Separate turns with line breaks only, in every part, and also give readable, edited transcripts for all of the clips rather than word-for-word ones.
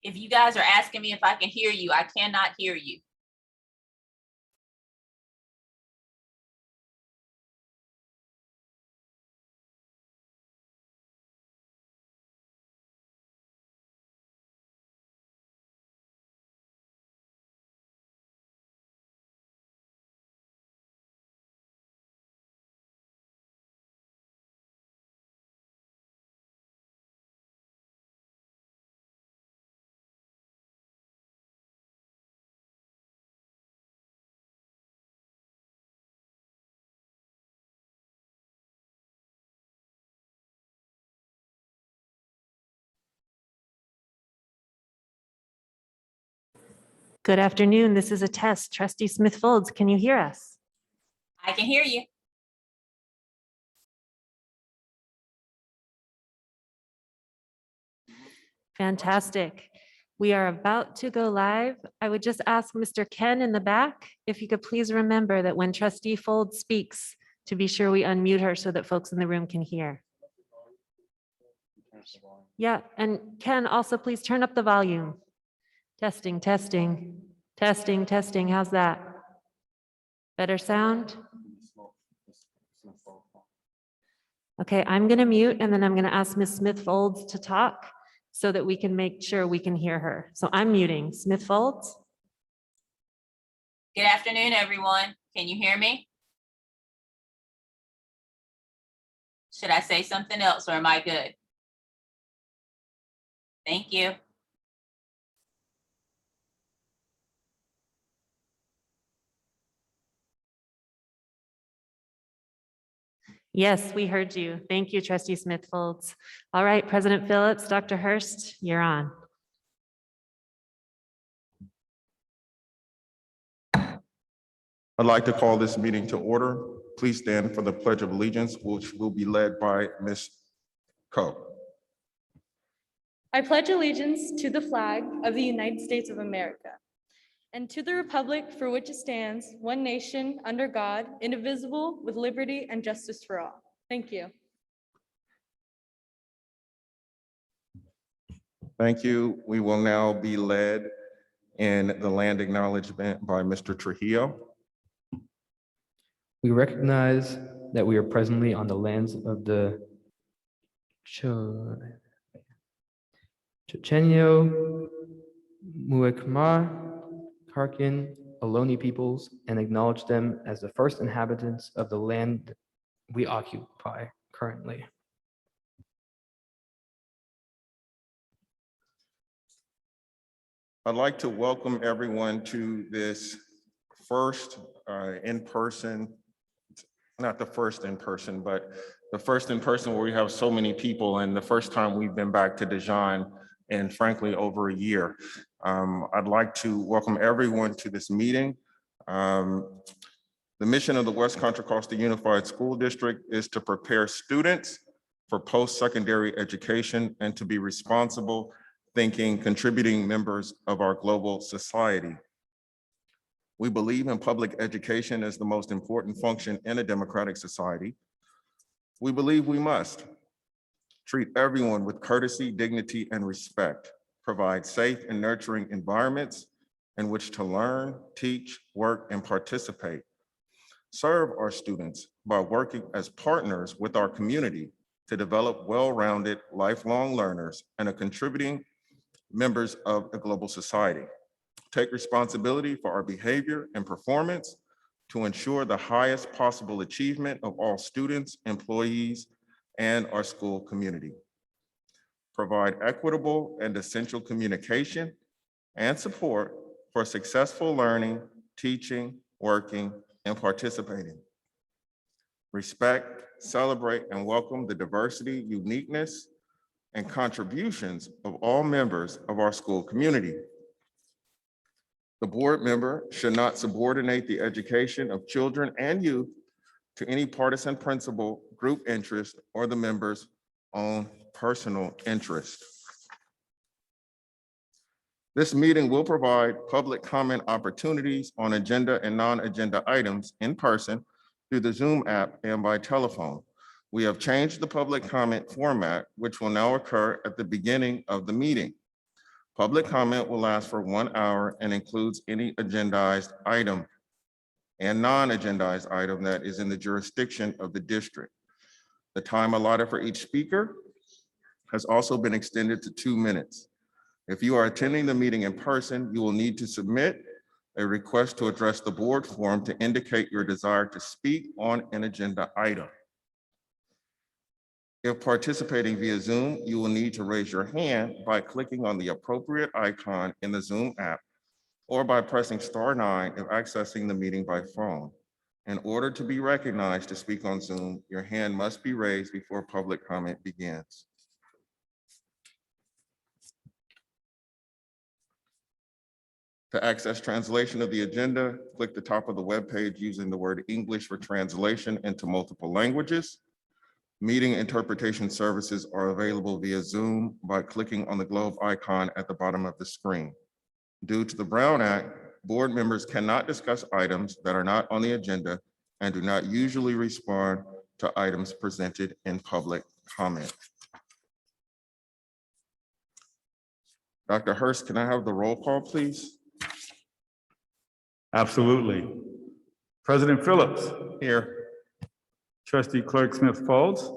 If you guys are asking me if I can hear you, I cannot hear you.
Good afternoon. This is a test. Trustee Smith-Folds, can you hear us?
I can hear you.
Fantastic. We are about to go live. I would just ask Mr. Ken in the back, if you could please remember that when Trustee Folds speaks, to be sure we unmute her so that folks in the room can hear. Yeah, and Ken, also please turn up the volume. Testing, testing, testing, testing. How's that? Better sound? Okay, I'm going to mute and then I'm going to ask Ms. Smith-Folds to talk so that we can make sure we can hear her. So I'm muting. Smith-Folds?
Good afternoon, everyone. Can you hear me? Should I say something else or am I good? Thank you.
Yes, we heard you. Thank you, Trustee Smith-Folds. All right, President Phillips, Dr. Hurst, you're on.
I'd like to call this meeting to order. Please stand for the Pledge of Allegiance, which will be led by Ms. Coe.
I pledge allegiance to the flag of the United States of America and to the republic for which it stands, one nation, under God, indivisible, with liberty and justice for all. Thank you.
Thank you. We will now be led in the land acknowledgement by Mr. Trujillo.
We recognize that we are presently on the lands of the Chochenyo, Muekma, Karkin, Ohlone peoples, and acknowledge them as the first inhabitants of the land we occupy currently.
I'd like to welcome everyone to this first in-person, not the first in-person, but the first in-person where we have so many people, and the first time we've been back to Dijon in frankly over a year. I'd like to welcome everyone to this meeting. The mission of the West Contra Costa Unified School District is to prepare students for post-secondary education and to be responsible, thinking, contributing members of our global society. We believe in public education as the most important function in a democratic society. We believe we must treat everyone with courtesy, dignity, and respect, provide safe and nurturing environments in which to learn, teach, work, and participate, serve our students by working as partners with our community to develop well-rounded lifelong learners and a contributing members of a global society, take responsibility for our behavior and performance to ensure the highest possible achievement of all students, employees, and our school community. Provide equitable and essential communication and support for successful learning, teaching, working, and participating. Respect, celebrate, and welcome the diversity, uniqueness, and contributions of all members of our school community. The board member should not subordinate the education of children and youth to any partisan principle, group interest, or the members' own personal interest. This meeting will provide public comment opportunities on agenda and non-agenda items in person through the Zoom app and by telephone. We have changed the public comment format, which will now occur at the beginning of the meeting. Public comment will last for 1 hour and includes any agendized item and non-agendized item that is in the jurisdiction of the district. The time allotted for each speaker has also been extended to 2 minutes. If you are attending the meeting in person, you will need to submit a request to address the board form to indicate your desire to speak on an agenda item. If participating via Zoom, you will need to raise your hand by clicking on the appropriate icon in the Zoom app or by pressing *9 if accessing the meeting by phone. In order to be recognized to speak on Zoom, your hand must be raised before public comment begins. To access translation of the agenda, click the top of the webpage using the word English for translation into multiple languages. Meeting interpretation services are available via Zoom by clicking on the globe icon at the bottom of the screen. Due to the Brown Act, board members cannot discuss items that are not on the agenda and do not usually respond to items presented in public comment. Dr. Hurst, can I have the roll call, please?
Absolutely. President Phillips,
Here.
Trustee Clerk Smith Folds,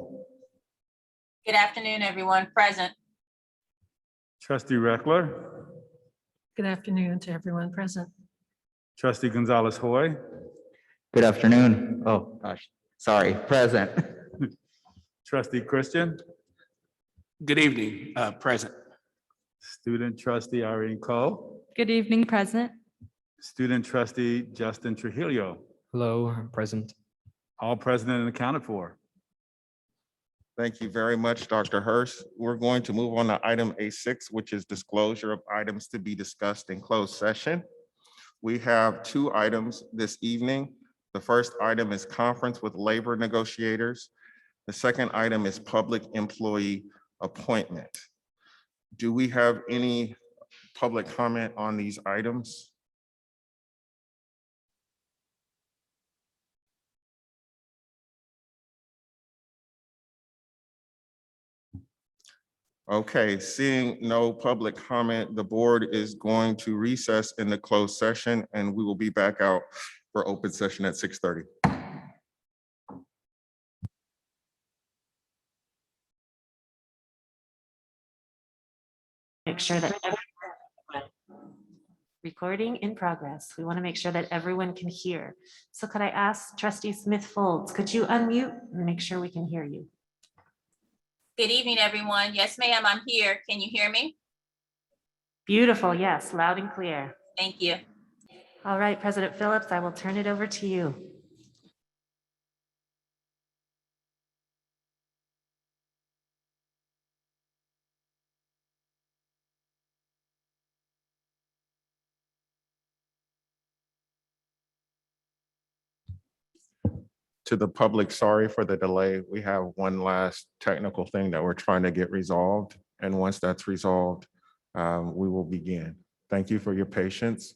Good afternoon, everyone. Present.
Trustee Reckler,
Good afternoon to everyone present.
Trustee Gonzalez Hoy,
Good afternoon. Oh, gosh, sorry, present.
Trustee Christian,
Good evening, present.
Student Trustee Irene Cole,
Good evening, present.
Student Trustee Justin Trujillo,
Hello, I'm present.
all present and accounted for.
Thank you very much, Dr. Hurst. We're going to move on to item A6, which is disclosure of items to be discussed in closed session. We have 2 items this evening. The first item is conference with labor negotiators. The second item is public employee appointment. Do we have any public comment on these items? Okay, seeing no public comment, the board is going to recess in the closed session and we will be back out for open session at 6:30.
Make sure that recording in progress. We want to make sure that everyone can hear. So could I ask Trustee Smith Folds, could you unmute and make sure we can hear you?
Good evening, everyone. Yes, ma'am, I'm here. Can you hear me?
Beautiful, yes, loud and clear.
Thank you.
All right, President Phillips, I will turn it over to you.
To the public, sorry for the delay. We have one last technical thing that we're trying to get resolved. And once that's resolved, we will begin. Thank you for your patience.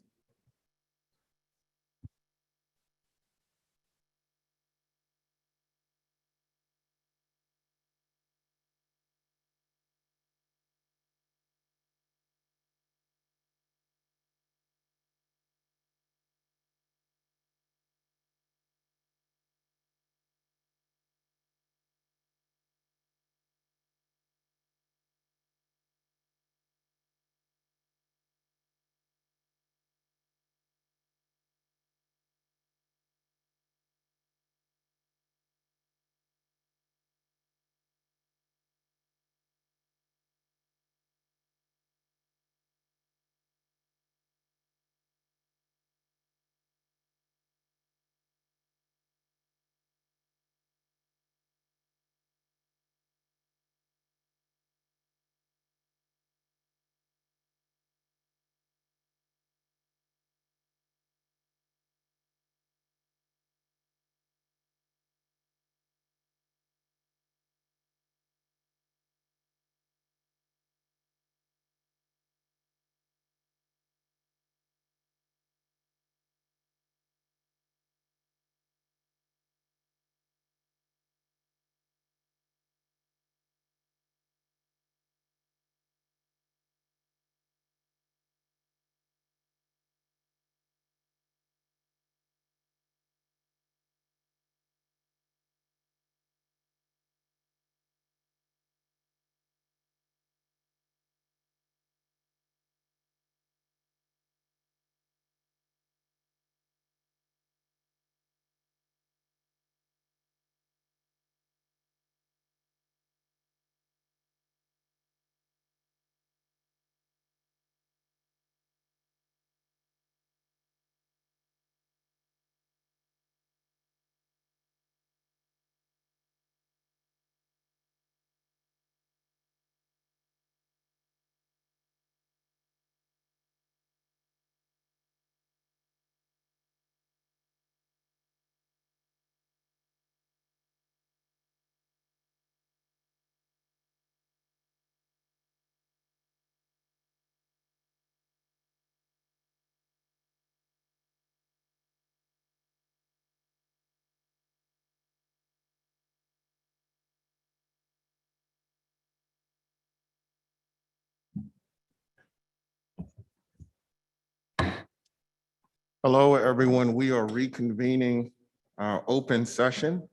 Hello, everyone. We are reconvening our open session.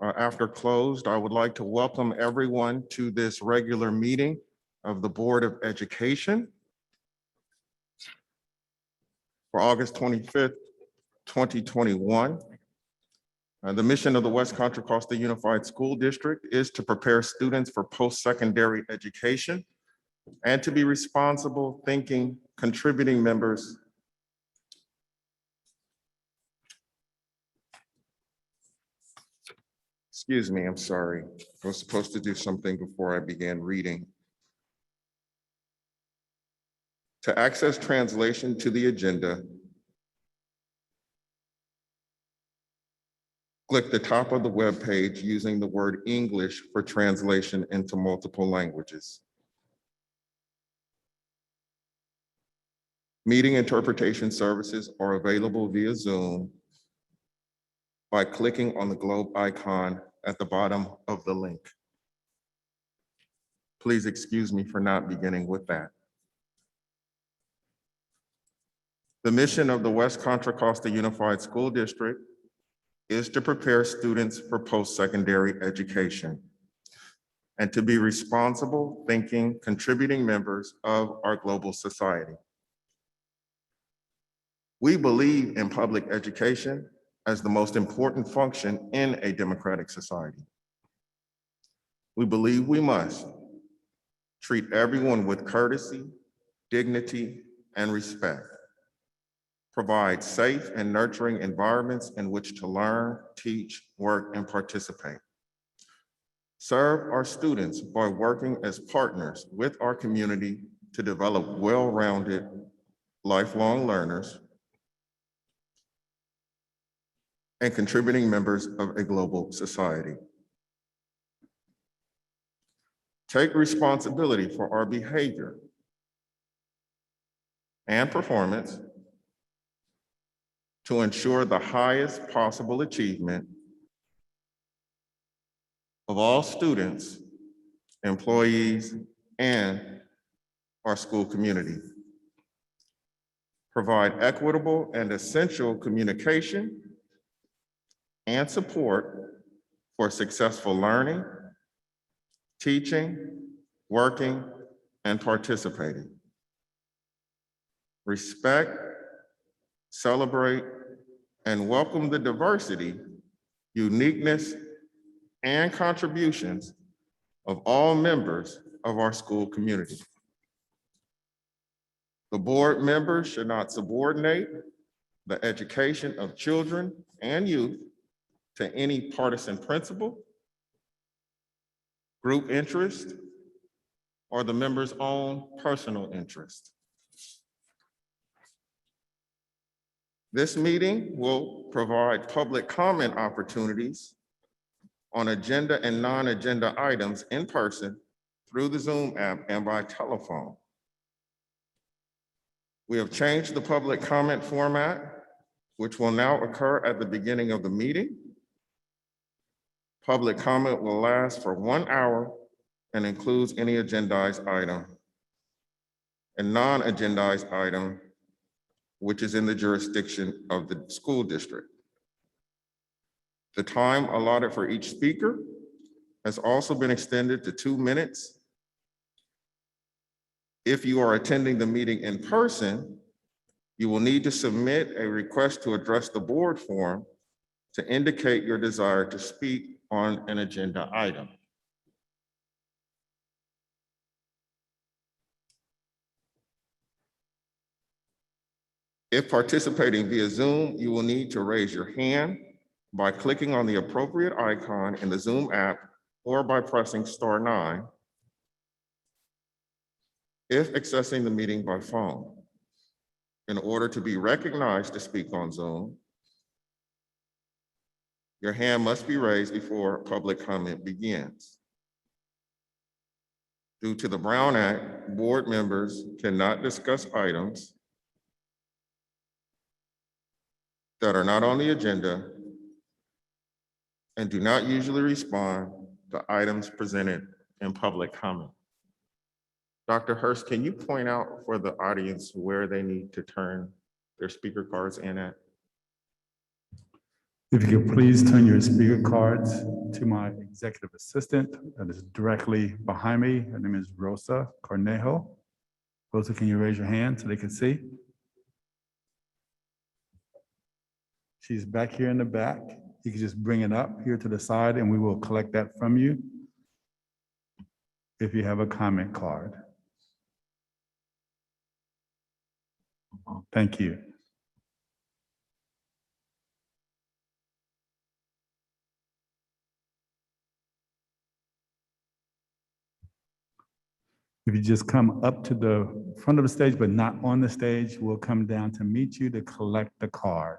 After closed, I would like to welcome everyone to this regular meeting of the Board of Education for August 25th, 2021. The mission of the West Contra Costa Unified School District is to prepare students for post-secondary education and to be responsible, thinking, contributing members Excuse me, I'm sorry. I was supposed to do something before I began reading. To access translation to the agenda, click the top of the web page using the word English for translation into multiple languages. Meeting interpretation services are available via Zoom by clicking on the globe icon at the bottom of the link. Please excuse me for not beginning with that. The mission of the West Contra Costa Unified School District is to prepare students for post-secondary education and to be responsible, thinking, contributing members of our global society. We believe in public education as the most important function in a democratic society. We believe we must treat everyone with courtesy, dignity, and respect. Provide safe and nurturing environments in which to learn, teach, work, and participate. Serve our students by working as partners with our community to develop well-rounded, lifelong learners and contributing members of a global society. Take responsibility for our behavior and performance to ensure the highest possible achievement of all students, employees, and our school community. Provide equitable and essential communication and support for successful learning, teaching, working, and participating. Respect, celebrate, and welcome the diversity, uniqueness, and contributions of all members of our school community. The board members should not subordinate the education of children and youth to any partisan principle, group interest, or the member's own personal interest. This meeting will provide public comment opportunities on agenda and non-agenda items in person through the Zoom app and by telephone. We have changed the public comment format, which will now occur at the beginning of the meeting. Public comment will last for 1 hour and includes any agendized item and non-agendized item which is in the jurisdiction of the school district. The time allotted for each speaker has also been extended to 2 minutes. If you are attending the meeting in person, you will need to submit a request to address the board form to indicate your desire to speak on an agenda item. If participating via Zoom, you will need to raise your hand by clicking on the appropriate icon in the Zoom app or by pressing *9 if accessing the meeting by phone. In order to be recognized to speak on Zoom, your hand must be raised before public comment begins. Due to the Brown Act, board members cannot discuss items that are not on the agenda and do not usually respond to items presented in public comment. Dr. Hurst, can you point out for the audience where they need to turn their speaker cards in at.
If you could please turn your speaker cards to my executive assistant that is directly behind me. Her name is Rosa Cornejo. Rosa, can you raise your hand so they can see? She's back here in the back. You can just bring it up here to the side and we will collect that from you if you have a comment card. Thank you. If you just come up to the front of the stage, but not on the stage, we'll come down to meet you to collect the card.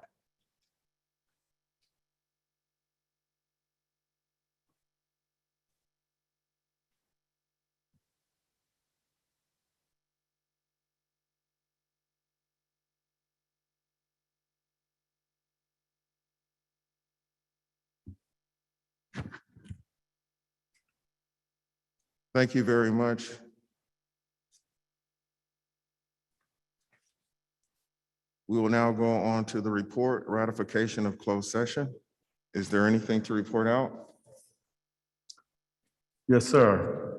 Thank you very much. We will now go on to the report, ratification of closed session. Is there anything to report out?
Yes, sir.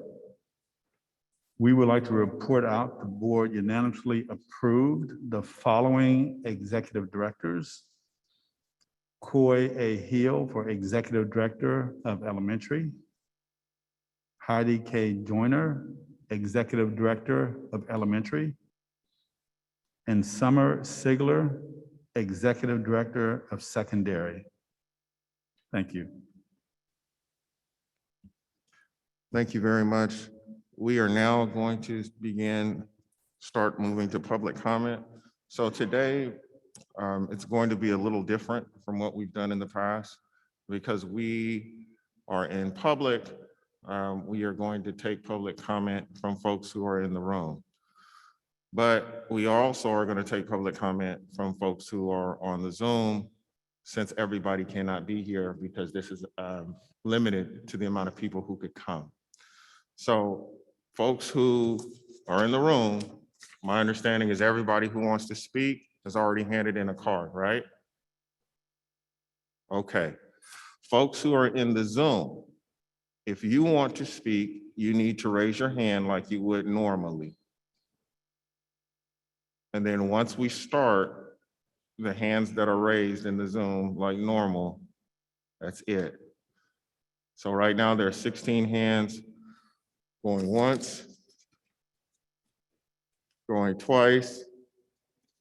We would like to report out the board unanimously approved the following executive directors. Coy A. Hill for Executive Director of Elementary. Heidi K. Joyner, Executive Director of Elementary. And Summer Sigler, Executive Director of Secondary. Thank you.
Thank you very much. We are now going to start moving to public comment. So today, it's going to be a little different from what we've done in the past because we are in public. We are going to take public comment from folks who are in the room. But we also are going to take public comment from folks who are on the Zoom since everybody cannot be here because this is limited to the amount of people who could come. So folks who are in the room, my understanding is everybody who wants to speak has already handed in a card, right? Okay. Folks who are in the Zoom, if you want to speak, you need to raise your hand like you would normally. And then once we start, the hands that are raised in the Zoom like normal, that's it. So right now there are 16 hands going once, going twice.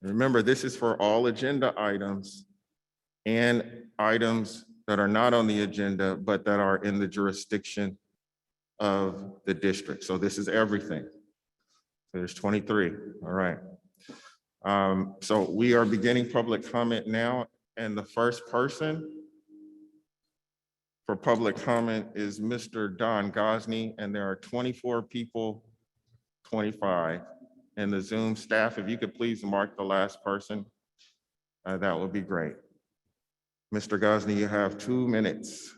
Remember, this is for all agenda items and items that are not on the agenda, but that are in the jurisdiction of the district. So this is everything. There's 23, all right. So we are beginning public comment now, and the first person for public comment is Mr. Don Gosney, and there are 24 people, 25. And the Zoom staff, if you could please mark the last person, that would be great. Mr. Gosney, you have 2 minutes.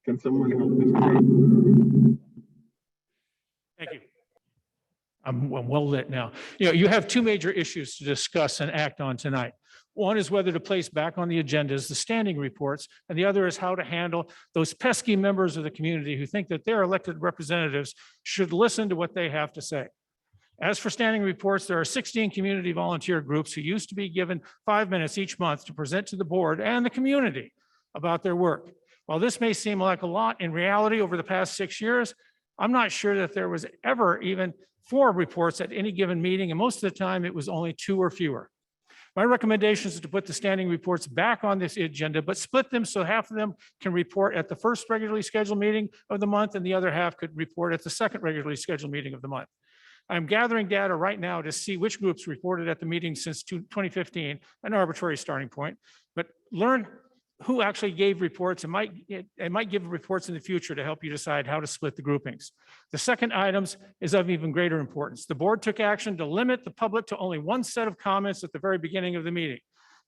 Can someone help Mr.
Thank you. I'm well lit now. You have two major issues to discuss and act on tonight. One is whether to place back on the agendas the standing reports, and the other is how to handle those pesky members of the community who think that their elected representatives should listen to what they have to say. As for standing reports, there are 16 community volunteer groups who used to be given 5 minutes each month to present to the board and the community about their work. While this may seem like a lot, in reality, over the past 6 years, I'm not sure that there was ever even 4 reports at any given meeting, and most of the time it was only 2 or fewer. My recommendation is to put the standing reports back on this agenda, but split them so half of them can report at the first regularly scheduled meeting of the month and the other half could report at the second regularly scheduled meeting of the month. I'm gathering data right now to see which groups reported at the meeting since 2015, an arbitrary starting point, but learn who actually gave reports. It might give reports in the future to help you decide how to split the groupings. The second item is of even greater importance. The board took action to limit the public to only one set of comments at the very beginning of the meeting.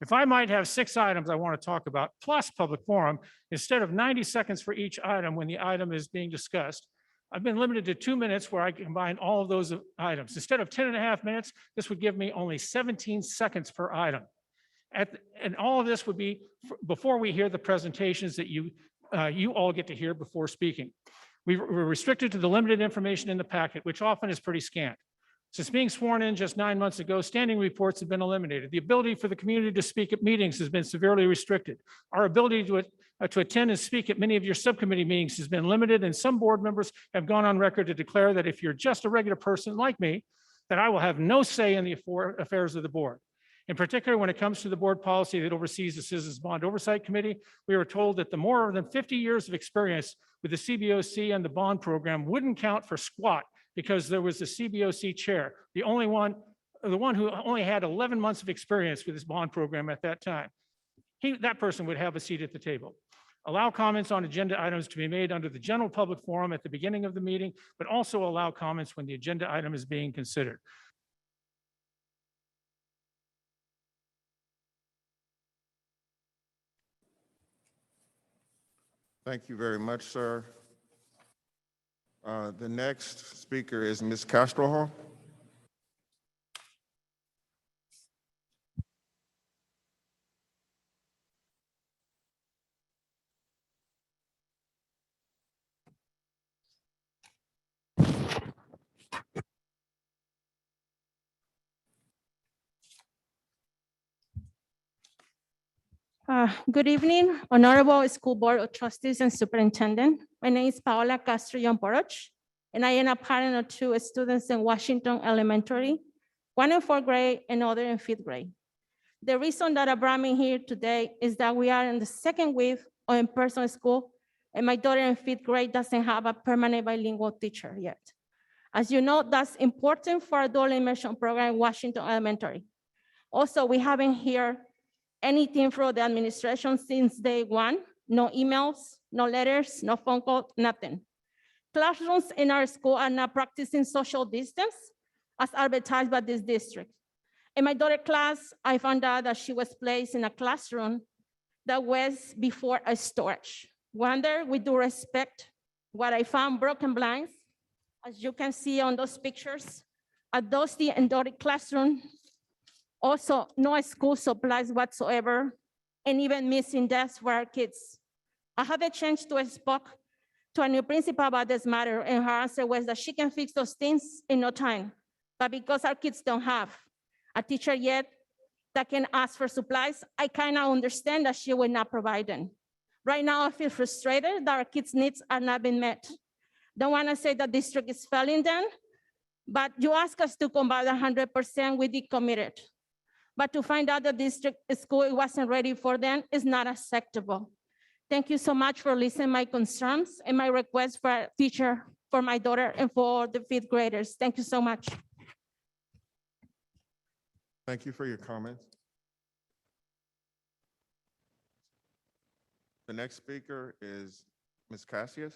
If I might have 6 items I want to talk about, plus public forum, instead of 90 seconds for each item when the item is being discussed, I've been limited to 2 minutes where I can combine all of those items. Instead of 10.5 minutes, this would give me only 17 seconds per item. And all of this would be before we hear the presentations that you all get to hear before speaking. We're restricted to the limited information in the packet, which often is pretty scant. Since being sworn in just 9 months ago, standing reports have been eliminated. The ability for the community to speak at meetings has been severely restricted. Our ability to attend and speak at many of your subcommittee meetings has been limited, and some board members have gone on record to declare that if you're just a regular person like me, that I will have no say in the affairs of the board. In particular, when it comes to the board policy that oversees the Citizens Bond Oversight Committee, we were told that the more than 50 years of experience with the CBOC and the bond program wouldn't count for squat because there was the CBOC chair, the one who only had 11 months of experience with this bond program at that time. That person would have a seat at the table. Allow comments on agenda items to be made under the general public forum at the beginning of the meeting, but also allow comments when the agenda item is being considered.
Thank you very much, sir. The next speaker is Ms. Castrohol.
Good evening, Honorable School Board of Trustees and Superintendent. My name is Paola Castro-Yomporoch, and I am a parent of 2 students in Washington Elementary, one in 4th grade and other in 5th grade. The reason that I brought me here today is that we are in the 2nd week of in-person school, and my daughter in 5th grade doesn't have a permanent bilingual teacher yet. As you know, that's important for adult immersion program in Washington Elementary. Also, we haven't heard anything from the administration since day 1, no emails, no letters, no phone call, nothing. Classrooms in our school are not practicing social distance as advertised by this district. In my daughter's class, I found out that she was placed in a classroom that was before a storage. Wonder, with due respect, what I found broken blinds, as you can see on those pictures, a dusty and dirty classroom. Also, no school supplies whatsoever, and even missing desks for our kids. I had a chance to speak to a new principal about this matter, and her answer was that she can fix those things in no time. But because our kids don't have a teacher yet that can ask for supplies, I kind of understand that she will not provide them. Right now, I feel frustrated that our kids' needs are not being met. Don't want to say the district is failing them, but you ask us to combat 100%, we did committed. But to find out the district school wasn't ready for them is not acceptable. Thank you so much for listening to my concerns and my request for a teacher for my daughter and for the 5th graders. Thank you so much.
Thank you for your comments. The next speaker is Ms. Cassius.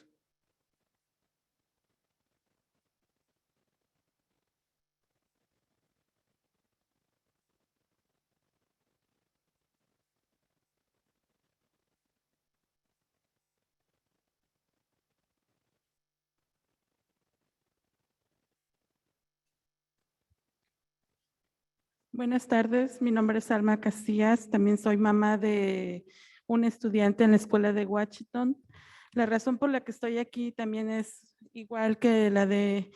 Buenas tardes, mi nombre es Alma Casillas, también soy mamá de un estudiante en la escuela de Washington. La razón por la que estoy aquí también es igual que la de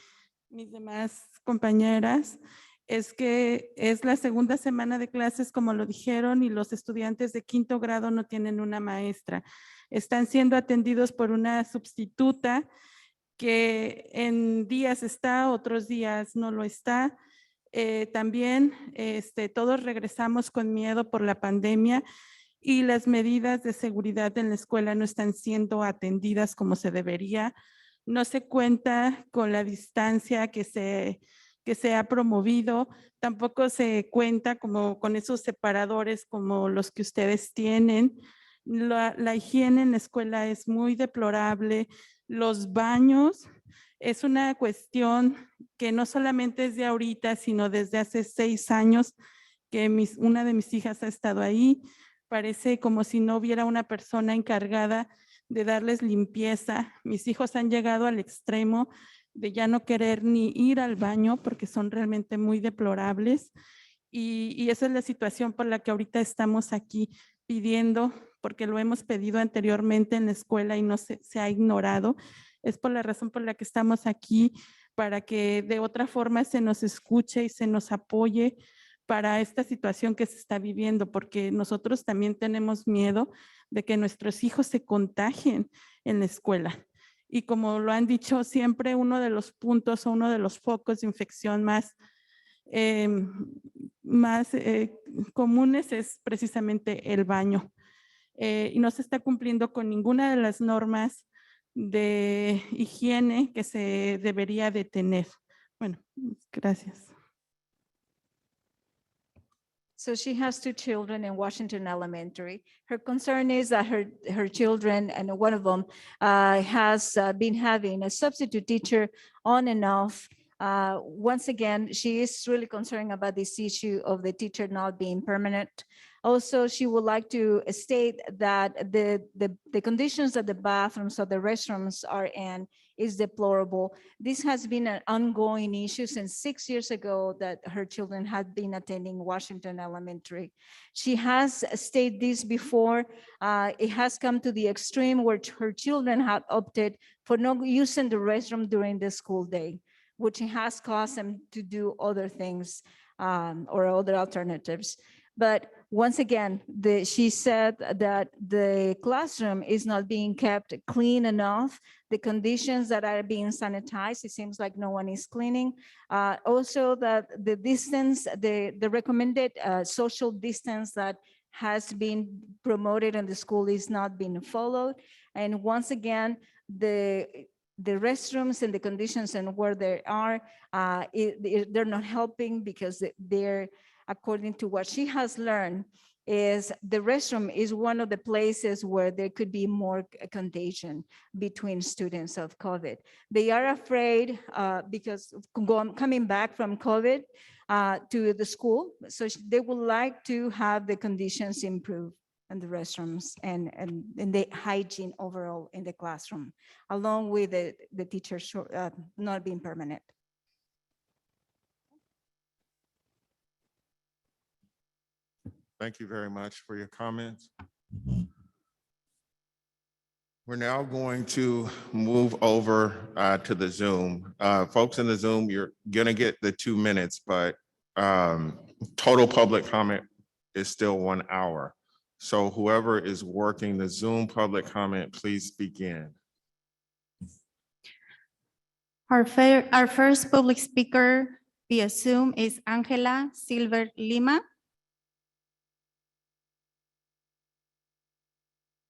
mis demás compañeras, es que es la segunda semana de clases, como lo dijeron, y los estudiantes de 5º grado no tienen una maestra. Están siendo atendidos por una sustituta que en días está, otros días no lo está. También todos regresamos con miedo por la pandemia y las medidas de seguridad en la escuela no están siendo atendidas como se debería. No se cuenta con la distancia que se ha promovido, tampoco se cuenta con esos separadores como los que ustedes tienen. La higiene en la escuela es muy deplorable. Los baños es una cuestión que no solamente es de ahorita, sino desde hace 6 años que una de mis hijas ha estado ahí. Parece como si no hubiera una persona encargada de darles limpieza. Mis hijos han llegado al extremo de ya no querer ni ir al baño porque son realmente muy deplorables. Y esa es la situación por la que ahorita estamos aquí pidiendo, porque lo hemos pedido anteriormente en la escuela y no se ha ignorado. Es por la razón por la que estamos aquí, para que de otra forma se nos escuche y se nos apoye para esta situación que se está viviendo, porque nosotros también tenemos miedo de que nuestros hijos se contagien en la escuela. Y como lo han dicho siempre, uno de los puntos o uno de los focos de infección más comunes es precisamente el baño. Y no se está cumpliendo con ninguna de las normas de higiene que se debería de tener. Bueno, gracias.
So she has 2 children in Washington Elementary. Her concern is that her children, and one of them has been having a substitute teacher on and off. Once again, she is really concerned about this issue of the teacher not being permanent. Also, she would like to state that the conditions that the bathrooms or the restrooms are in is deplorable. This has been an ongoing issue since 6 years ago that her children had been attending Washington Elementary. She has stated this before. It has come to the extreme where her children had opted for not using the restroom during the school day, which has caused them to do other things or other alternatives. But once again, she said that the classroom is not being kept clean enough. The conditions that are being sanitized, it seems like no one is cleaning. Also that the distance, the recommended social distance that has been promoted in the school is not being followed. And once again, the restrooms and the conditions and where they are, they're not helping because they're, according to what she has learned, is the restroom is one of the places where there could be more contagion between students of COVID. They are afraid because coming back from COVID to the school, so they would like to have the conditions improved in the restrooms and the hygiene overall in the classroom, along with the teachers not being permanent.
Thank you very much for your comments. We're now going to move over to the Zoom. Folks in the Zoom, you're gonna get the 2 minutes, but total public comment is still 1 hour. So whoever is working the Zoom public comment, please begin.
Our first public speaker via Zoom is Angela Silver Lima.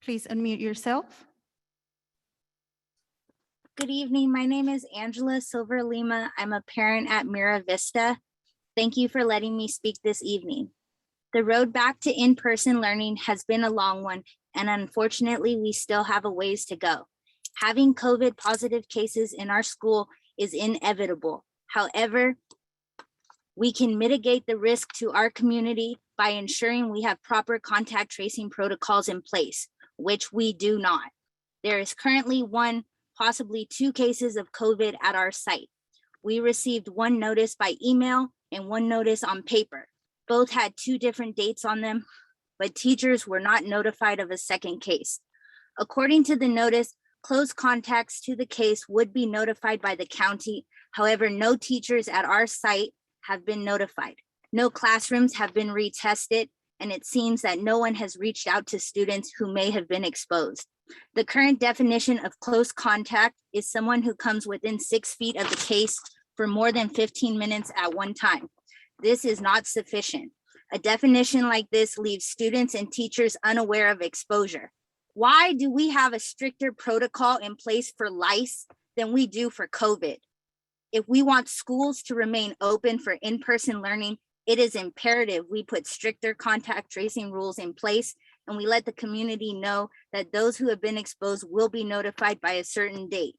Please unmute yourself.
Good evening. My name is Angela Silver Lima. I'm a parent at Mira Vista. Thank you for letting me speak this evening. The road back to in-person learning has been a long one, and unfortunately, we still have a ways to go. Having COVID positive cases in our school is inevitable. However, we can mitigate the risk to our community by ensuring we have proper contact tracing protocols in place, which we do not. There is currently 1, possibly 2 cases of COVID at our site. We received 1 notice by email and 1 notice on paper. Both had 2 different dates on them, but teachers were not notified of a second case. According to the notice, close contacts to the case would be notified by the county. However, no teachers at our site have been notified. No classrooms have been retested, and it seems that no one has reached out to students who may have been exposed. The current definition of close contact is someone who comes within 6 feet of the case for more than 15 minutes at one time. This is not sufficient. A definition like this leaves students and teachers unaware of exposure. Why do we have a stricter protocol in place for lice than we do for COVID? If we want schools to remain open for in-person learning, it is imperative we put stricter contact tracing rules in place and we let the community know that those who have been exposed will be notified by a certain date.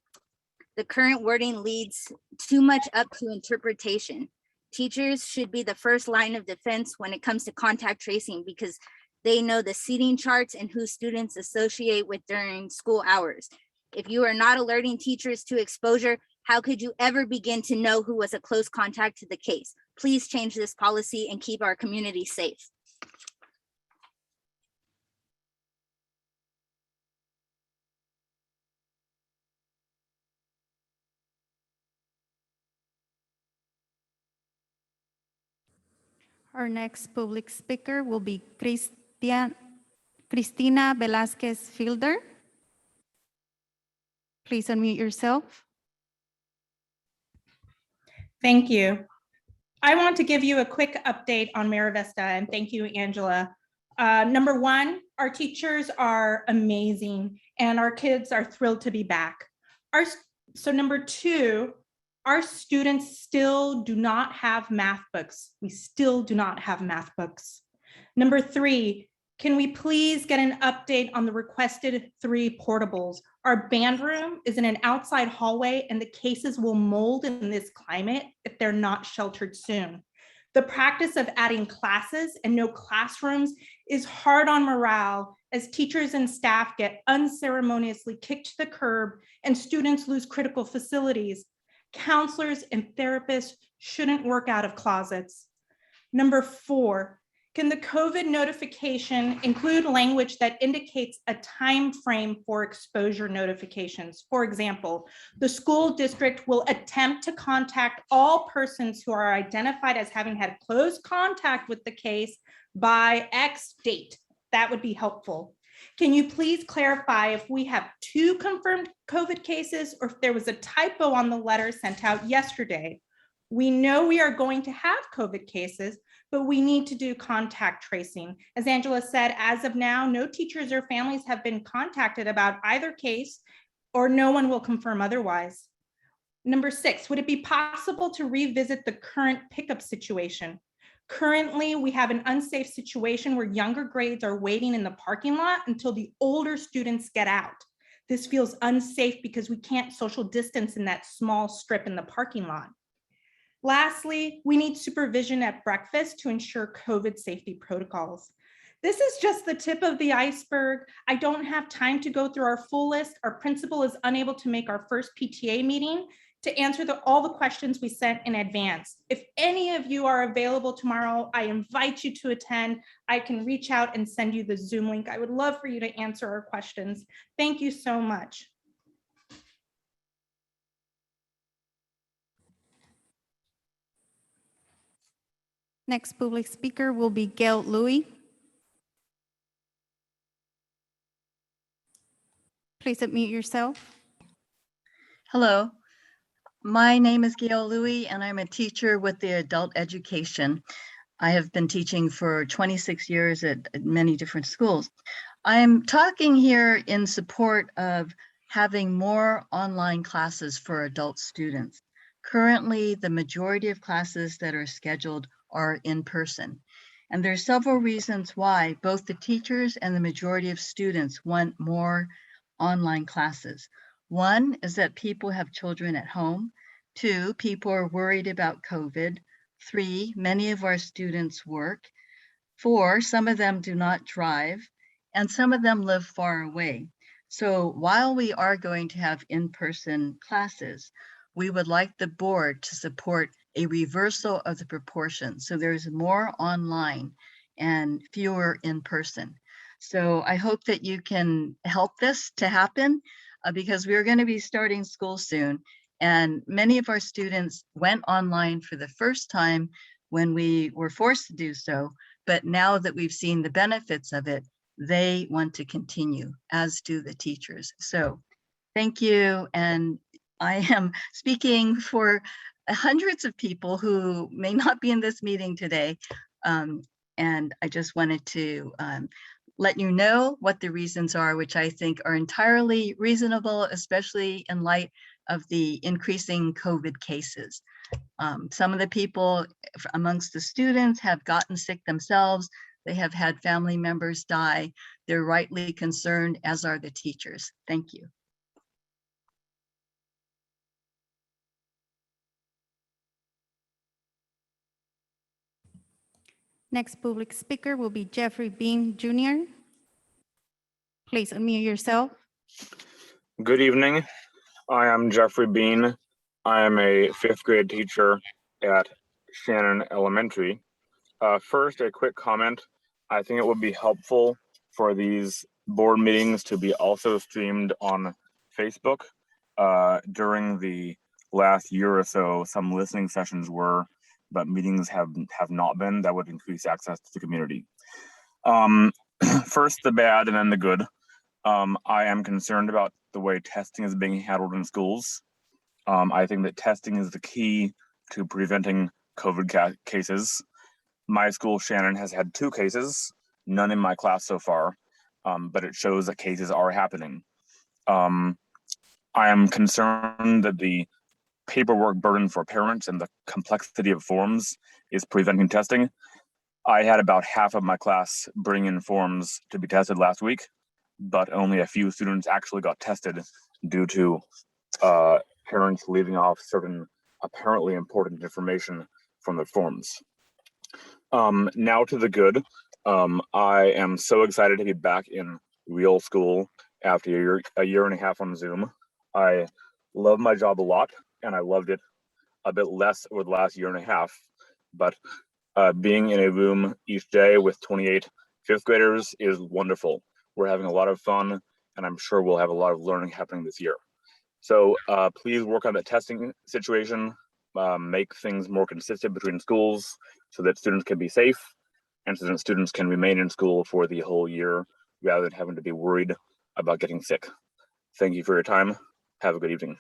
The current wording leads too much up to interpretation. Teachers should be the first line of defense when it comes to contact tracing because they know the seating charts and who students associate with during school hours. If you are not alerting teachers to exposure, how could you ever begin to know who was a close contact to the case? Please change this policy and keep our community safe.
Our next public speaker will be Cristina Velasquez Fielder. Please unmute yourself.
Thank you. I want to give you a quick update on Mira Vista, and thank you, Angela. Number one, our teachers are amazing and our kids are thrilled to be back. So number two, our students still do not have math books. We still do not have math books. Number three, can we please get an update on the requested 3 portables? Our band room is in an outside hallway and the cases will mold in this climate if they're not sheltered soon. The practice of adding classes and no classrooms is hard on morale as teachers and staff get unceremoniously kicked to the curb and students lose critical facilities. Counselors and therapists shouldn't work out of closets. Number 4, can the COVID notification include language that indicates a time frame for exposure notifications? For example, the school district will attempt to contact all persons who are identified as having had close contact with the case by X date. That would be helpful. Can you please clarify if we have 2 confirmed COVID cases or if there was a typo on the letter sent out yesterday? We know we are going to have COVID cases, but we need to do contact tracing. As Angela said, as of now, no teachers or families have been contacted about either case, or no one will confirm otherwise. Number 6, would it be possible to revisit the current pickup situation? Currently, we have an unsafe situation where younger grades are waiting in the parking lot until the older students get out. This feels unsafe because we can't social distance in that small strip in the parking lot. Lastly, we need supervision at breakfast to ensure COVID safety protocols. This is just the tip of the iceberg. I don't have time to go through our full list. Our principal is unable to make our first PTA meeting to answer all the questions we sent in advance. If any of you are available tomorrow, I invite you to attend. I can reach out and send you the Zoom link. I would love for you to answer our questions. Thank you so much.
Next public speaker will be Gail Louie. Please unmute yourself.
Hello, my name is Gail Louie and I'm a teacher with the adult education. I have been teaching for 26 years at many different schools. I'm talking here in support of having more online classes for adult students. Currently, the majority of classes that are scheduled are in person. And there are several reasons why both the teachers and the majority of students want more online classes. One is that people have children at home. 2, people are worried about COVID. 3, many of our students work. 4, some of them do not drive, and some of them live far away. So while we are going to have in-person classes, we would like the board to support a reversal of the proportion. So there's more online and fewer in person. So I hope that you can help this to happen because we're going to be starting school soon. And many of our students went online for the first time when we were forced to do so. But now that we've seen the benefits of it, they want to continue, as do the teachers. So thank you. And I am speaking for hundreds of people who may not be in this meeting today. And I just wanted to let you know what the reasons are, which I think are entirely reasonable, especially in light of the increasing COVID cases. Some of the people amongst the students have gotten sick themselves. They have had family members die. They're rightly concerned, as are the teachers. Thank you.
Next public speaker will be Jeffrey Bean Jr. Please unmute yourself.
Good evening. I am Jeffrey Bean. I am a 5th grade teacher at Shannon Elementary. First, a quick comment. I think it would be helpful for these board meetings to be also streamed on Facebook. During the last year or so, some listening sessions were, but meetings have not been. That would increase access to the community. First, the bad and then the good. I am concerned about the way testing is being handled in schools. I think that testing is the key to preventing COVID cases. My school, Shannon, has had 2 cases, none in my class so far, but it shows that cases are happening. I am concerned that the paperwork burden for parents and the complexity of forms is preventing testing. I had about half of my class bring in forms to be tested last week, but only a few students actually got tested due to parents leaving off certain apparently important information from the forms. Now to the good. I am so excited to be back in real school after a year and a half on Zoom. I love my job a lot, and I loved it a bit less over the last year and a half, but being in a room each day with 28 5th graders is wonderful. We're having a lot of fun, and I'm sure we'll have a lot of learning happening this year. So please work on the testing situation, make things more consistent between schools so that students can be safe and so that students can remain in school for the whole year rather than having to be worried about getting sick. Thank you for your time. Have a good evening.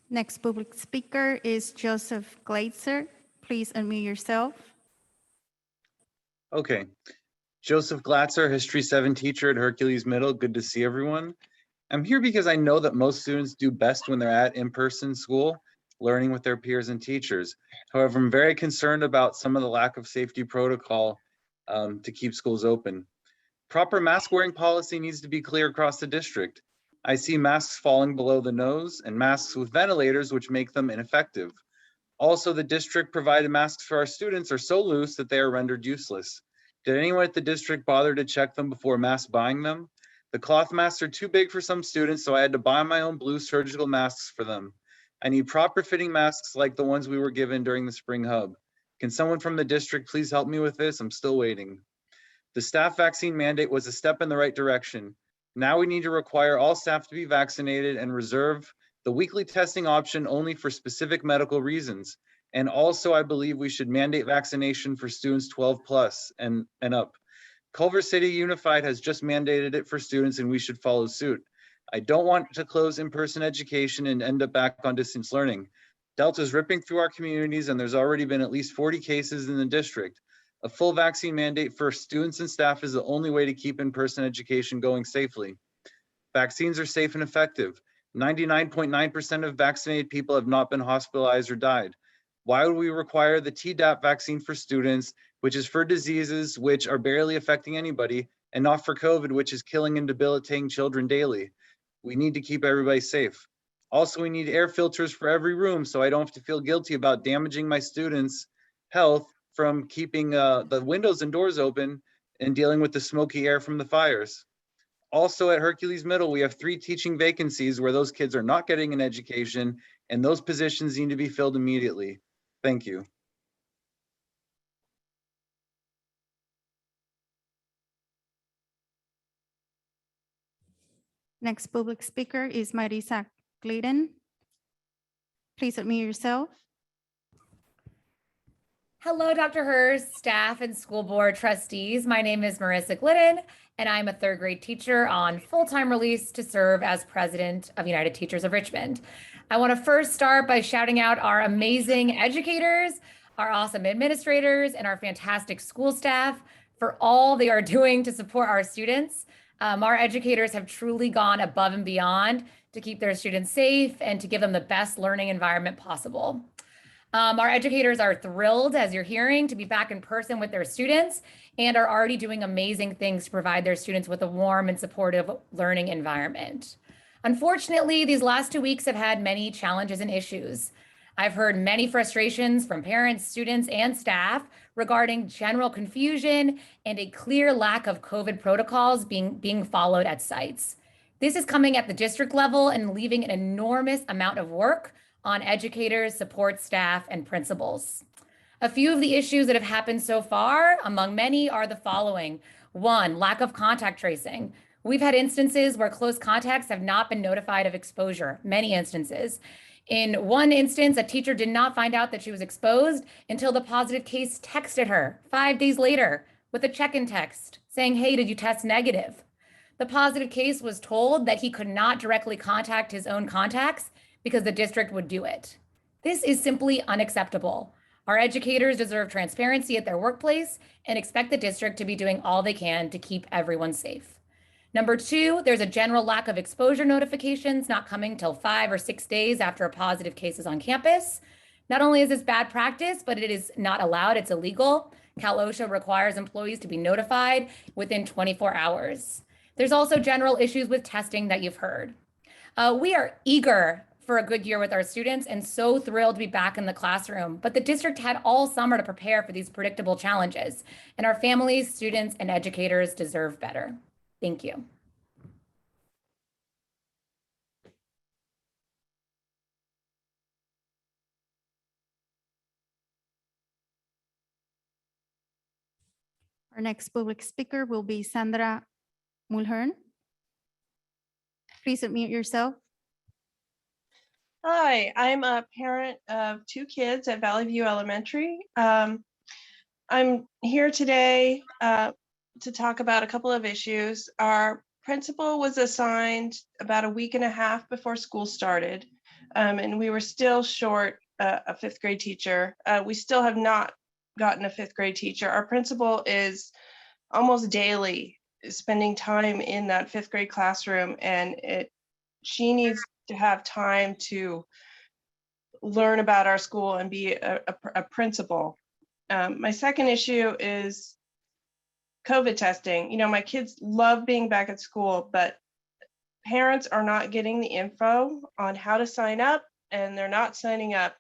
Next public speaker is Joseph Glazer. Please unmute yourself.
Okay. Joseph Glatzer, History 7 teacher at Hercules Middle. Good to see everyone. I'm here because I know that most students do best when they're at in-person school, learning with their peers and teachers. However, I'm very concerned about some of the lack of safety protocol to keep schools open. Proper mask wearing policy needs to be clear across the district. I see masks falling below the nose and masks with ventilators, which make them ineffective. Also, the district provided masks for our students are so loose that they are rendered useless. Did anyone at the district bother to check them before mass buying them? The cloth masks are too big for some students, so I had to buy my own blue surgical masks for them. I need proper fitting masks like the ones we were given during the spring hub. Can someone from the district please help me with this? I'm still waiting. The staff vaccine mandate was a step in the right direction. Now we need to require all staff to be vaccinated and reserve the weekly testing option only for specific medical reasons. And also, I believe we should mandate vaccination for students 12 plus and up. Culver City Unified has just mandated it for students and we should follow suit. I don't want to close in-person education and end up back on distance learning. Delta's ripping through our communities and there's already been at least 40 cases in the district. A full vaccine mandate for students and staff is the only way to keep in-person education going safely. Vaccines are safe and effective. 99.9% of vaccinated people have not been hospitalized or died. Why would we require the Tdap vaccine for students, which is for diseases which are barely affecting anybody, and not for COVID, which is killing and debilitating children daily? We need to keep everybody safe. Also, we need air filters for every room so I don't have to feel guilty about damaging my students' health from keeping the windows and doors open and dealing with the smoky air from the fires. Also at Hercules Middle, we have 3 teaching vacancies where those kids are not getting an education and those positions need to be filled immediately. Thank you.
Next public speaker is Marisa Glidden. Please unmute yourself.
Hello, Dr. Hers, staff, and school board trustees. My name is Marissa Glidden, and I'm a 3rd grade teacher on full-time release to serve as president of United Teachers of Richmond. I want to first start by shouting out our amazing educators, our awesome administrators, and our fantastic school staff for all they are doing to support our students. Our educators have truly gone above and beyond to keep their students safe and to give them the best learning environment possible. Our educators are thrilled, as you're hearing, to be back in person with their students and are already doing amazing things to provide their students with a warm and supportive learning environment. Unfortunately, these last 2 weeks have had many challenges and issues. I've heard many frustrations from parents, students, and staff regarding general confusion and a clear lack of COVID protocols being followed at sites. This is coming at the district level and leaving an enormous amount of work on educators, support staff, and principals. A few of the issues that have happened so far, among many, are the following. One, lack of contact tracing. We've had instances where close contacts have not been notified of exposure, many instances. In one instance, a teacher did not find out that she was exposed until the positive case texted her 5 days later with a check-in text saying, "Hey, did you test negative?" The positive case was told that he could not directly contact his own contacts because the district would do it. This is simply unacceptable. Our educators deserve transparency at their workplace and expect the district to be doing all they can to keep everyone safe. Number two, there's a general lack of exposure notifications not coming till 5 or 6 days after a positive case is on campus. Not only is this bad practice, but it is not allowed, it's illegal. Cal OSHA requires employees to be notified within 24 hours. There's also general issues with testing that you've heard. We are eager for a good year with our students and so thrilled to be back in the classroom, but the district had all summer to prepare for these predictable challenges, and our families, students, and educators deserve better. Thank you.
Our next public speaker will be Sandra Mulhern. Please unmute yourself.
Hi, I'm a parent of 2 kids at Valley View Elementary. I'm here today to talk about a couple of issues. Our principal was assigned about a week and a half before school started, and we were still short a 5th grade teacher. We still have not gotten a 5th grade teacher. Our principal is almost daily spending time in that 5th grade classroom, and she needs to have time to learn about our school and be a principal. My second issue is COVID testing. You know, my kids love being back at school, but parents are not getting the info on how to sign up, and they're not signing up.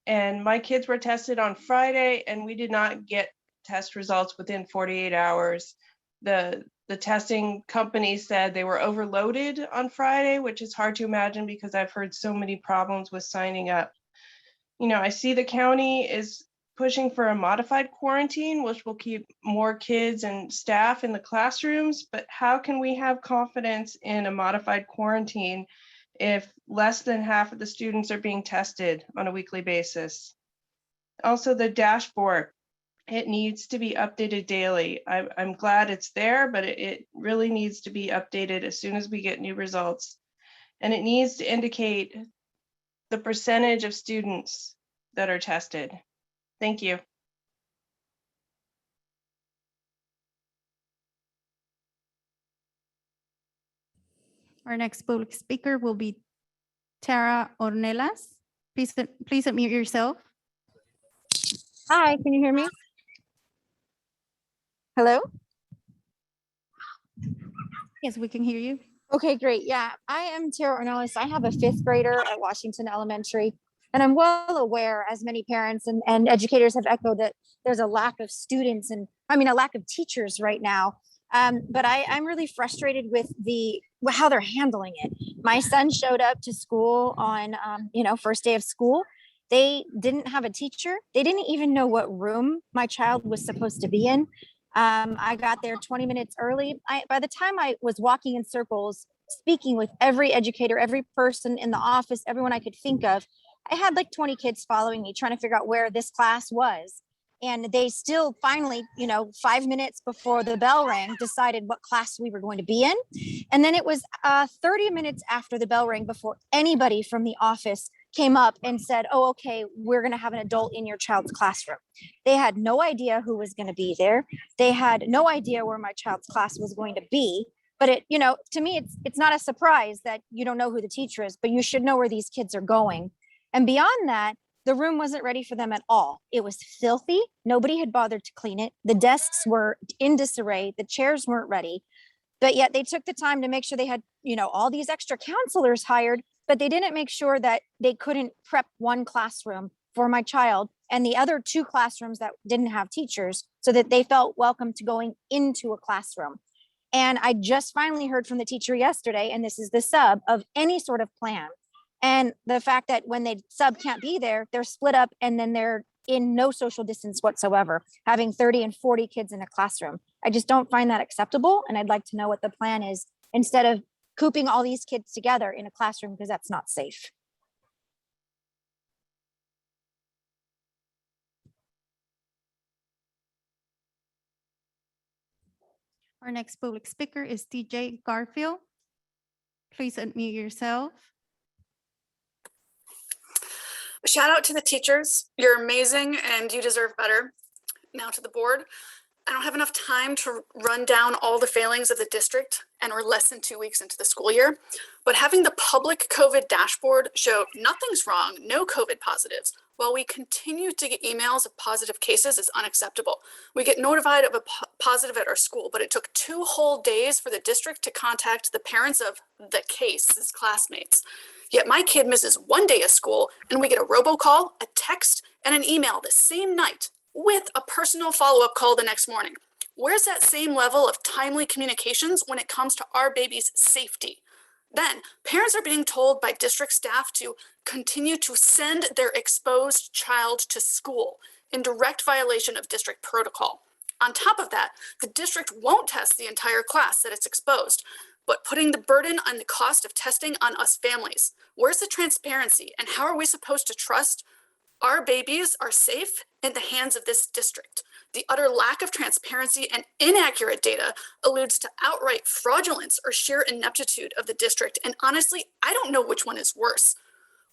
And my kids were tested on Friday, and we did not get test results within 48 hours. The testing company said they were overloaded on Friday, which is hard to imagine because I've heard so many problems with signing up. You know, I see the county is pushing for a modified quarantine, which will keep more kids and staff in the classrooms, but how can we have confidence in a modified quarantine if less than half of the students are being tested on a weekly basis? Also, the dashboard, it needs to be updated daily. I'm glad it's there, but it really needs to be updated as soon as we get new results. And it needs to indicate the percentage of students that are tested. Thank you.
Our next public speaker will be Tara Ornelas. Please unmute yourself.
Hi, can you hear me? Hello?
Yes, we can hear you.
Okay, great. Yeah, I am Tara Ornelas. I have a 5th grader at Washington Elementary, and I'm well aware, as many parents and educators have echoed, that there's a lack of students and a lack of teachers right now. But I'm really frustrated with how they're handling it. My son showed up to school on, first day of school. They didn't have a teacher. They didn't even know what room my child was supposed to be in. I got there 20 minutes early. By the time I was walking in circles, speaking with every educator, every person in the office, everyone I could think of, I had like 20 kids following me, trying to figure out where this class was. And they still finally, 5 minutes before the bell rang, decided what class we were going to be in. And then it was 30 minutes after the bell rang before anybody from the office came up and said, oh, okay, we're going to have an adult in your child's classroom. They had no idea who was going to be there. They had no idea where my child's class was going to be. But it, you know, to me, it's not a surprise that you don't know who the teacher is, but you should know where these kids are going. And beyond that, the room wasn't ready for them at all. It was filthy. Nobody had bothered to clean it. The desks were in disarray. The chairs weren't ready. But yet they took the time to make sure they had, you know, all these extra counselors hired, but they didn't make sure that they couldn't prep one classroom for my child and the other 2 classrooms that didn't have teachers so that they felt welcome to going into a classroom. And I just finally heard from the teacher yesterday, and this is the sub, of any sort of plan. And the fact that when the sub can't be there, they're split up and then they're in no social distance whatsoever, having 30 and 40 kids in a classroom. I just don't find that acceptable. And I'd like to know what the plan is instead of cooping all these kids together in a classroom, because that's not safe.
Our next public speaker is DJ Garfield. Please unmute yourself.
Shout out to the teachers. You're amazing and you deserve better. Now to the board. I don't have enough time to run down all the failings of the district, and we're less than 2 weeks into the school year. But having the public COVID dashboard show nothing's wrong, no COVID positives, while we continue to get emails of positive cases is unacceptable. We get notified of a positive at our school, but it took 2 whole days for the district to contact the parents of the case's classmates. Yet my kid misses 1 day of school and we get a robocall, a text, and an email the same night with a personal follow-up call the next morning. Where's that same level of timely communications when it comes to our baby's safety? Then, parents are being told by district staff to continue to send their exposed child to school in direct violation of district protocol. On top of that, the district won't test the entire class that it's exposed, but putting the burden on the cost of testing on us families. Where's the transparency, and how are we supposed to trust our babies are safe in the hands of this district? The utter lack of transparency and inaccurate data alludes to outright fraudulence or sheer ineptitude of the district. And honestly, I don't know which one is worse.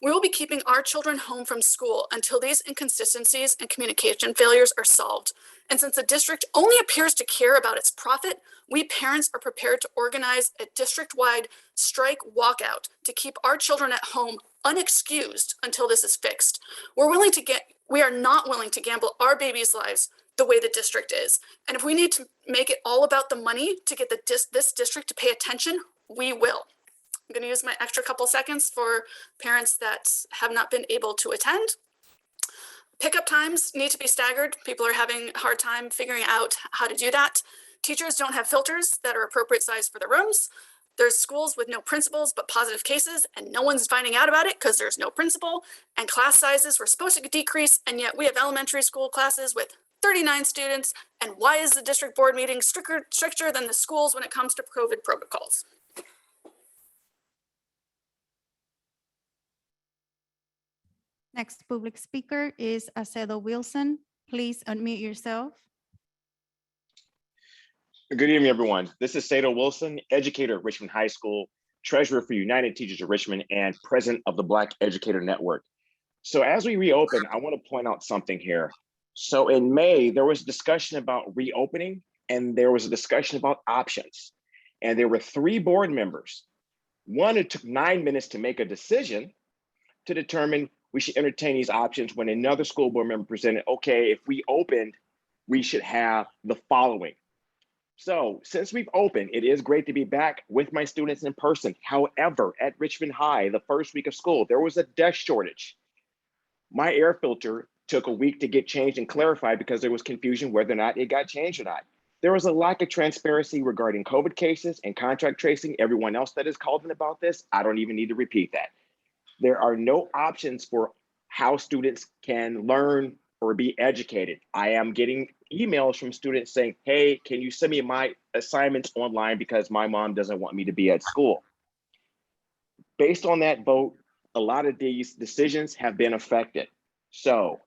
We will be keeping our children home from school until these inconsistencies and communication failures are solved. And since the district only appears to care about its profit, we parents are prepared to organize a district-wide strike walkout to keep our children at home unexcused until this is fixed. We are not willing to gamble our babies' lives the way the district is. And if we need to make it all about the money to get this district to pay attention, we will. I'm going to use my extra couple seconds for parents that have not been able to attend. Pickup times need to be staggered. People are having a hard time figuring out how to do that. Teachers don't have filters that are appropriate size for the rooms. There's schools with no principals but positive cases, and no one's finding out about it because there's no principal. And class sizes were supposed to decrease, and yet we have elementary school classes with 39 students. And why is the district board meeting stricter than the schools when it comes to COVID protocols?
Next public speaker is Acedo Wilson. Please unmute yourself.
Good evening, everyone. This is Acedo Wilson, educator at Richmond High School, treasurer for United Teachers of Richmond, and president of the Black Educator Network. So as we reopen, I want to point out something here. So in May, there was a discussion about reopening, and there was a discussion about options. And there were 3 board members. One, it took 9 minutes to make a decision to determine we should entertain these options, when another school board member presented, okay, if we opened, we should have the following. So since we've opened, it is great to be back with my students in person. However, at Richmond High, the first week of school, there was a desk shortage. My air filter took a week to get changed and clarified because there was confusion whether or not it got changed or not. There was a lack of transparency regarding COVID cases and contract tracing. Everyone else that has called in about this, I don't even need to repeat that. There are no options for how students can learn or be educated. I am getting emails from students saying, hey, can you send me my assignments online because my mom doesn't want me to be at school? Based on that vote, a lot of these decisions have been affected. So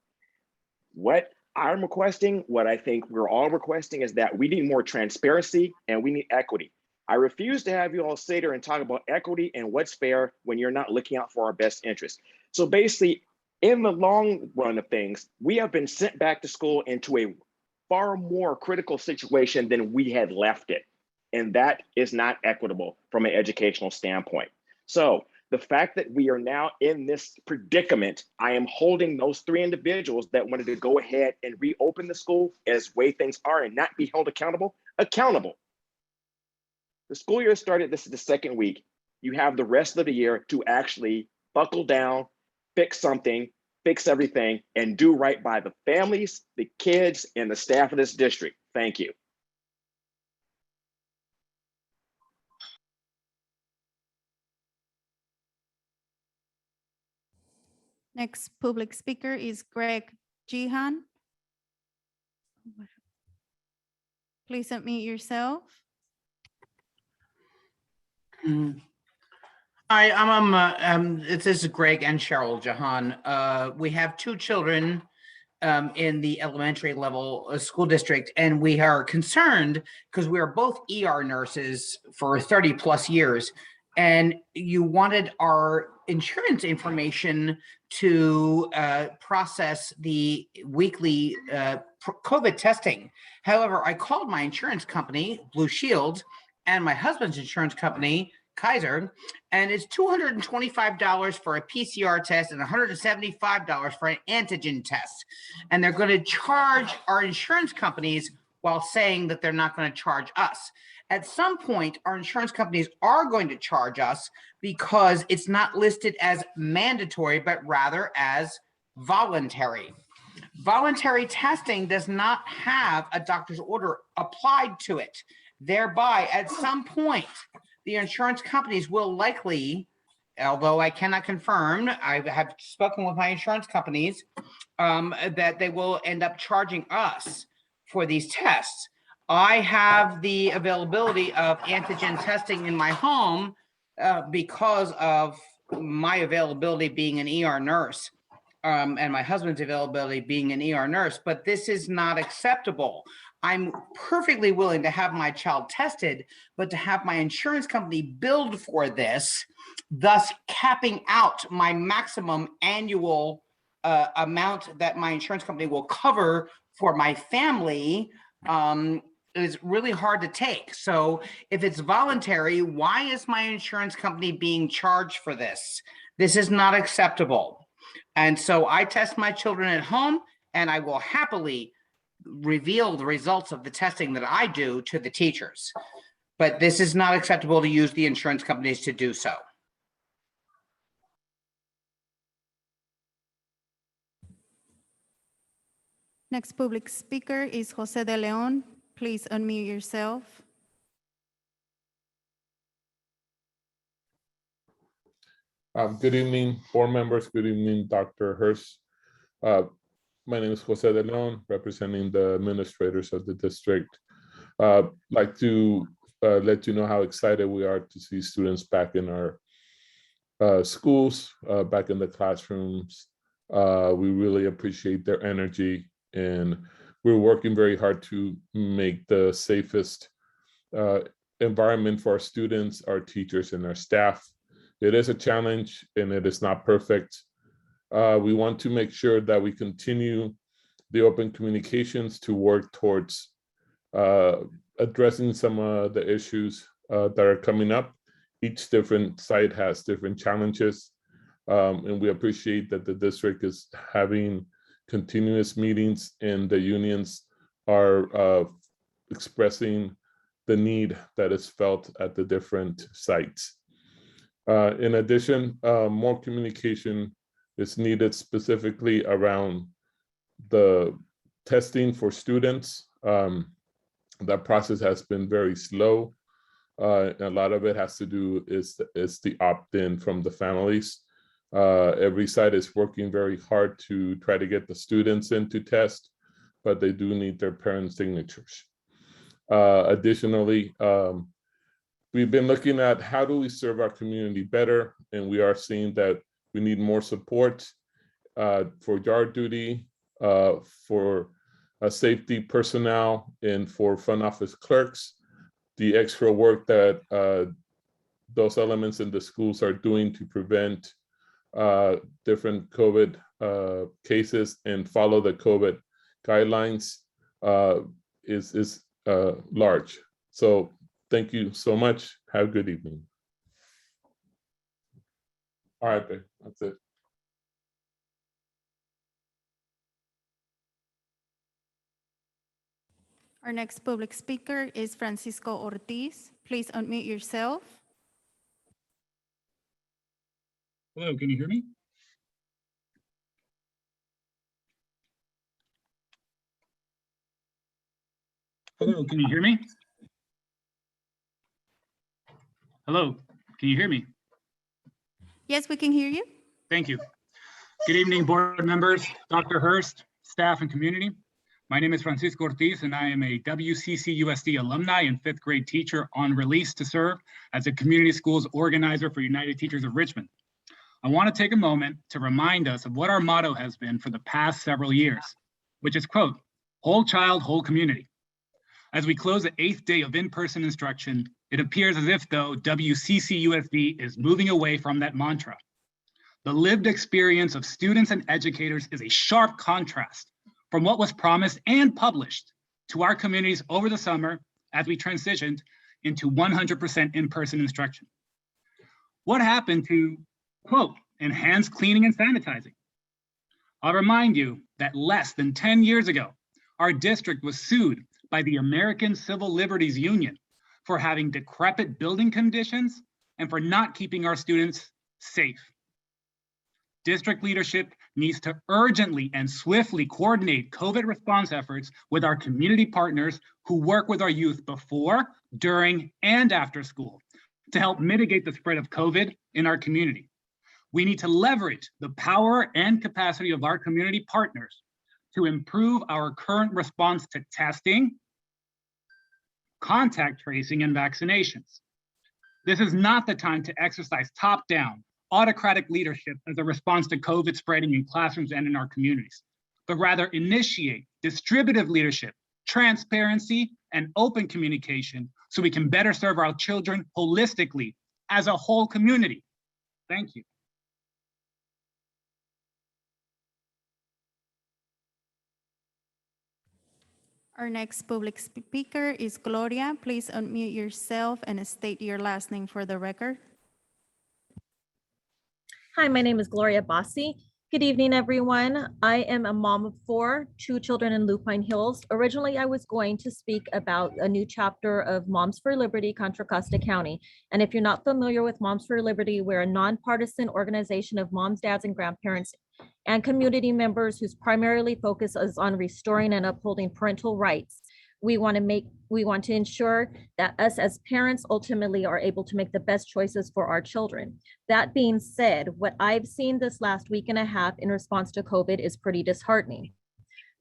what I'm requesting, what I think we're all requesting, is that we need more transparency and we need equity. I refuse to have you all sit there and talk about equity and what's fair when you're not looking out for our best interest. So basically, in the long run of things, we have been sent back to school into a far more critical situation than we had left it. And that is not equitable from an educational standpoint. So the fact that we are now in this predicament, I am holding those 3 individuals that wanted to go ahead and reopen the school as way things are and not be held accountable. The school year started, this is the 2nd week. You have the rest of the year to actually buckle down, fix something, fix everything, and do right by the families, the kids, and the staff of this district. Thank you.
Next public speaker is Greg Jihan. Please unmute yourself.
Hi, this is Greg and Cheryl Jahan. We have 2 children in the elementary level school district, and we are concerned because we are both ER nurses for 30 plus years, and you wanted our insurance information to process the weekly COVID testing. However, I called my insurance company, Blue Shield, and my husband's insurance company, Kaiser, and it's $225 for a PCR test and $175 for an antigen test. And they're going to charge our insurance companies while saying that they're not going to charge us. At some point, our insurance companies are going to charge us because it's not listed as mandatory, but rather as voluntary. Voluntary testing does not have a doctor's order applied to it. Thereby, at some point, the insurance companies will likely, although I cannot confirm, I have spoken with my insurance companies, that they will end up charging us for these tests. I have the availability of antigen testing in my home because of my availability being an ER nurse and my husband's availability being an ER nurse, but this is not acceptable. I'm perfectly willing to have my child tested, but to have my insurance company billed for this, thus capping out my maximum annual amount that my insurance company will cover for my family is really hard to take. So if it's voluntary, why is my insurance company being charged for this? This is not acceptable. And so I test my children at home, and I will happily reveal the results of the testing that I do to the teachers. But this is not acceptable to use the insurance companies to do so.
Next public speaker is Jose de Leon. Please unmute yourself.
Good evening, board members. Good evening, Dr. Hurst. My name is Jose de Leon, representing the administrators of the district. Like to let you know how excited we are to see students back in our schools, back in the classrooms. We really appreciate their energy, and we're working very hard to make the safest environment for our students, our teachers, and our staff. It is a challenge, and it is not perfect. We want to make sure that we continue the open communications to work towards addressing some of the issues that are coming up. Each different site has different challenges, and we appreciate that the district is having continuous meetings, and the unions are expressing the need that is felt at the different sites. In addition, more communication is needed specifically around the testing for students. That process has been very slow. A lot of it has to do is the opt-in from the families. Every site is working very hard to try to get the students in to test, but they do need their parents' signatures. Additionally, we've been looking at how do we serve our community better, and we are seeing that we need more support for yard duty, for safety personnel, and for front office clerks. The extra work that those elements in the schools are doing to prevent different COVID cases and follow the COVID guidelines is large. So thank you so much. Have a good evening. All right, babe, that's it.
Our next public speaker is Francisco Ortiz. Please unmute yourself.
Hello, can you hear me? Hello, can you hear me? Hello, can you hear me?
Yes, we can hear you.
Thank you. Good evening, board members, Dr. Hurst, staff, and community. My name is Francisco Ortiz, and I am a WCCUSD alumni and fifth grade teacher on release to serve as a community schools organizer for United Teachers of Richmond. I want to take a moment to remind us of what our motto has been for the past several years, which is, quote, whole child, whole community. As we close the 8th day of in-person instruction, it appears as if though WCCUSD is moving away from that mantra. The lived experience of students and educators is a sharp contrast from what was promised and published to our communities over the summer as we transitioned into 100% in-person instruction. What happened to, quote, enhanced cleaning and sanitizing? I'll remind you that less than 10 years ago, our district was sued by the American Civil Liberties Union for having decrepit building conditions and for not keeping our students safe. District leadership needs to urgently and swiftly coordinate COVID response efforts with our community partners who work with our youth before, during, and after school to help mitigate the spread of COVID in our community. We need to leverage the power and capacity of our community partners to improve our current response to testing, contact tracing, and vaccinations. This is not the time to exercise top-down, autocratic leadership as a response to COVID spreading in classrooms and in our communities, but rather initiate distributive leadership, transparency, and open communication so we can better serve our children holistically as a whole community. Thank you.
Our next public speaker is Gloria. Please unmute yourself and state your last name for the record.
Hi, my name is Gloria Bassi. Good evening, everyone. I am a mom of 4, 2 children in Lupine Hills. Originally, I was going to speak about a new chapter of Moms for Liberty, Contra Costa County. And if you're not familiar with Moms for Liberty, we're a nonpartisan organization of moms, dads, and grandparents and community members whose primarily focus is on restoring and upholding parental rights. We want to ensure that us as parents ultimately are able to make the best choices for our children. That being said, what I've seen this last week and a half in response to COVID is pretty disheartening.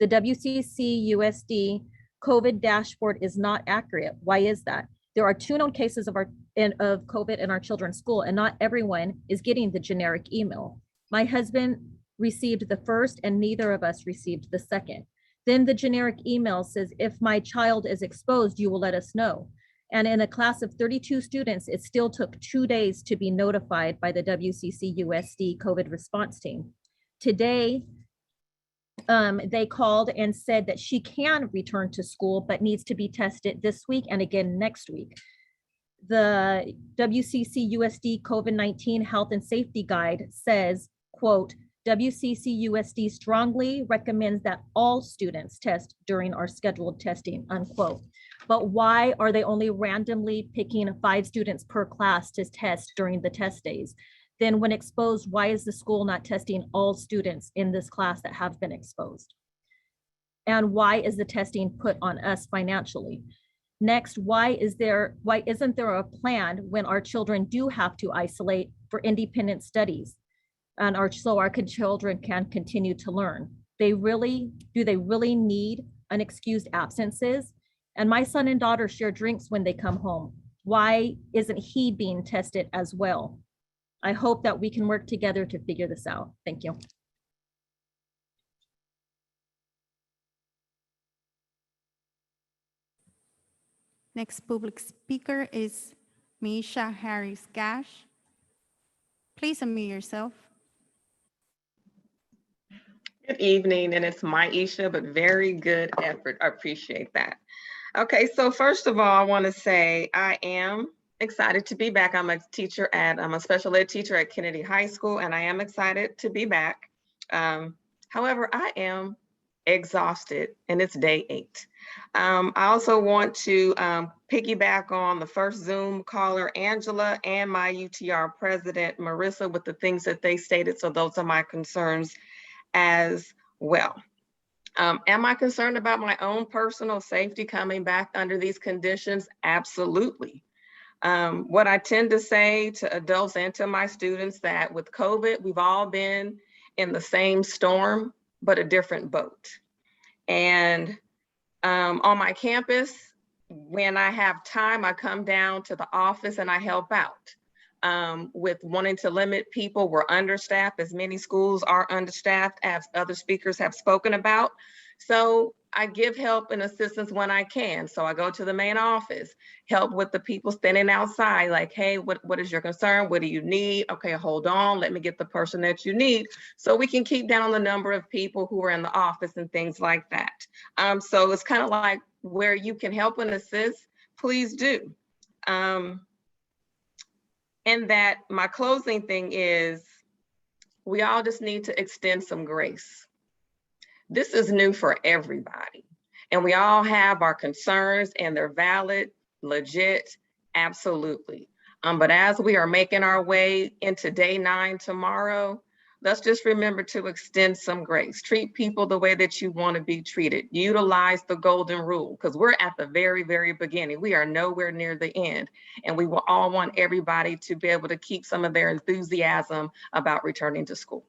The WCCUSD COVID dashboard is not accurate. Why is that? There are 2 known cases of COVID in our children's school, and not everyone is getting the generic email. My husband received the first and neither of us received the second. Then the generic email says, if my child is exposed, you will let us know. And in a class of 32 students, it still took 2 days to be notified by the WCCUSD COVID response team. Today, they called and said that she can return to school, but needs to be tested this week and again next week. The WCCUSD COVID-19 Health and Safety Guide says, quote, WCCUSD strongly recommends that all students test during our scheduled testing, unquote. But why are they only randomly picking 5 students per class to test during the test days? Then when exposed, why is the school not testing all students in this class that have been exposed? And why is the testing put on us financially? Next, why isn't there a plan when our children do have to isolate for independent studies? And so our children can continue to learn. Do they really need unexcused absences? And my son and daughter share drinks when they come home. Why isn't he being tested as well? I hope that we can work together to figure this out. Thank you.
Next public speaker is Misha Harris Gash. Please unmute yourself.
Good evening, and it's Maisha, but very good effort. I appreciate that. Okay, so first of all, I want to say I am excited to be back. I'm a special ed teacher at Kennedy High School, and I am excited to be back. However, I am exhausted, and it's day 8. I also want to piggyback on the first Zoom caller, Angela, and my UTR president, Marissa, with the things that they stated. So those are my concerns as well. Am I concerned about my own personal safety coming back under these conditions? Absolutely. What I tend to say to adults and to my students that with COVID, we've all been in the same storm, but a different boat. And on my campus, when I have time, I come down to the office and I help out. With wanting to limit people, we're understaffed, as many schools are understaffed, as other speakers have spoken about. So I give help and assistance when I can. So I go to the main office, help with the people standing outside, like, hey, what is your concern? What do you need? Okay, hold on, let me get the person that you need, so we can keep down the number of people who are in the office and things like that. So it's kind of like where you can help and assist, please do. And that my closing thing is, we all just need to extend some grace. This is new for everybody, and we all have our concerns, and they're valid, legit, absolutely. But as we are making our way into day 9 tomorrow, let's just remember to extend some grace. Treat people the way that you want to be treated. Utilize the golden rule, because we're at the very, very beginning. We are nowhere near the end. And we will all want everybody to be able to keep some of their enthusiasm about returning to school.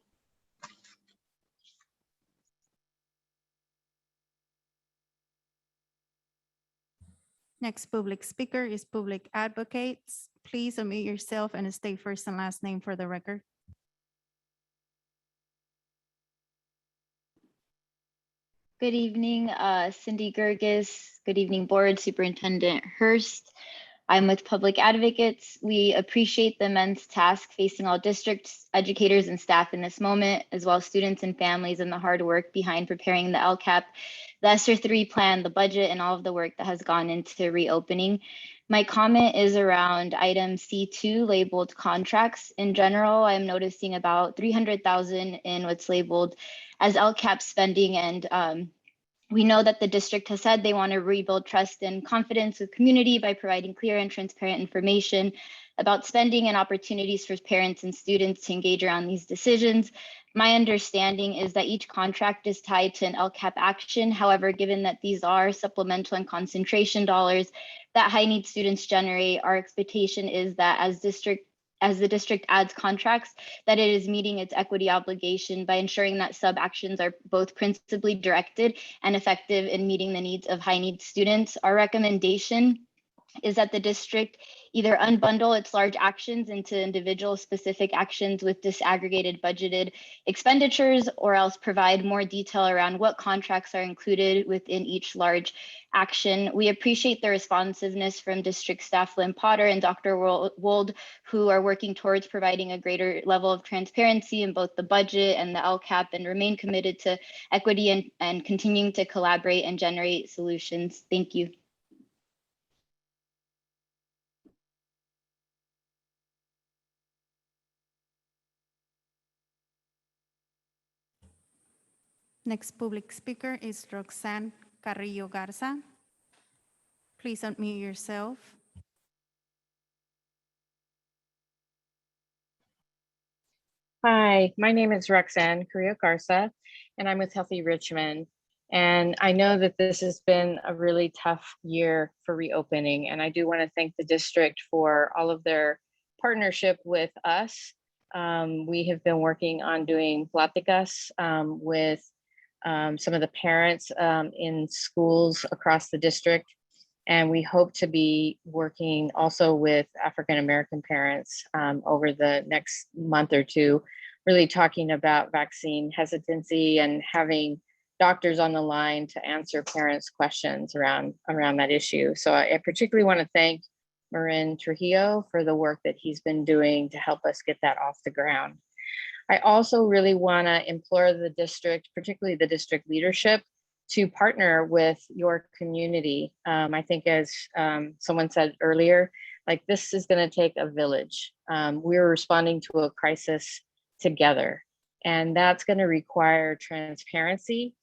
Next public speaker is Public Advocates. Please unmute yourself and state first and last name for the record.
Good evening, Cindy Gergis. Good evening, Board Superintendent Hurst. I'm with Public Advocates. We appreciate the immense task facing all districts, educators, and staff in this moment, as well as students and families, and the hard work behind preparing the LCAP, the ESSER 3 plan, the budget, and all of the work that has gone into reopening. My comment is around item C2 labeled contracts. In general, I'm noticing about $300,000 in what's labeled as LCAP spending, and we know that the district has said they want to rebuild trust and confidence with community by providing clear and transparent information about spending and opportunities for parents and students to engage around these decisions. My understanding is that each contract is tied to an LCAP action. However, given that these are supplemental and concentration dollars that high need students generate, our expectation is that as the district adds contracts, that it is meeting its equity obligation by ensuring that sub-actions are both principally directed and effective in meeting the needs of high need students. Our recommendation is that the district either unbundle its large actions into individual specific actions with disaggregated budgeted expenditures, or else provide more detail around what contracts are included within each large action. We appreciate the responsiveness from district staff Lynn Potter and Dr. Wold, who are working towards providing a greater level of transparency in both the budget and the LCAP, and remain committed to equity and continuing to collaborate and generate solutions. Thank you.
Next public speaker is Roxanne Carrillo Garza. Please unmute yourself.
Hi, my name is Roxanne Carrillo Garza, and I'm with Healthy Richmond. And I know that this has been a really tough year for reopening, and I do want to thank the district for all of their partnership with us. We have been working on doing pláticas with some of the parents in schools across the district. And we hope to be working also with African-American parents over the next month or two, really talking about vaccine hesitancy and having doctors on the line to answer parents' questions around that issue. So I particularly want to thank Marin Trujillo for the work that he's been doing to help us get that off the ground. I also really want to implore the district, particularly the district leadership, to partner with your community. I think as someone said earlier, like this is going to take a village. We're responding to a crisis together, and that's going to require transparency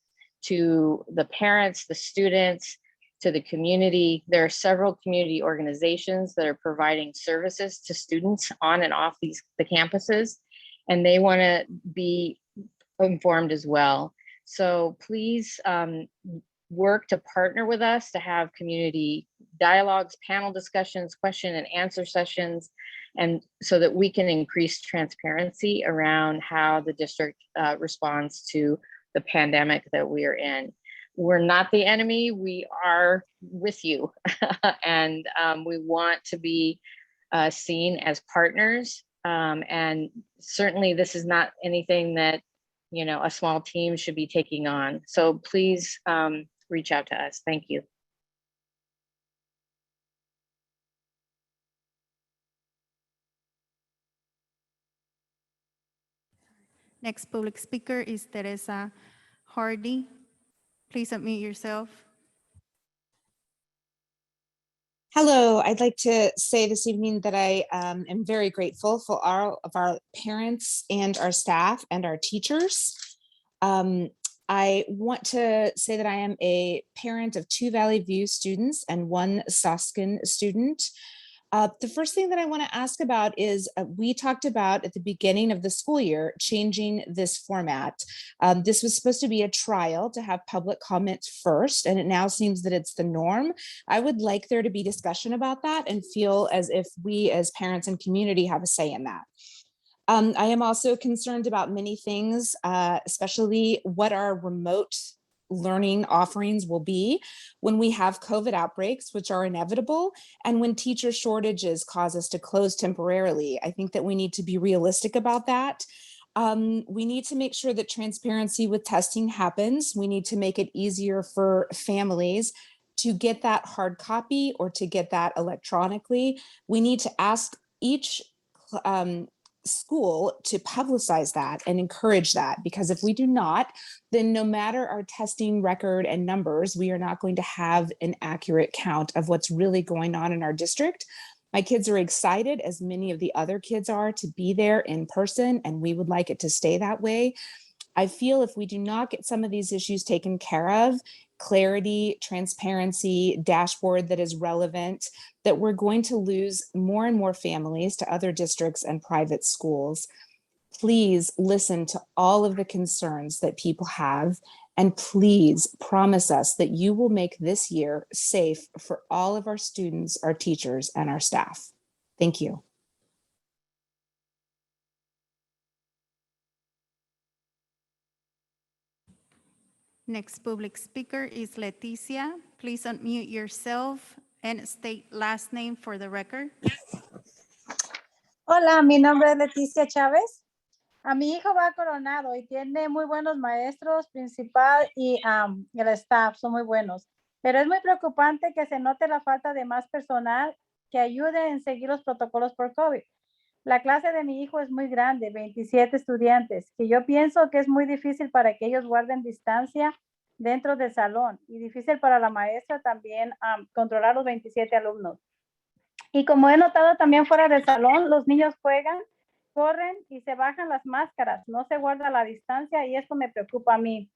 to the parents, the students, to the community. There are several community organizations that are providing services to students on and off the campuses, and they want to be informed as well. So please work to partner with us to have community dialogues, panel discussions, question and answer sessions, and so that we can increase transparency around how the district responds to the pandemic that we are in. We're not the enemy, we are with you. And we want to be seen as partners. And certainly this is not anything that, you know, a small team should be taking on. So please reach out to us. Thank you.
Next public speaker is Teresa Hardy. Please unmute yourself.
Hello, I'd like to say this evening that I am very grateful for all of our parents and our staff and our teachers. I want to say that I am a parent of 2 Valley View students and 1 Soskin student. The first thing that I want to ask about is we talked about at the beginning of the school year changing this format. This was supposed to be a trial to have public comment first, and it now seems that it's the norm. I would like there to be discussion about that and feel as if we as parents and community have a say in that. I am also concerned about many things, especially what our remote learning offerings will be when we have COVID outbreaks, which are inevitable, and when teacher shortages cause us to close temporarily. I think that we need to be realistic about that. We need to make sure that transparency with testing happens. We need to make it easier for families to get that hard copy or to get that electronically. We need to ask each school to publicize that and encourage that, because if we do not, then no matter our testing record and numbers, we are not going to have an accurate count of what's really going on in our district. My kids are excited, as many of the other kids are, to be there in person, and we would like it to stay that way. I feel if we do not get some of these issues taken care of, clarity, transparency, dashboard that is relevant, that we're going to lose more and more families to other districts and private schools. Please listen to all of the concerns that people have, and please promise us that you will make this year safe for all of our students, our teachers, and our staff. Thank you.
Next public speaker is Leticia. Please unmute yourself and state last name for the record.
Hola, mi nombre es Leticia Chávez. A mi hijo va a Coronado y tiene muy buenos maestros, principal y el staff son muy buenos. Pero es muy preocupante que se note la falta de más personal que ayude en seguir los protocolos por COVID. La clase de mi hijo es muy grande, 27 estudiantes, que yo pienso que es muy difícil para que ellos guarden distancia dentro del salón y difícil para la maestra también controlar los 27 alumnos. Y como he notado también fuera del salón, los niños juegan, corren y se bajan las máscaras, no se guarda la distancia y esto me preocupa a mí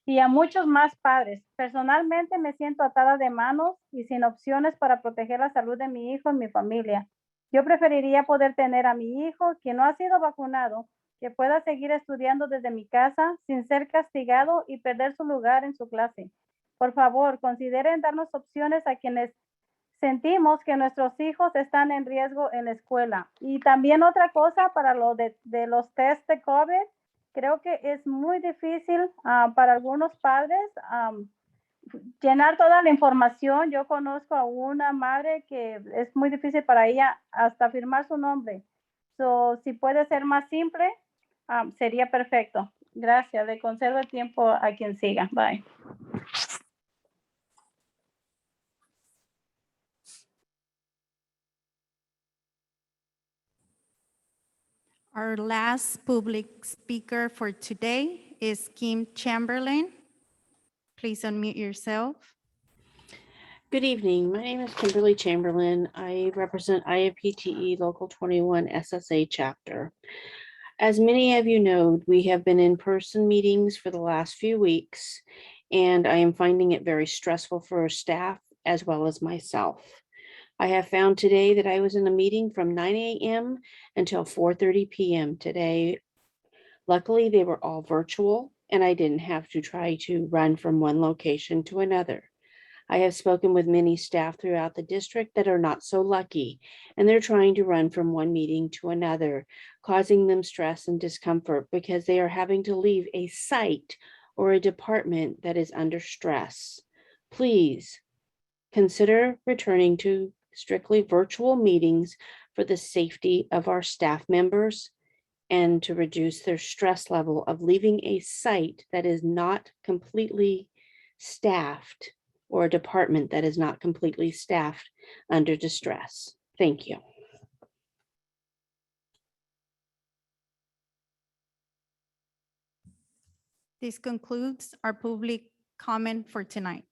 y a muchos más padres. Personalmente me siento atada de manos y sin opciones para proteger la salud de mi hijo y mi familia. Yo preferiría poder tener a mi hijo, quien no ha sido vacunado, que pueda seguir estudiando desde mi casa sin ser castigado y perder su lugar en su clase. Por favor, consideren darnos opciones a quienes sentimos que nuestros hijos están en riesgo en la escuela. Y también otra cosa para lo de los test de COVID, creo que es muy difícil para algunos padres llenar toda la información. Yo conozco a una madre que es muy difícil para ella hasta firmar su nombre. So, si puede ser más simple, sería perfecto. Gracias. Le concedo el tiempo a quien siga. Bye.
Our last public speaker for today is Kim Chamberlain. Please unmute yourself.
Good evening. My name is Kimberly Chamberlain. I represent IAPTE Local 21 SSA chapter. As many of you know, we have been in person meetings for the last few weeks, and I am finding it very stressful for our staff as well as myself. I have found today that I was in a meeting from 9 a.m. until 4:30 p.m. today. Luckily, they were all virtual, and I didn't have to try to run from one location to another. I have spoken with many staff throughout the district that are not so lucky, and they're trying to run from one meeting to another, causing them stress and discomfort because they are having to leave a site or a department that is under stress. Please consider returning to strictly virtual meetings for the safety of our staff members and to reduce their stress level of leaving a site that is not completely staffed or a department that is not completely staffed under distress. Thank you.
This concludes our public comment for tonight.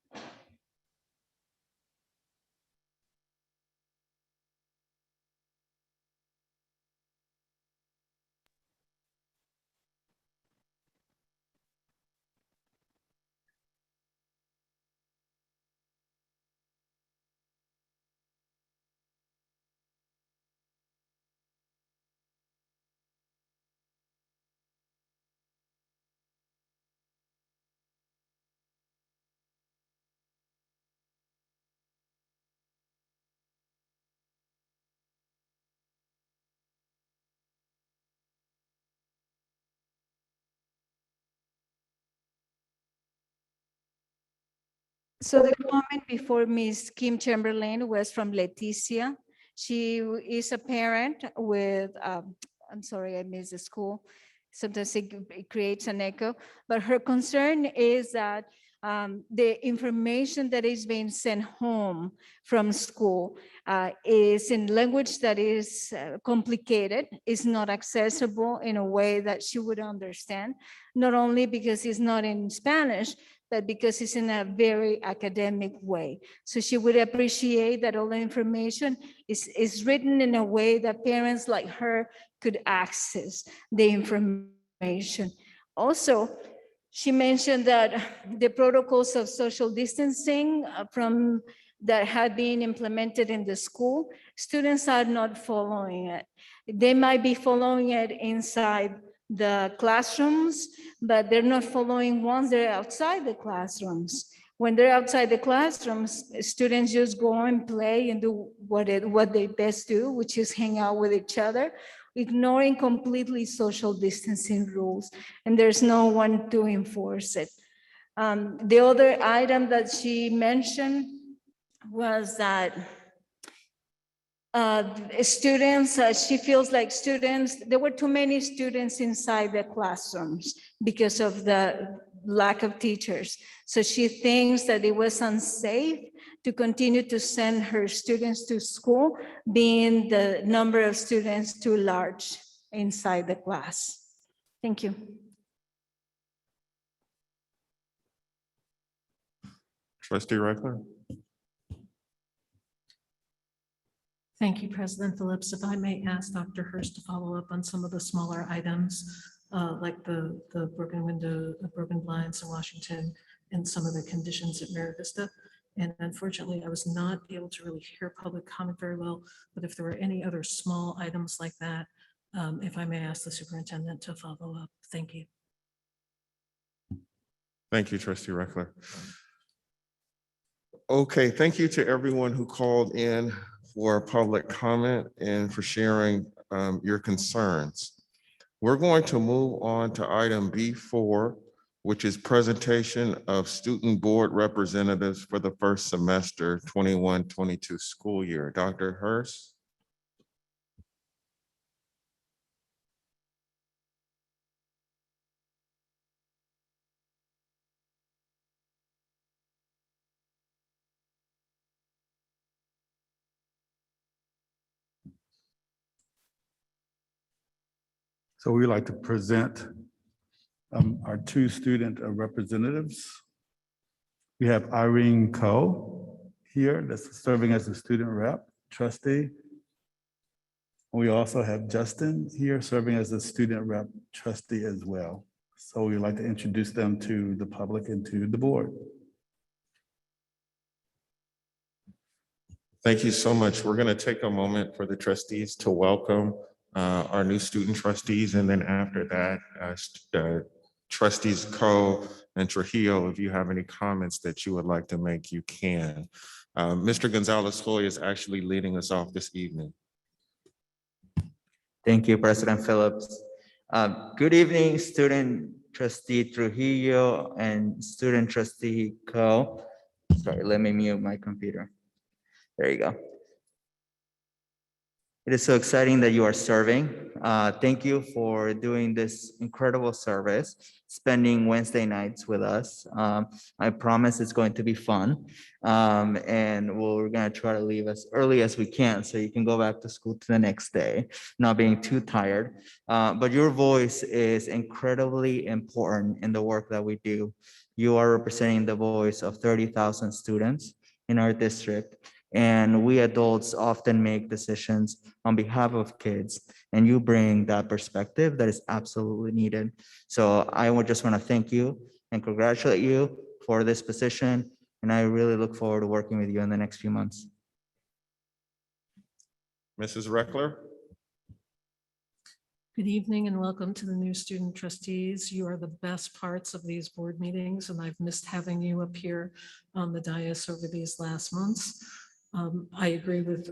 So the comment before Ms. Kim Chamberlain was from Leticia. She is a parent with, I'm sorry, I missed the school. Sometimes it creates an echo, but her concern is that the information that is being sent home from school is in language that is complicated, is not accessible in a way that she would understand, not only because it's not in Spanish, but because it's in a very academic way. So she would appreciate that all the information is written in a way that parents like her could access the information. Also, she mentioned that the protocols of social distancing that had been implemented in the school, students are not following it. They might be following it inside the classrooms, but they're not following once they're outside the classrooms. When they're outside the classrooms, students just go and play and do what they best do, which is hang out with each other, ignoring completely social distancing rules, and there's no one to enforce it. The other item that she mentioned was that students, she feels like there were too many students inside the classrooms because of the lack of teachers. So she thinks that it was unsafe to continue to send her students to school, being the number of students too large inside the class. Thank you.
Trustee Reckler.
Thank you, President Phillips. If I may ask Dr. Hurst to follow up on some of the smaller items, like the broken window, the broken blinds in Washington, and some of the conditions at Mira Vista. And unfortunately, I was not able to really hear public comment very well, but if there were any other small items like that, if I may ask the superintendent to follow up. Thank you.
Thank you, Trustee Reckler. Okay, thank you to everyone who called in for public comment and for sharing your concerns. We're going to move on to item B4, which is presentation of student board representatives for the first semester 21-22 school year. Dr. Hurst.
So we'd like to present our two student representatives. We have Irene Coe here that's serving as a student rep trustee. We also have Justin here serving as a student rep trustee as well. So we'd like to introduce them to the public and to the board.
Thank you so much. We're going to take a moment for the trustees to welcome our new student trustees. And then after that, trustees Coe and Trujillo, if you have any comments that you would like to make, you can. Mr. Gonzalez-Hoy is actually leading us off this evening.
Thank you, President Phillips. Good evening, student trustee Trujillo and student trustee Coe. Sorry, let me mute my computer. There you go. It is so exciting that you are serving. Thank you for doing this incredible service, spending Wednesday nights with us. I promise it's going to be fun. And we're going to try to leave as early as we can so you can go back to school to the next day, not being too tired. But your voice is incredibly important in the work that we do. You are representing the voice of 30,000 students in our district. And we adults often make decisions on behalf of kids, and you bring that perspective that is absolutely needed. So I would just want to thank you and congratulate you for this position. And I really look forward to working with you in the next few months.
Mrs. Reckler.
Good evening and welcome to the new student trustees. You are the best parts of these board meetings, and I've missed having you up here on the dais over these last months. I agree with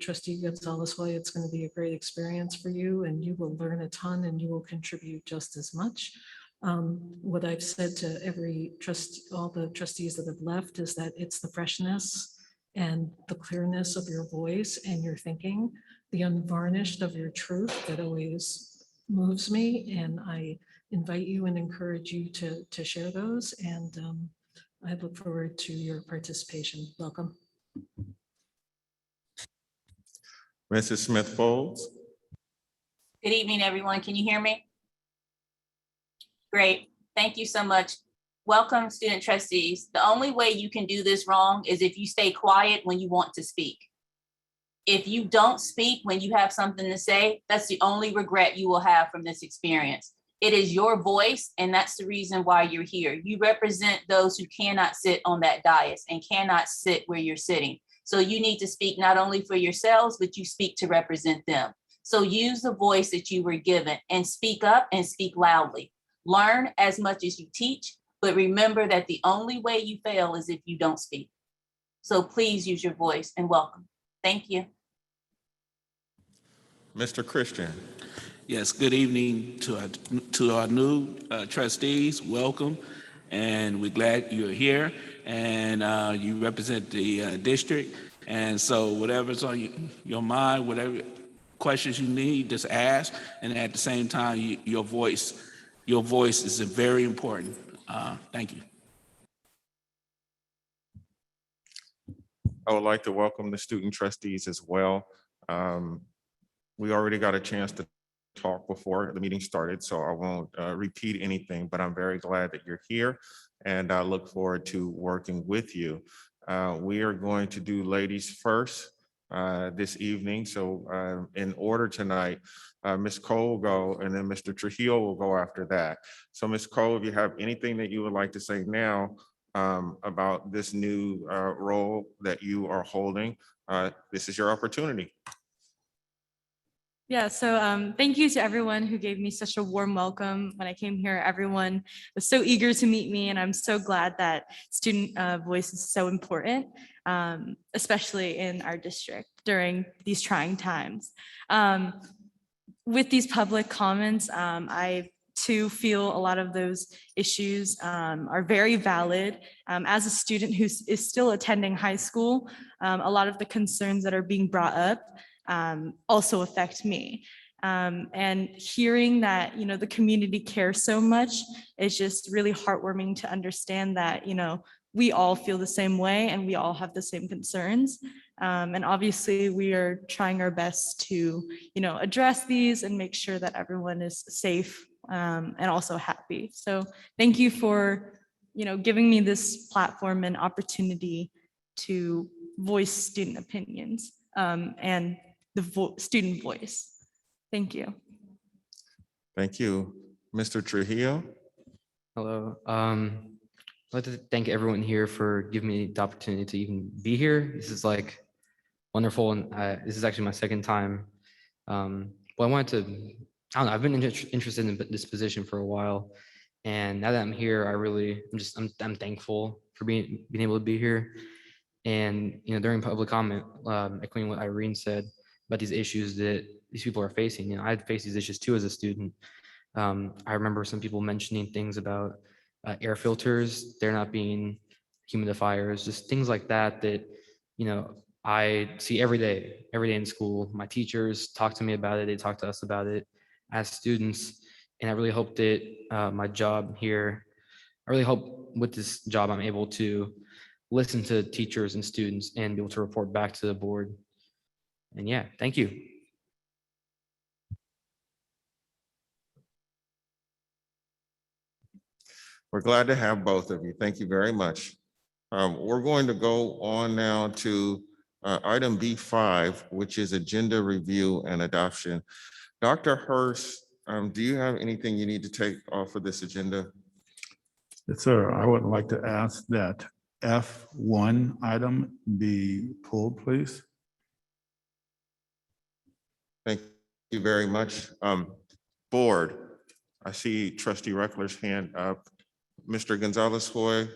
Trustee Gonzalez-Hoy. It's going to be a great experience for you, and you will learn a ton and you will contribute just as much. What I've said to all the trustees that have left is that it's the freshness and the clearness of your voice and your thinking, the unvarnished of your truth that always moves me. And I invite you and encourage you to share those. And I look forward to your participation. Welcome.
Mrs. Smith-Folds.
Good evening, everyone. Can you hear me? Great. Thank you so much. Welcome, student trustees. The only way you can do this wrong is if you stay quiet when you want to speak. If you don't speak when you have something to say, that's the only regret you will have from this experience. It is your voice, and that's the reason why you're here. You represent those who cannot sit on that dais and cannot sit where you're sitting. So you need to speak not only for yourselves, but you speak to represent them. So use the voice that you were given and speak up and speak loudly. Learn as much as you teach, but remember that the only way you fail is if you don't speak. So please use your voice and welcome. Thank you.
Mr. Christian.
Yes, good evening to our new trustees. Welcome, and we're glad you're here. And you represent the district. And so whatever's on your mind, whatever questions you need, just ask. And at the same time, your voice is very important. Thank you.
I would like to welcome the student trustees as well. We already got a chance to talk before the meeting started, so I won't repeat anything, but I'm very glad that you're here. And I look forward to working with you. We are going to do ladies first this evening. So in order tonight, Ms. Cole will go, and then Mr. Trujillo will go after that. So Ms. Cole, if you have anything that you would like to say now about this new role that you are holding, this is your opportunity.
Yeah, so thank you to everyone who gave me such a warm welcome when I came here. Everyone was so eager to meet me, and I'm so glad that student voice is so important, especially in our district during these trying times. With these public comments, I too feel a lot of those issues are very valid. As a student who is still attending high school, a lot of the concerns that are being brought up also affect me. And hearing that, the community cares so much is just really heartwarming to understand that, we all feel the same way and we all have the same concerns. And obviously we are trying our best to, address these and make sure that everyone is safe and also happy. So thank you for, giving me this platform and opportunity to voice student opinions and the student voice. Thank you.
Thank you. Mr. Trujillo?
Hello. I'd like to thank everyone here for giving me the opportunity to even be here. This is like wonderful, and this is actually my second time. But I wanted to, I don't know, I've been interested in this position for a while, and now that I'm here, I'm thankful for being able to be here. And during public comment, echoing what Irene said about these issues that these people are facing, I had faced these issues too as a student. I remember some people mentioning things about air filters, there not being humidifiers, just things like that, I see every day in school. My teachers talk to me about it. They talk to us about it as students. And I really hope that my job here, I really hope with this job, I'm able to listen to teachers and students and be able to report back to the board. And yeah, thank you.
We're glad to have both of you. Thank you very much. We're going to go on now to item B5, which is agenda review and adoption. Dr. Hurst, do you have anything you need to take off of this agenda?
Yes, sir. I would like to ask that F1 item be pulled, please.
Thank you very much. Board, I see Trustee Reckler's hand up. Mr. Gonzalez-Hoy,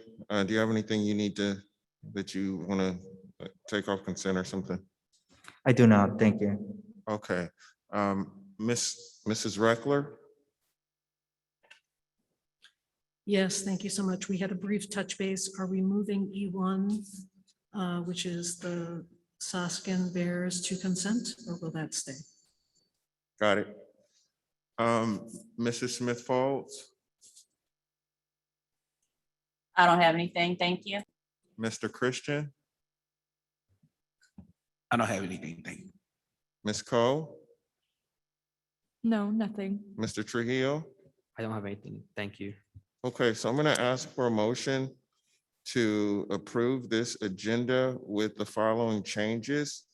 do you have anything you need that you want to take off consent or something?
I do not, thank you.
Okay. Mrs. Reckler?
Yes, thank you so much. We had a brief touch base. Are we moving E1, which is the Soskin Bears, to consent, or will that stay?
Got it. Mrs. Smith-Folds?
I don't have anything, thank you.
Mr. Christian?
I don't have anything, thank you.
Ms. Cole?
No, nothing.
Mr. Trujillo?
I don't have anything, thank you.
Okay, so I'm going to ask for a motion to approve this agenda with the following changes.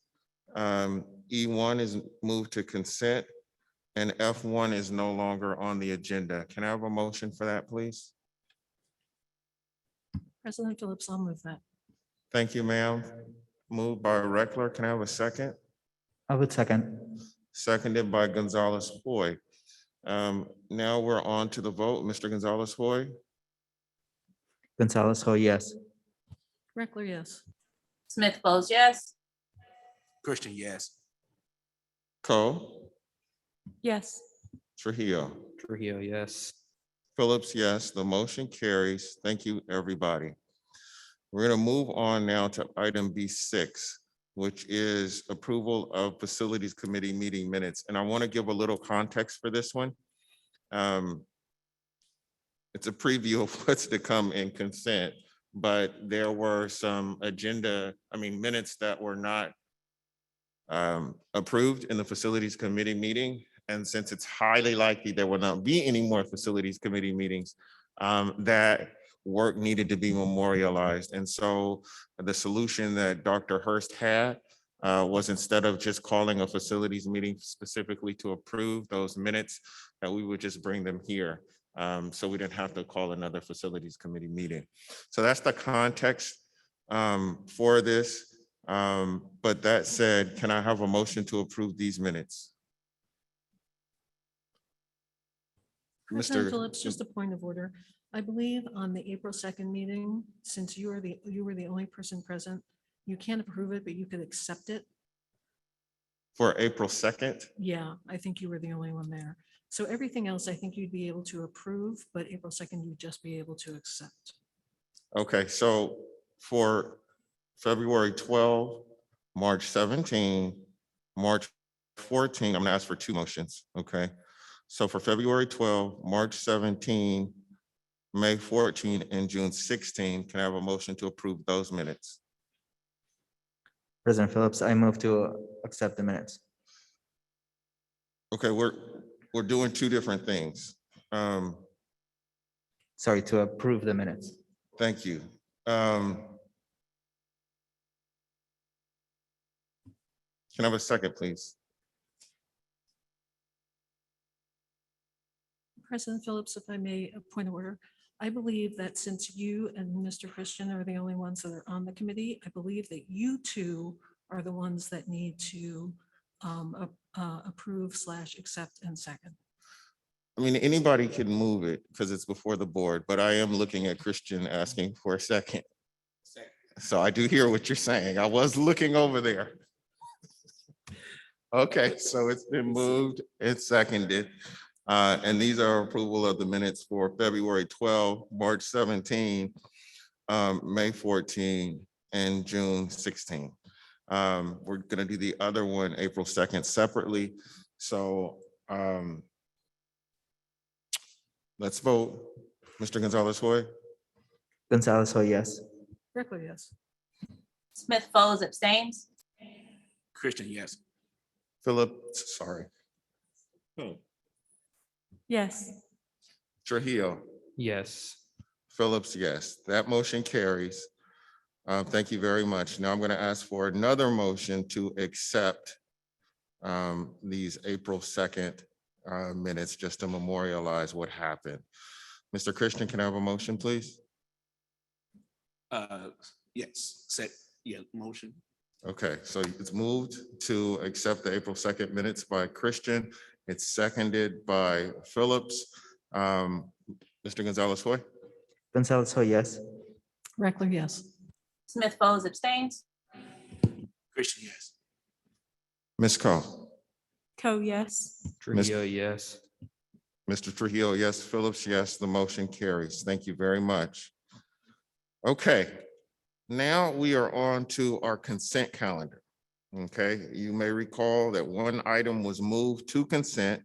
E1 is moved to consent and F1 is no longer on the agenda. Can I have a motion for that, please?
President Phillips, I'll move that.
Thank you, ma'am. Moved by Reckler. Can I have a second?
I would second.
Seconded by Gonzalez-Hoy. Now we're on to the vote. Mr. Gonzalez-Hoy?
Gonzalez-Hoy, yes.
Reckler, yes.
Smith-Folds, yes.
Christian, yes.
Cole?
Yes.
Trujillo?
Trujillo, yes.
Phillips, yes. The motion carries. Thank you, everybody. We're going to move on now to item B6, which is approval of Facilities Committee meeting minutes. And I want to give a little context for this one. It's a preview of what's to come in consent, but there were some minutes that were not approved in the Facilities Committee meeting. And since it's highly likely there will not be any more Facilities Committee meetings, that work needed to be memorialized. And so the solution that Dr. Hurst had was, instead of just calling a facilities meeting specifically to approve those minutes, that we would just bring them here. So we didn't have to call another Facilities Committee meeting. So that's the context for this. But that said, can I have a motion to approve these minutes?
President Phillips, just a point of order. I believe on the April 2nd meeting, since you were the only person present, you can't approve it, but you could accept it.
For April 2nd?
Yeah, I think you were the only one there. So everything else, I think you'd be able to approve, but April 2nd, you'd just be able to accept.
Okay, so for February 12, March 17, March 14, I'm gonna ask for two motions, okay? So for February 12, March 17, May 14, and June 16. Can I have a motion to approve those minutes?
President Phillips, I move to accept the minutes.
Okay, we're doing two different things.
Sorry, to approve the minutes.
Thank you. Can I have a second, please?
President Phillips, if I may, a point of order. I believe that since you and Mr. Christian are the only ones that are on the committee, I believe that you two are the ones that need to approve / accept and second.
I mean, anybody can move it because it's before the board, but I am looking at Christian asking for a second. So I do hear what you're saying. I was looking over there. Okay, so it's been moved and seconded. And these are approval of the minutes for February 12, March 17, May 14, and June 16. We're gonna do the other one, April 2nd, separately. So let's vote. Mr. Gonzalez-Hoy?
Gonzalez-Hoy, yes.
Reckler, yes.
Smith Folds abstains.
Christian, yes.
Phillips, sorry.
Yes.
Trujillo?
Yes.
Phillips, yes. That motion carries. Thank you very much. Now I'm going to ask for another motion to accept these April 2nd minutes just to memorialize what happened. Mr. Christian, can I have a motion, please?
Yes, motion.
Okay, so it's moved to accept the April 2nd minutes by Christian. It's seconded by Phillips. Mr. Gonzalez-Hoy?
Gonzalez-Hoy, yes.
Reckler, yes.
Smith Folds abstains.
Christian, yes.
Ms. Coe?
Co, yes.
Trujillo, yes.
Mr. Trujillo, yes. Phillips, yes. The motion carries. Thank you very much. Okay, now we are on to our consent calendar. Okay, you may recall that one item was moved to consent,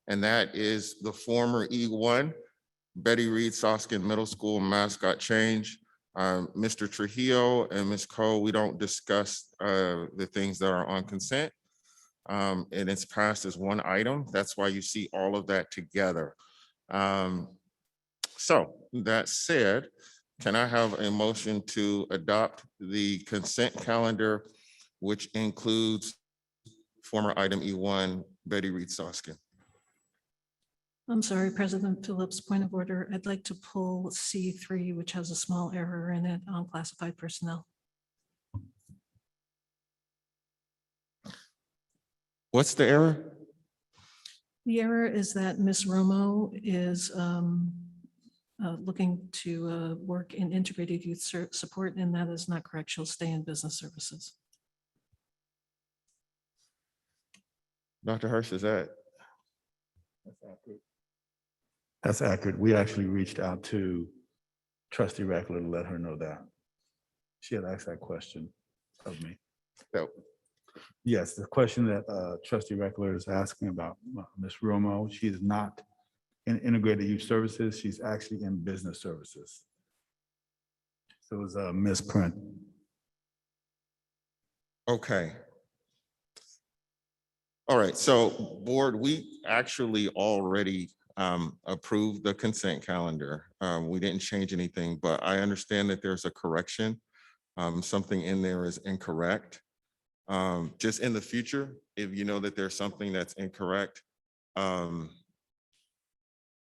and that is the former E1 Betty Reed Soskin Middle School mascot change. Mr. Trujillo and Ms. Coe, we don't discuss the things that are on consent. And it's passed as one item. That's why you see all of that together. So that said, can I have a motion to adopt the consent calendar, which includes former item E1 Betty Reed Soskin?
I'm sorry, President Phillips, point of order. I'd like to pull C3, which has a small error in it on classified personnel.
What's the error?
The error is that Ms. Romo is looking to work in integrated youth support, and that is not correct. She'll stay in business services.
Dr. Hirsch, is that?
That's accurate. We actually reached out to Trustee Reckler to let her know that. She had asked that question of me.
So,
yes, the question that Trustee Reckler is asking about Ms. Romo, she is not in integrated youth services. She's actually in business services. So it was a misprint.
okay. All right, so board, we actually already approved the consent calendar. We didn't change anything, but I understand that there's a correction. Something in there is incorrect. Just in the future, if you know that there's something that's incorrect,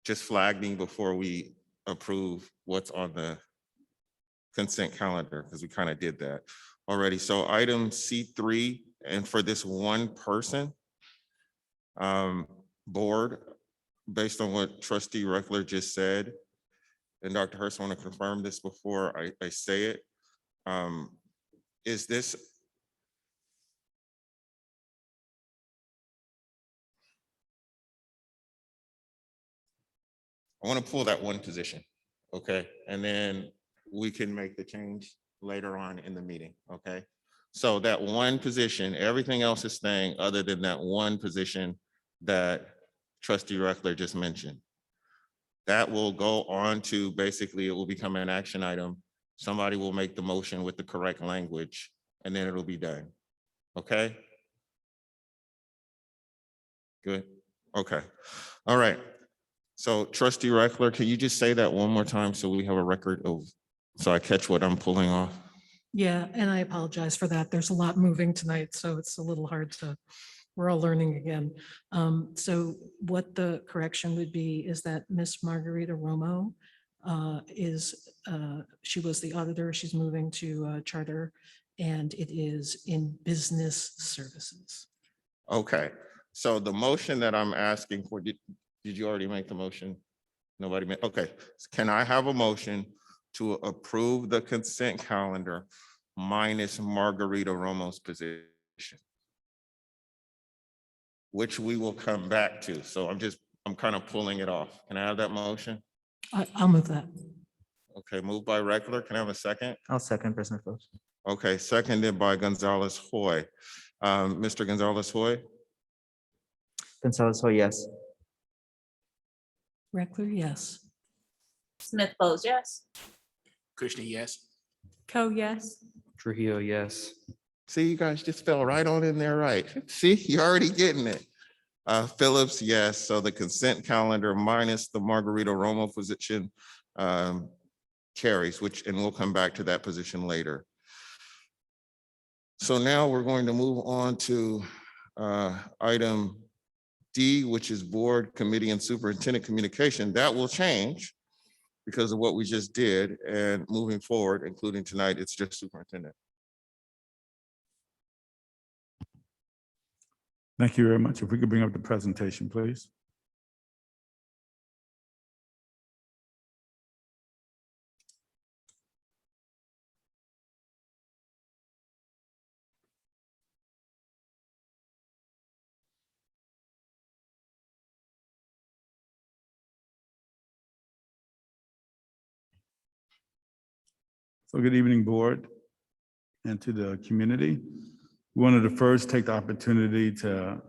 just flag me before we approve what's on the consent calendar, because we kind of did that already. So item C3, and for this one person, board, based on what Trustee Reckler just said, and Dr. Hurst, I want to confirm this before I say it. Is this I want to pull that one position, okay? And then we can make the change later on in the meeting, okay? So that one position, everything else is staying other than that one position that Trustee Reckler just mentioned. That will go on to, basically, it will become an action item. Somebody will make the motion with the correct language, and then it'll be done. Okay? Good. Okay. All right. So Trustee Reckler, can you just say that one more time so we have a record of, so I catch what I'm pulling off?
Yeah, and I apologize for that. There's a lot moving tonight, so it's a little hard to, we're all learning again. So what the correction would be is that Miss Margarita Romo she was the auditor. She's moving to charter, and it is in business services.
Okay. So the motion that I'm asking for, did you already make the motion? Nobody made, okay. Can I have a motion to approve the consent calendar minus Margarita Romo's position? Which we will come back to. So I'm kind of pulling it off. Can I have that motion?
I'll move that.
Okay, moved by Reckler. Can I have a second?
I'll second President Phillips.
Okay, seconded by Gonzalez Hoy. Mr. Gonzalez Hoy?
Gonzalez, oh, yes.
Reckler, yes.
Smith Folds, yes.
Krishna, yes.
Co, yes.
Trujillo, yes.
See, you guys just fell right on in there, right? See, you're already getting it. Phillips, yes. So the consent calendar minus the Margarita Romo position carries, and we'll come back to that position later. So now we're going to move on to item D, which is board, committee, and superintendent communication. That will change because of what we just did, and moving forward, including tonight, it's just superintendent.
Thank you very much. If we could bring up the presentation, please. So good evening, board, and to the community. We wanted to first take the opportunity to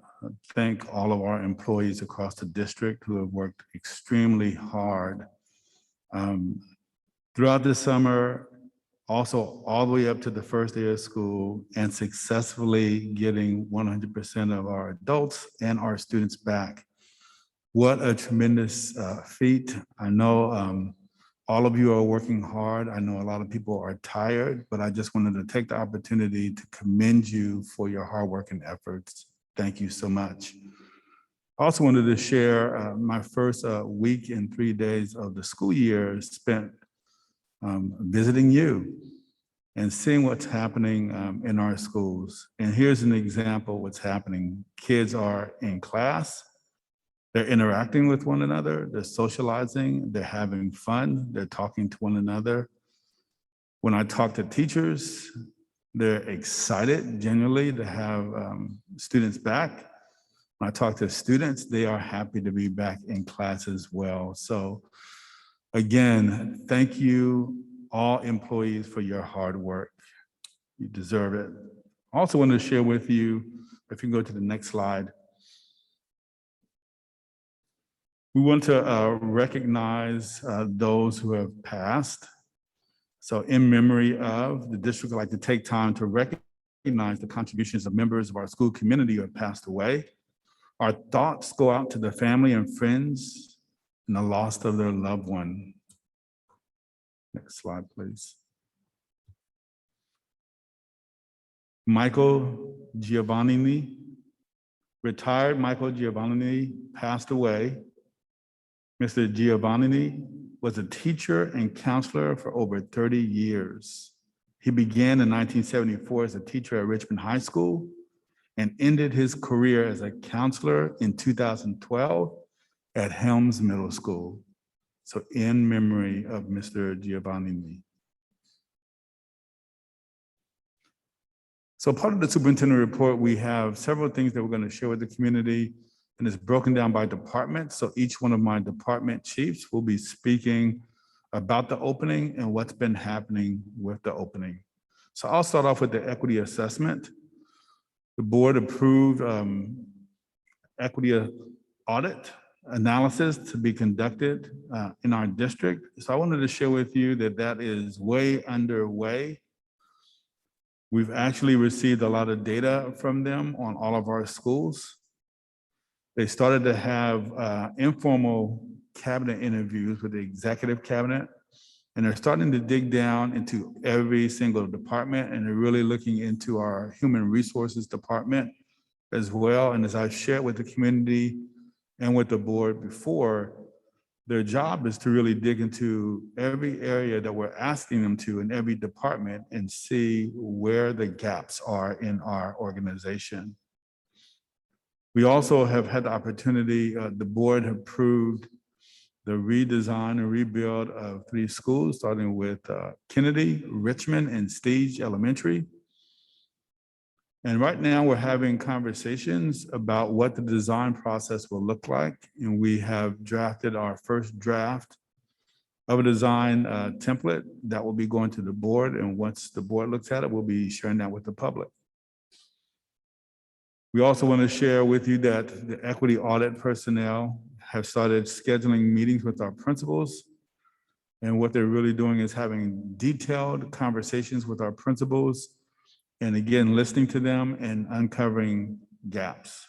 thank all of our employees across the district who have worked extremely hard throughout this summer, also all the way up to the first day of school, and successfully getting 100% of our adults and our students back. What a tremendous feat. I know all of you are working hard. I know a lot of people are tired, but I just wanted to take the opportunity to commend you for your hard work and efforts. Thank you so much. I also wanted to share my first week and 3 days of the school year spent visiting you and seeing what's happening in our schools. And here's an example of what's happening. Kids are in class. They're interacting with one another, they're socializing, they're having fun, they're talking to one another. When I talk to teachers, they're excited genuinely to have students back. When I talk to students, they are happy to be back in class as well. So again, thank you all employees for your hard work. You deserve it. I also wanted to share with you, if you can go to the next slide, we want to recognize those who have passed. So in memory of, the district would like to take time to recognize the contributions of members of our school community who have passed away. Our thoughts go out to the family and friends and the loss of their loved one. Next slide, please. Michael Giovannini, retired Michael Giovannini passed away. Mr. Giovannini was a teacher and counselor for over 30 years. He began in 1974 as a teacher at Richmond High School and ended his career as a counselor in 2012 at Helms Middle School. So in memory of Mr. Giovannini. So part of the superintendent report, we have several things that we're going to share with the community, and it's broken down by department. So each one of my department chiefs will be speaking about the opening and what's been happening with the opening. So I'll start off with the equity assessment. The board approved equity audit analysis to be conducted in our district. So I wanted to share with you that that is way underway. We've actually received a lot of data from them on all of our schools. They started to have informal cabinet interviews with the executive cabinet, and they're starting to dig down into every single department, and they're really looking into our human resources department as well. And as I've shared with the community and with the board before, their job is to really dig into every area that we're asking them to in every department and see where the gaps are in our organization. We also have had the opportunity, the board approved the redesign and rebuild of 3 schools, starting with Kennedy, Richmond, and Stage Elementary. And right now we're having conversations about what the design process will look like. And we have drafted our first draft of a design template that will be going to the board. And once the board looks at it, we'll be sharing that with the public. We also want to share with you that the equity audit personnel have started scheduling meetings with our principals. And what they're really doing is having detailed conversations with our principals, and again, listening to them and uncovering gaps.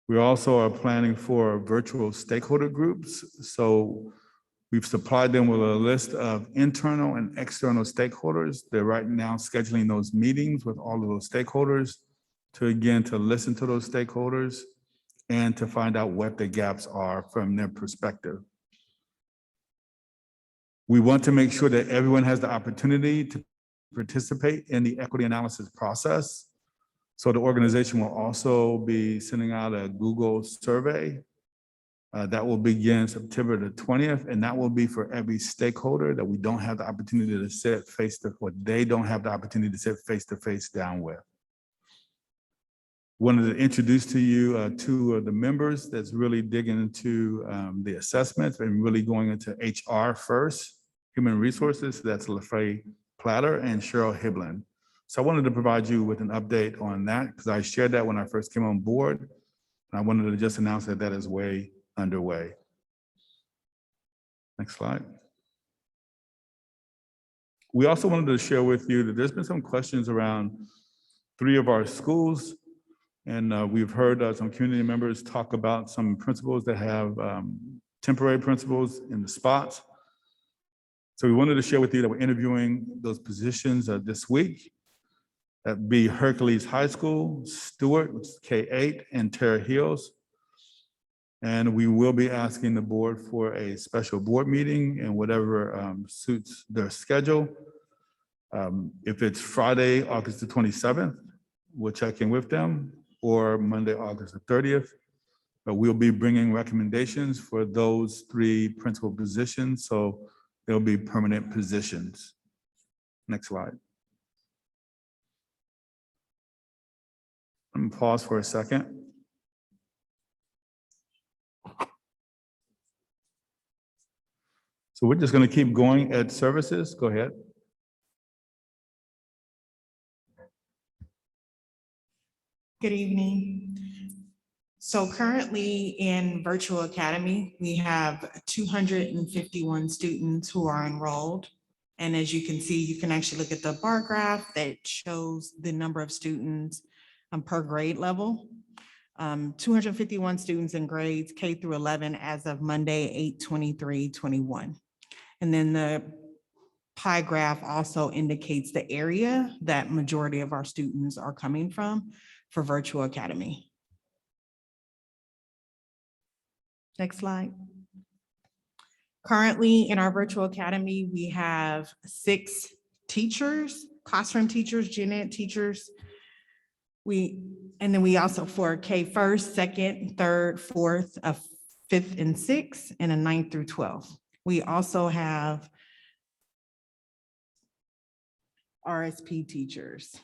We also are planning for virtual stakeholder groups. So we've supplied them with a list of internal and external stakeholders. They're right now scheduling those meetings with all of those stakeholders to listen to those stakeholders and to find out what the gaps are from their perspective. We want to make sure that everyone has the opportunity to participate in the equity analysis process. So the organization will also be sending out a Google survey that will begin September the 20th, and that will be for every stakeholder that we don't have the opportunity to sit they don't have the opportunity to sit face-to-face down with. Wanted to introduce to you 2 of the members that's really digging into the assessments and really going into HR first, human resources. That's LaFay Platter and Cheryl Hiblin. So I wanted to provide you with an update on that because I shared that when I first came on board. And I wanted to just announce that that is way underway. Next slide. We also wanted to share with you that there's been some questions around 3 of our schools. And we've heard some community members talk about some principals that have temporary principals in the spots. So we wanted to share with you that we're interviewing those positions this week. That'd be Hercules High School, Stewart, which is K-8, and Terra Hills. And we will be asking the board for a special board meeting and whatever suits their schedule. If it's Friday, August the 27th, we'll check in with them, or Monday, August the 30th. But we'll be bringing recommendations for those 3 principal positions. So they'll be permanent positions. Next slide. I'm gonna pause for a second. So we're just gonna keep going at services. Go ahead.
Good evening. So currently in Virtual Academy, we have 251 students who are enrolled. And as you can see, you can actually look at the bar graph that shows the number of students per grade level. 251 students in grades K through 11 as of Monday, 8/23/21. And then the pie graph also indicates the area that majority of our students are coming from for Virtual Academy. Next slide. Currently in our Virtual Academy, we have 6 teachers, classroom teachers, gen ed teachers. And then we also for K 1st, 2nd, 3rd, 4th, 5th, and 6th, and a 9th through 12th. We also have RSP teachers,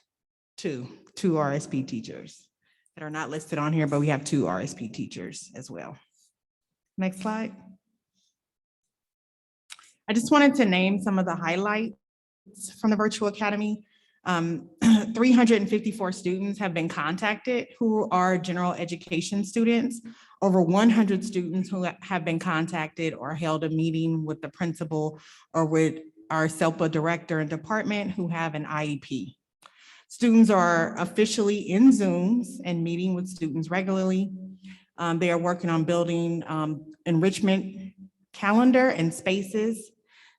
two RSP teachers that are not listed on here, but we have 2 RSP teachers as well. Next slide. I just wanted to name some of the highlights from the Virtual Academy. 354 students have been contacted who are general education students Over 100 students who have been contacted or held a meeting with the principal or with our SELPA director and department who have an IEP. Students are officially in Zooms and meeting with students regularly. They are working on building enrichment calendar and spaces.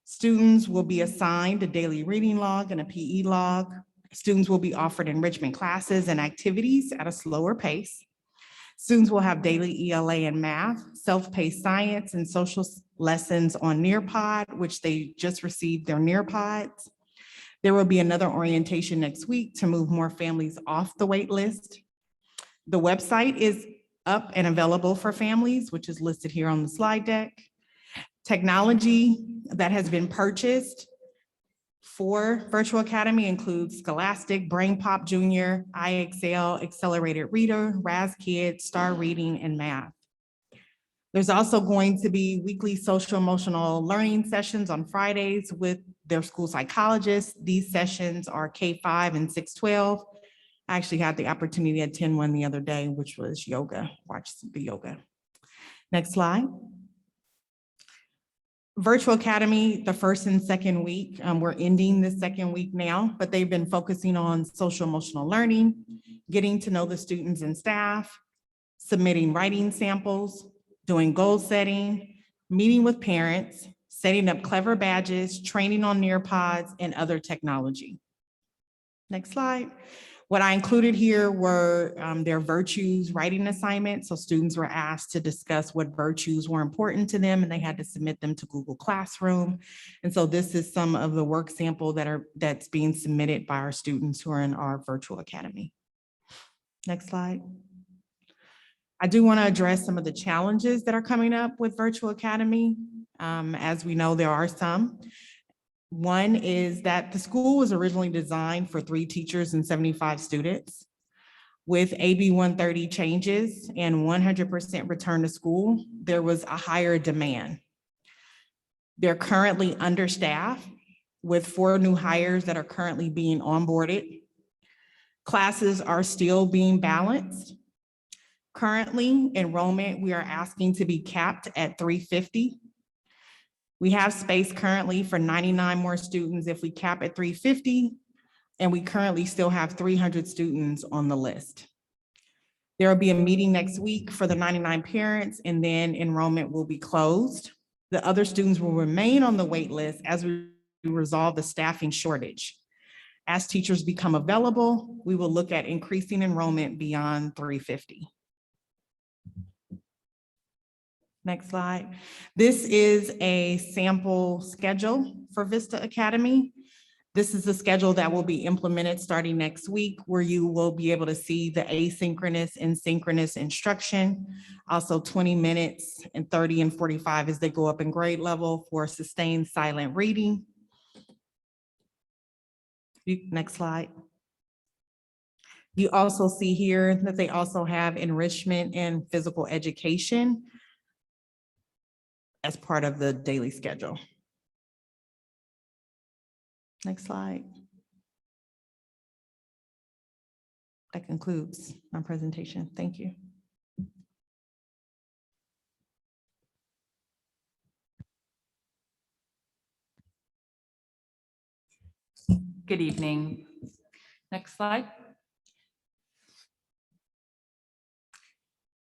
Students will be assigned a daily reading log and a PE log. Students will be offered enrichment classes and activities at a slower pace. Students will have daily ELA and math, self-paced science and social lessons on Nearpod, which they just received their Nearpods. There will be another orientation next week to move more families off the wait list. The website is up and available for families, which is listed here on the slide deck. Technology that has been purchased for Virtual Academy includes Scholastic, BrainPop Junior, iExcel, Accelerated Reader, RazKids, Star Reading, and Math. There's also going to be weekly social emotional learning sessions on Fridays with their school psychologists. These sessions are K-5 and 612. I actually had the opportunity to attend one the other day, which was yoga, watch the yoga. Next slide. Virtual Academy, the first and second week, we're ending the second week now, but they've been focusing on social emotional learning, getting to know the students and staff, submitting writing samples, doing goal setting, meeting with parents, setting up clever badges, training on Nearpods and other technology. Next slide. What I included here were their virtues writing assignments. So students were asked to discuss what virtues were important to them and they had to submit them to Google Classroom. And so this is some of the work sample that's being submitted by our students who are in our Virtual Academy. Next slide. I do want to address some of the challenges that are coming up with Virtual Academy. As we know, there are some. One is that the school was originally designed for 3 teachers and 75 students. With AB 130 changes and 100% return to school, there was a higher demand. They're currently understaffed with 4 new hires that are currently being onboarded. Classes are still being balanced. Currently, enrollment, we are asking to be capped at 350. We have space currently for 99 more students if we cap at 350, and we currently still have 300 students on the list. There will be a meeting next week for the 99 parents, and then enrollment will be closed. The other students will remain on the wait list as we resolve the staffing shortage. As teachers become available, we will look at increasing enrollment beyond 350. Next slide. This is a sample schedule for Vista Academy. This is the schedule that will be implemented starting next week, where you will be able to see the asynchronous and synchronous instruction, also 20 minutes and 30 and 45 as they go up in grade level for sustained silent reading. Next slide. You also see here that they also have enrichment and physical education as part of the daily schedule. Next slide. That concludes my presentation. Thank you.
Good evening. Next slide.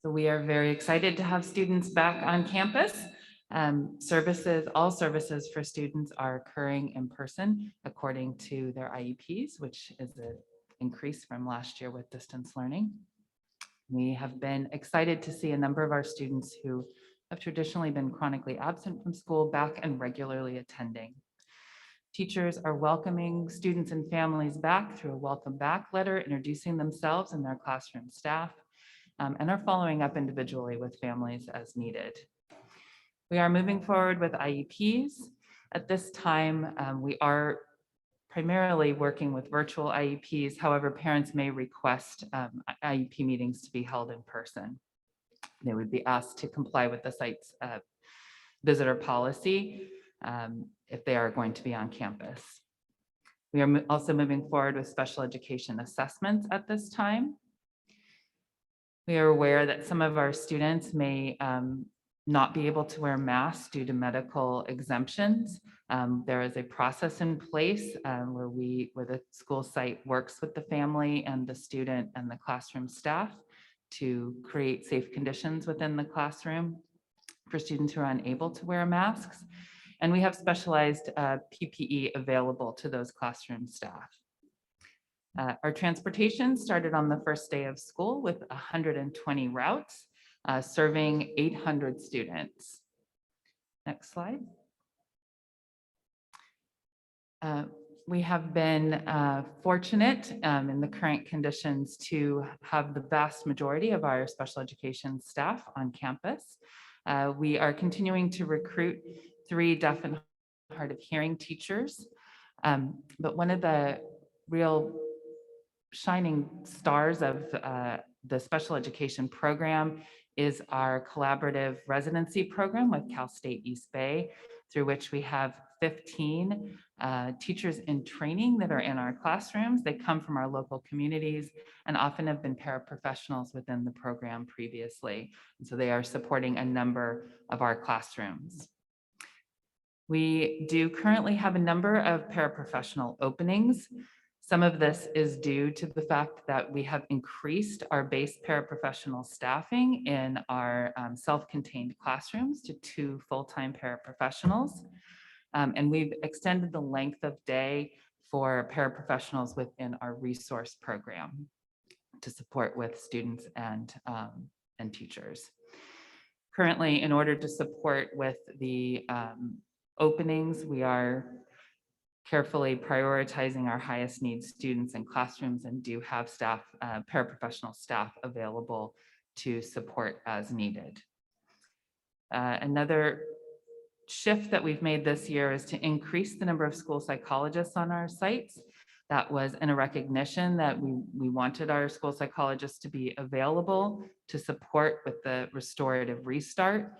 So we are very excited to have students back on campus. All services for students are occurring in person according to their IEPs, which is an increase from last year with distance learning. We have been excited to see a number of our students who have traditionally been chronically absent from school back and regularly attending. Teachers are welcoming students and families back through a welcome back letter, introducing themselves and their classroom staff, and are following up individually with families as needed. We are moving forward with IEPs. At this time, we are primarily working with virtual IEPs. However, parents may request IEP meetings to be held in person. They would be asked to comply with the site's visitor policy if they are going to be on campus. We are also moving forward with special education assessments at this time. We are aware that some of our students may not be able to wear masks due to medical exemptions. There is a process in place where the school site works with the family and the student and the classroom staff to create safe conditions within the classroom for students who are unable to wear masks. And we have specialized PPE available to those classroom staff. Our transportation started on the first day of school with 120 routes, serving 800 students. Next slide. We have been fortunate in the current conditions to have the vast majority of our special education staff on campus. We are continuing to recruit 3 deaf and hard of hearing teachers. But one of the real shining stars of the special education program is our collaborative residency program with Cal State East Bay, through which we have 15 teachers in training that are in our classrooms. They come from our local communities and often have been paraprofessionals within the program previously. And so they are supporting a number of our classrooms. We do currently have a number of paraprofessional openings. Some of this is due to the fact that we have increased our base paraprofessional staffing in our self-contained classrooms to 2 full-time paraprofessionals. And we've extended the length of day for paraprofessionals within our resource program to support with students and teachers. Currently, in order to support with the openings, we are carefully prioritizing our highest need students in classrooms and do have staff, paraprofessional staff available to support as needed. Another shift that we've made this year is to increase the number of school psychologists on our sites. That was in a recognition that we wanted our school psychologists to be available to support with the restorative restart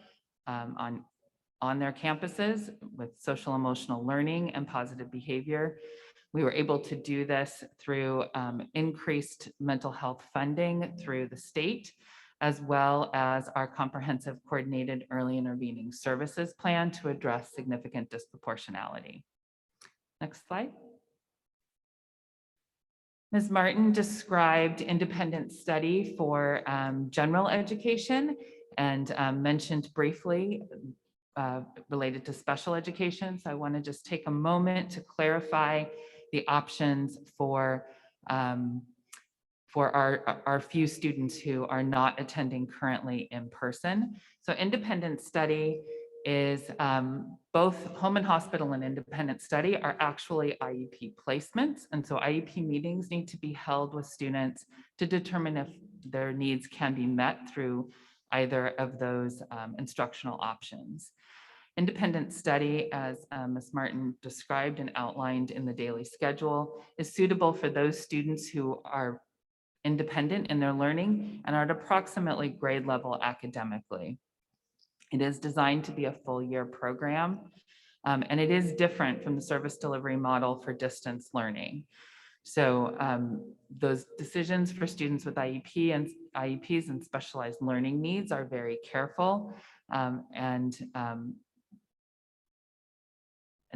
on their campuses with social emotional learning and positive behavior. We were able to do this through increased mental health funding through the state, as well as our comprehensive coordinated early intervening services plan to address significant disproportionality. Next slide. Ms. Martin described independent study for general education and mentioned briefly related to special education. So I want to just take a moment to clarify the options for our few students who are not attending currently in person. So independent study is both home and hospital and independent study are actually IEP placements. And so IEP meetings need to be held with students to determine if their needs can be met through either of those instructional options. Independent study, as Ms. Martin described and outlined in the daily schedule, is suitable for those students who are independent in their learning and are at approximately grade level academically. It is designed to be a full year program, and it is different from the service delivery model for distance learning. So those decisions for students with IEPs and specialized learning needs are very careful, and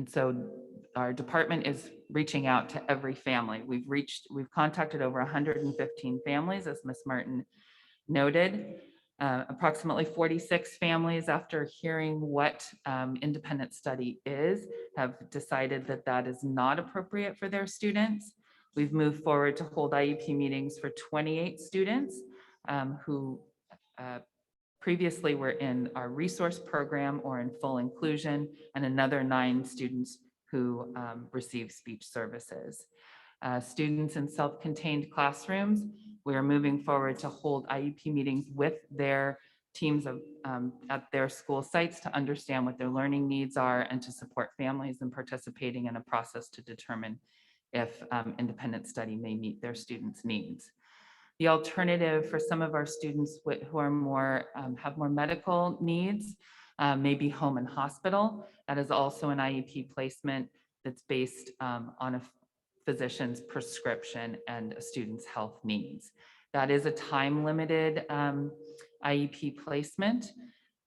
so our department is reaching out to every family. We've contacted over 115 families, as Ms. Martin noted. Approximately 46 families, after hearing what independent study is, have decided that that is not appropriate for their students. We've moved forward to hold IEP meetings for 28 students who previously were in our resource program or in full inclusion, and another 9 students who receive speech services. Students in self-contained classrooms, we are moving forward to hold IEP meetings with their teams at their school sites to understand what their learning needs are and to support families in participating in a process to determine if independent study may meet their students' needs. The alternative for some of our students who are more have more medical needs may be home and hospital. That is also an IEP placement that's based on a physician's prescription and a student's health needs. That is a time-limited IEP placement,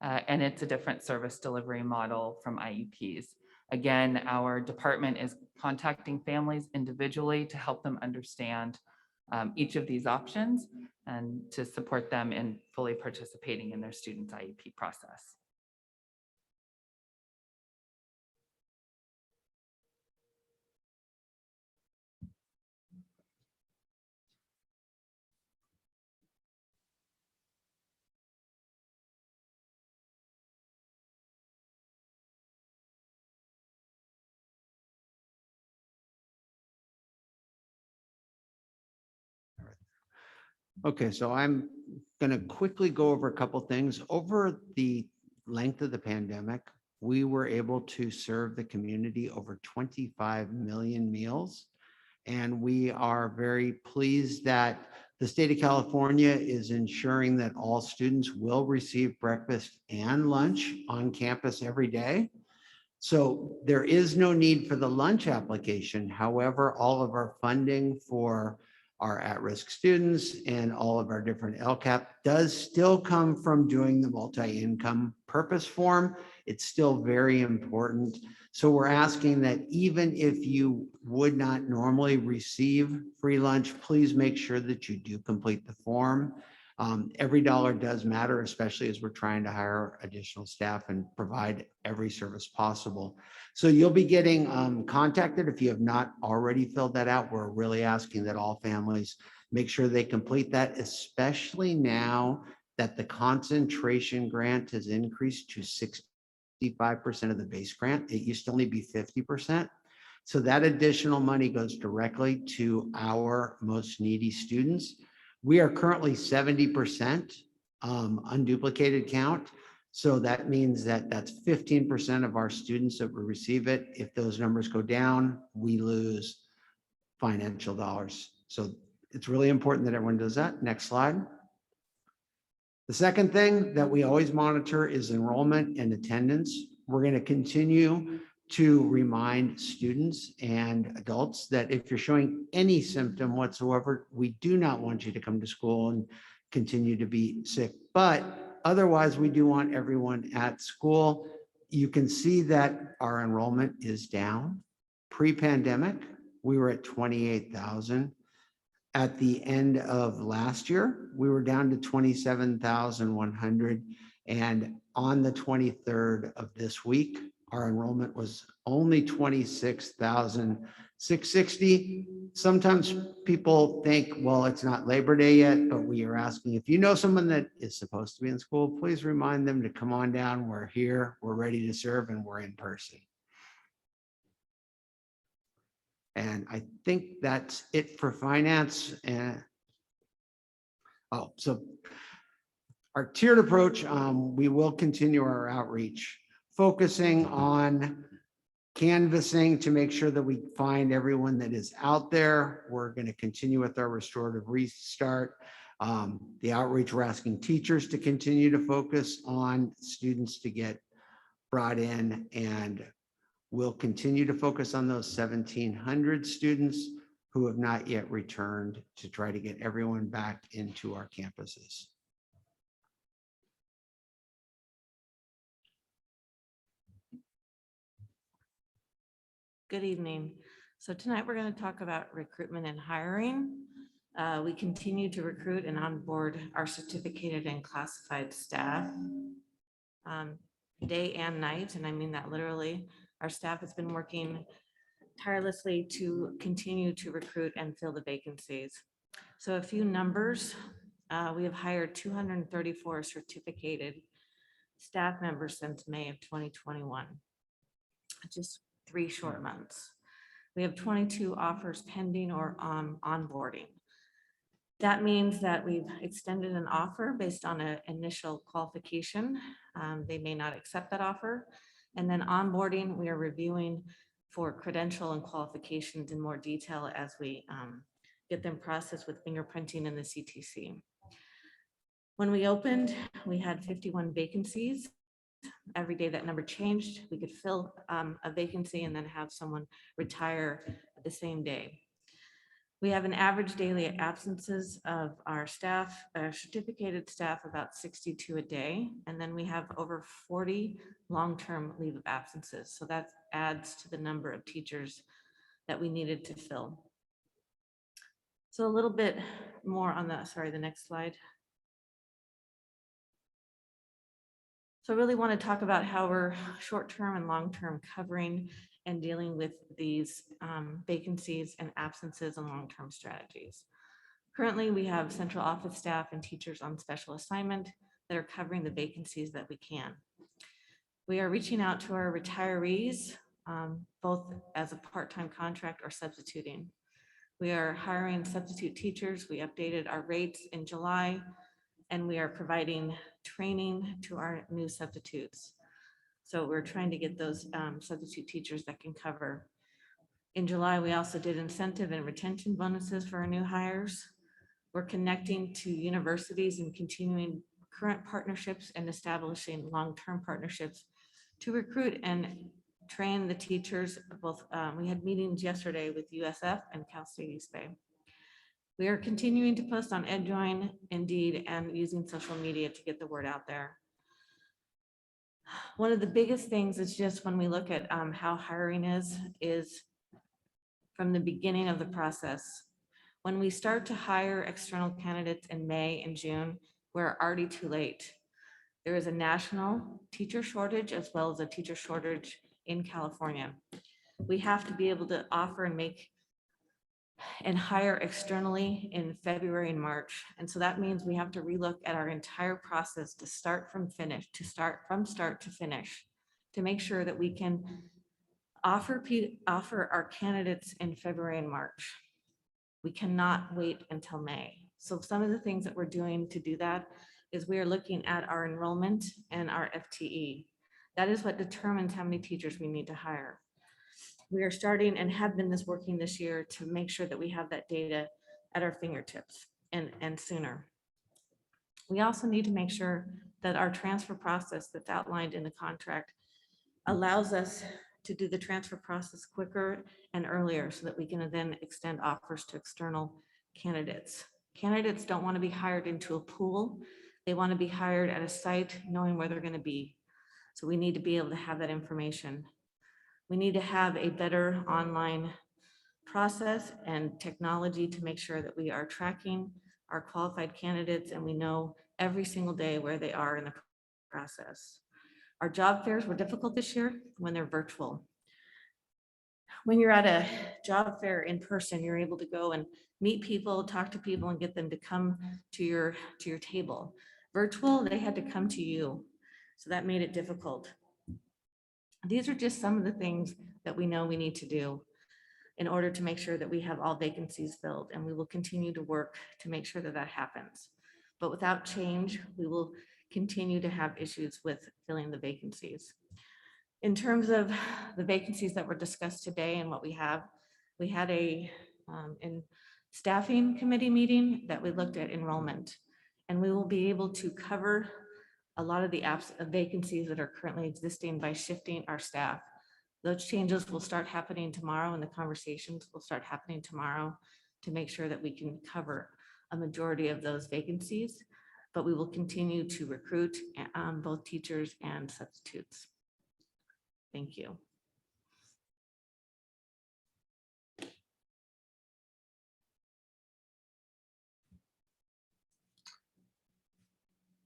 and it's a different service delivery model from IEPs. Again, our department is contacting families individually to help them understand each of these options and to support them in fully participating in their student's IEP process.
Okay, so I'm going to quickly go over a couple things. Over the length of the pandemic, we were able to serve the community over 25 million meals. And we are very pleased that the state of California is ensuring that all students will receive breakfast and lunch on campus every day. So there is no need for the lunch application. However, all of our funding for our at-risk students and all of our different LCAP does still come from doing the multi-income purpose form. It's still very important. So we're asking that even if you would not normally receive free lunch, please make sure that you do complete the form. Every dollar does matter, especially as we're trying to hire additional staff and provide every service possible. So you'll be getting contacted if you have not already filled that out. We're really asking that all families make sure they complete that, especially now that the concentration grant has increased to 65% of the base grant. It used to only be 50%. So that additional money goes directly to our most needy students. We are currently 70% unduplicated count. So that means that that's 15% of our students that will receive it. If those numbers go down, we lose financial dollars. So it's really important that everyone does that. Next slide. The second thing that we always monitor is enrollment and attendance. We're going to continue to remind students and adults that if you're showing any symptom whatsoever, we do not want you to come to school and continue to be sick. But otherwise, we do want everyone at school. You can see that our enrollment is down. Pre-pandemic, we were at 28,000. At the end of last year, we were down to 27,100. And on the 23rd of this week, our enrollment was only 26,660. Sometimes people think, well, it's not Labor Day yet, but we are asking if you know someone that is supposed to be in school, please remind them to come on down. We're here, we're ready to serve, and we're in person. And I think that's it for finance. And so our tiered approach, we will continue our outreach, focusing on canvassing to make sure that we find everyone that is out there. We're going to continue with our restorative restart. The outreach, we're asking teachers to continue to focus on students to get brought in, and we'll continue to focus on those 1,700 students who have not yet returned to try to get everyone back into our campuses.
Good evening. So tonight we're going to talk about recruitment and hiring. We continue to recruit and onboard our certificated and classified staff day and night, and I mean that literally. Our staff has been working tirelessly to continue to recruit and fill the vacancies. So a few numbers. We have hired 234 certificated staff members since May of 2021. Just 3 short months. We have 22 offers pending or onboarding. That means that we've extended an offer based on an initial qualification. They may not accept that offer. And then onboarding, we are reviewing for credential and qualifications in more detail as we get them processed with fingerprinting in the CTC. When we opened, we had 51 vacancies. Every day that number changed. We could fill a vacancy and then have someone retire the same day. We have an average daily absences of our staff, certificated staff, about 62 a day. And then we have over 40 long-term leave of absences. So that adds to the number of teachers that we needed to fill. So a little bit more on that, sorry, the next slide. So I really want to talk about how we're short-term and long-term covering and dealing with these vacancies and absences and long-term strategies. Currently, we have central office staff and teachers on special assignment that are covering the vacancies that we can. We are reaching out to our retirees, both as a part-time contract or substituting. We are hiring substitute teachers. We updated our rates in July, and we are providing training to our new substitutes. So we're trying to get those substitute teachers that can cover. In July, we also did incentive and retention bonuses for our new hires. We're connecting to universities and continuing current partnerships and establishing long-term partnerships to recruit and train the teachers. Both we had meetings yesterday with USF and Cal State East Bay. We are continuing to post on EdJoin, Indeed, and using social media to get the word out there. One of the biggest things is just when we look at how hiring is from the beginning of the process. When we start to hire external candidates in May and June, we're already too late. There is a national teacher shortage as well as a teacher shortage in California. We have to be able to offer and make and hire externally in February and March. And so that means we have to relook at our entire process to start from start to finish, to make sure that we can offer our candidates in February and March. We cannot wait until May. So some of the things that we're doing to do that is we are looking at our enrollment and our FTE. That is what determines how many teachers we need to hire. We are starting and have been working this year to make sure that we have that data at our fingertips and sooner. We also need to make sure that our transfer process that's outlined in the contract allows us to do the transfer process quicker and earlier so that we can then extend offers to external candidates. Candidates don't want to be hired into a pool. They want to be hired at a site knowing where they're going to be. So we need to be able to have that information. We need to have a better online process and technology to make sure that we are tracking our qualified candidates and we know every single day where they are in the process. Our job fairs were difficult this year when they're virtual. When you're at a job fair in person, you're able to go and meet people, talk to people, and get them to come to your table. Virtual, they had to come to you. So that made it difficult. These are just some of the things that we know we need to do in order to make sure that we have all vacancies filled, and we will continue to work to make sure that that happens. But without change, we will continue to have issues with filling the vacancies. In terms of the vacancies that were discussed today and what we had a in staffing committee meeting that we looked at enrollment, and we will be able to cover a lot of the vacancies that are currently existing by shifting our staff. Those changes will start happening tomorrow and the conversations will start happening tomorrow to make sure that we can cover a majority of those vacancies, but we will continue to recruit both teachers and substitutes. Thank you.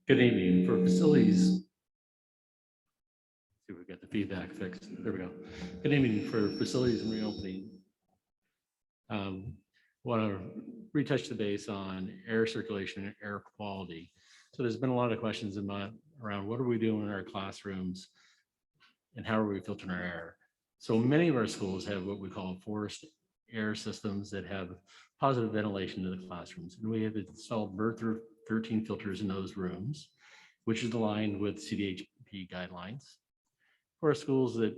Good evening. For facilities, see if we got the feedback fixed. There we go. Good evening. For facilities and reopening, want to retouch the base on air circulation and air quality. So there's been a lot of questions around what are we doing in our classrooms and how are we filtering our air. So many of our schools have what we call forced air systems that have positive ventilation to the classrooms, and we have installed BER 13 filters in those rooms, which is aligned with CDHP guidelines. For our schools that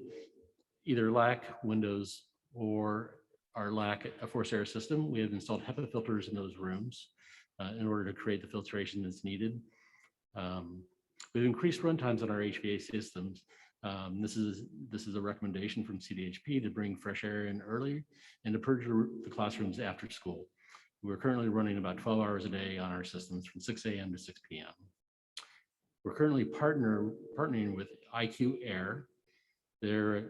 either lack windows or lack a forced air system, we have installed HEPA filters in those rooms in order to create the filtration that's needed. We've increased run times on our HVAC systems This is a recommendation from CDHP to bring fresh air in early and to purge the classrooms after school. We're currently running about 12 hours a day on our systems from 6 a.m. to 6 p.m. We're currently partnering with IQ Air. They're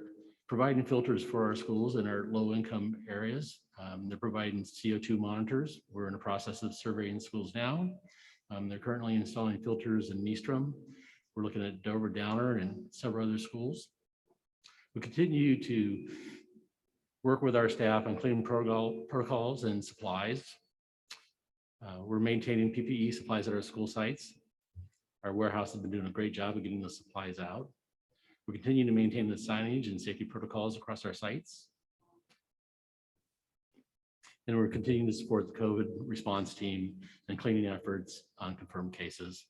providing filters for our schools in our low-income areas. They're providing CO2 monitors. We're in the process of surveying schools now. They're currently installing filters in Nystrom. We're looking at Dover Downer and several other schools. We continue to work with our staff on cleaning protocols and supplies. We're maintaining PPE supplies at our school sites. Our warehouse has been doing a great job of getting those supplies out. We continue to maintain the signage and safety protocols across our sites. And we're continuing to support the COVID response team and cleaning efforts on confirmed cases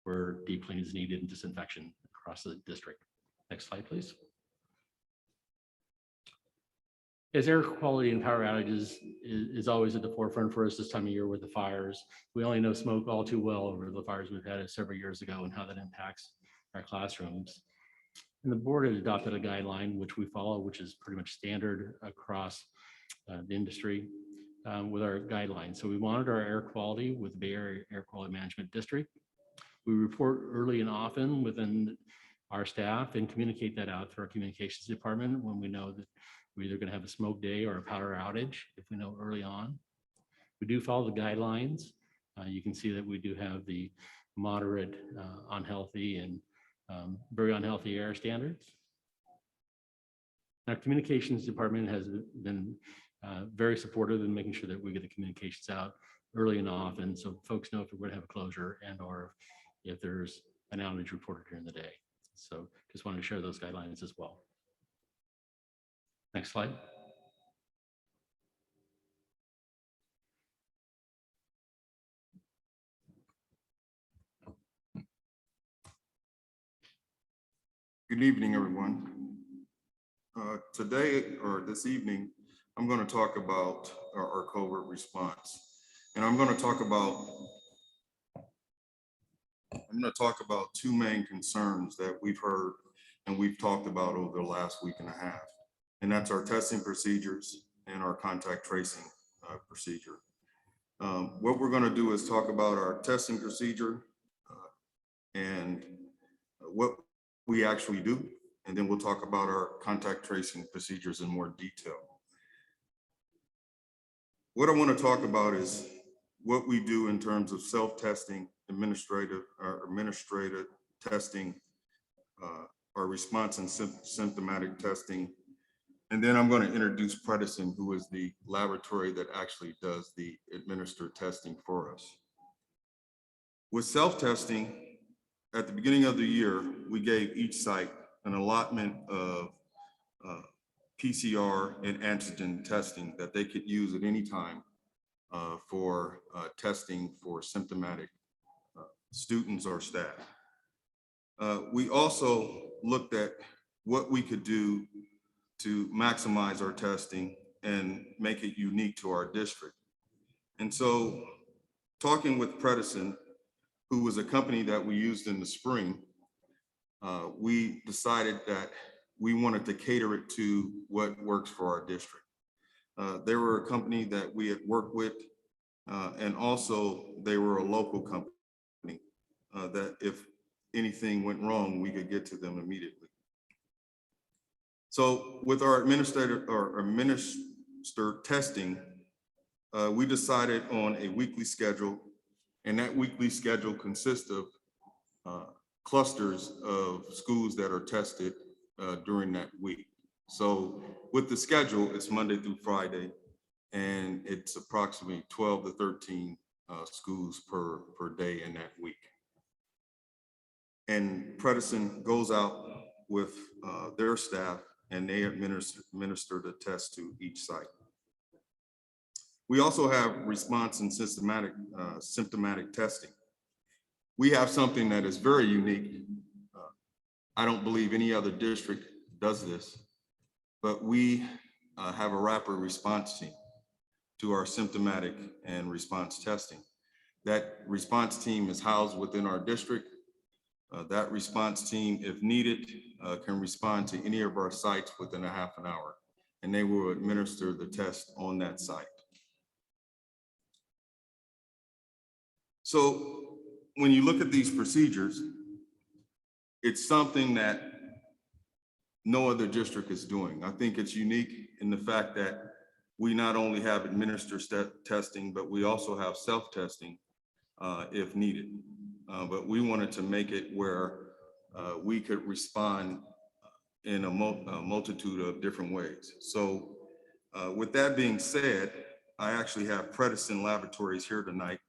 where deep cleaning is needed and disinfection across the district. Next slide, please. As air quality and power outages is always at the forefront for us this time of year with the fires. We only know smoke all too well over the fires we've had several years ago and how that impacts our classrooms. And the board has adopted a guideline which we follow, which is pretty much standard across the industry with our guidelines. So we monitor our air quality with the Bay Area Air Quality Management District. We report early and often within our staff and communicate that out through our communications department when we know that we're either going to have a smoke day or a power outage if we know early on. We do follow the guidelines. You can see that we do have the moderate, unhealthy, and very unhealthy air standards. Our communications department has been very supportive in making sure that we get the communications out early and often so folks know if we're going to have a closure and or if there's an outage reported during the day. So just wanted to share those guidelines as well. Next slide.
Good evening, everyone. Today or this evening, I'm going to talk about our COVID response. And I'm going to talk about two main concerns that we've heard and we've talked about over the last week and a half. And that's our testing procedures and our contact tracing procedure. What we're going to do is talk about our testing procedure and what we actually do, and then we'll talk about our contact tracing procedures in more detail. What I want to talk about is what we do in terms of self-testing, administrative testing, our response and symptomatic testing. And then I'm going to introduce Predison, who is the laboratory that actually does the administered testing for us. With self-testing, at the beginning of the year, we gave each site an allotment of PCR and antigen testing that they could use at any time for testing for symptomatic students or staff. We also looked at what we could do to maximize our testing and make it unique to our district. And so talking with Predison, who was a company that we used in the spring, we decided that we wanted to cater it to what works for our district. They were a company that we had worked with, and also they were a local company that if anything went wrong, we could get to them immediately. So with our administered testing, we decided on a weekly schedule, and that weekly schedule consists of clusters of schools that are tested during that week. So with the schedule, it's Monday through Friday, and it's approximately 12 to 13 schools per day in that week. And Predison goes out with their staff and they administer the test to each site. We also have response and symptomatic testing. We have something that is very unique. I don't believe any other district does this, but we have a rapid response team to our symptomatic and response testing. That response team is housed within our district. That response team, if needed, can respond to any of our sites within a half an hour, and they will administer the test on that site. So when you look at these procedures, it's something that no other district is doing. I think it's unique in the fact that we not only have administered testing, but we also have self-testing if needed. But we wanted to make it where we could respond in a multitude of different ways. So with that being said, I actually have Predison Laboratories here tonight.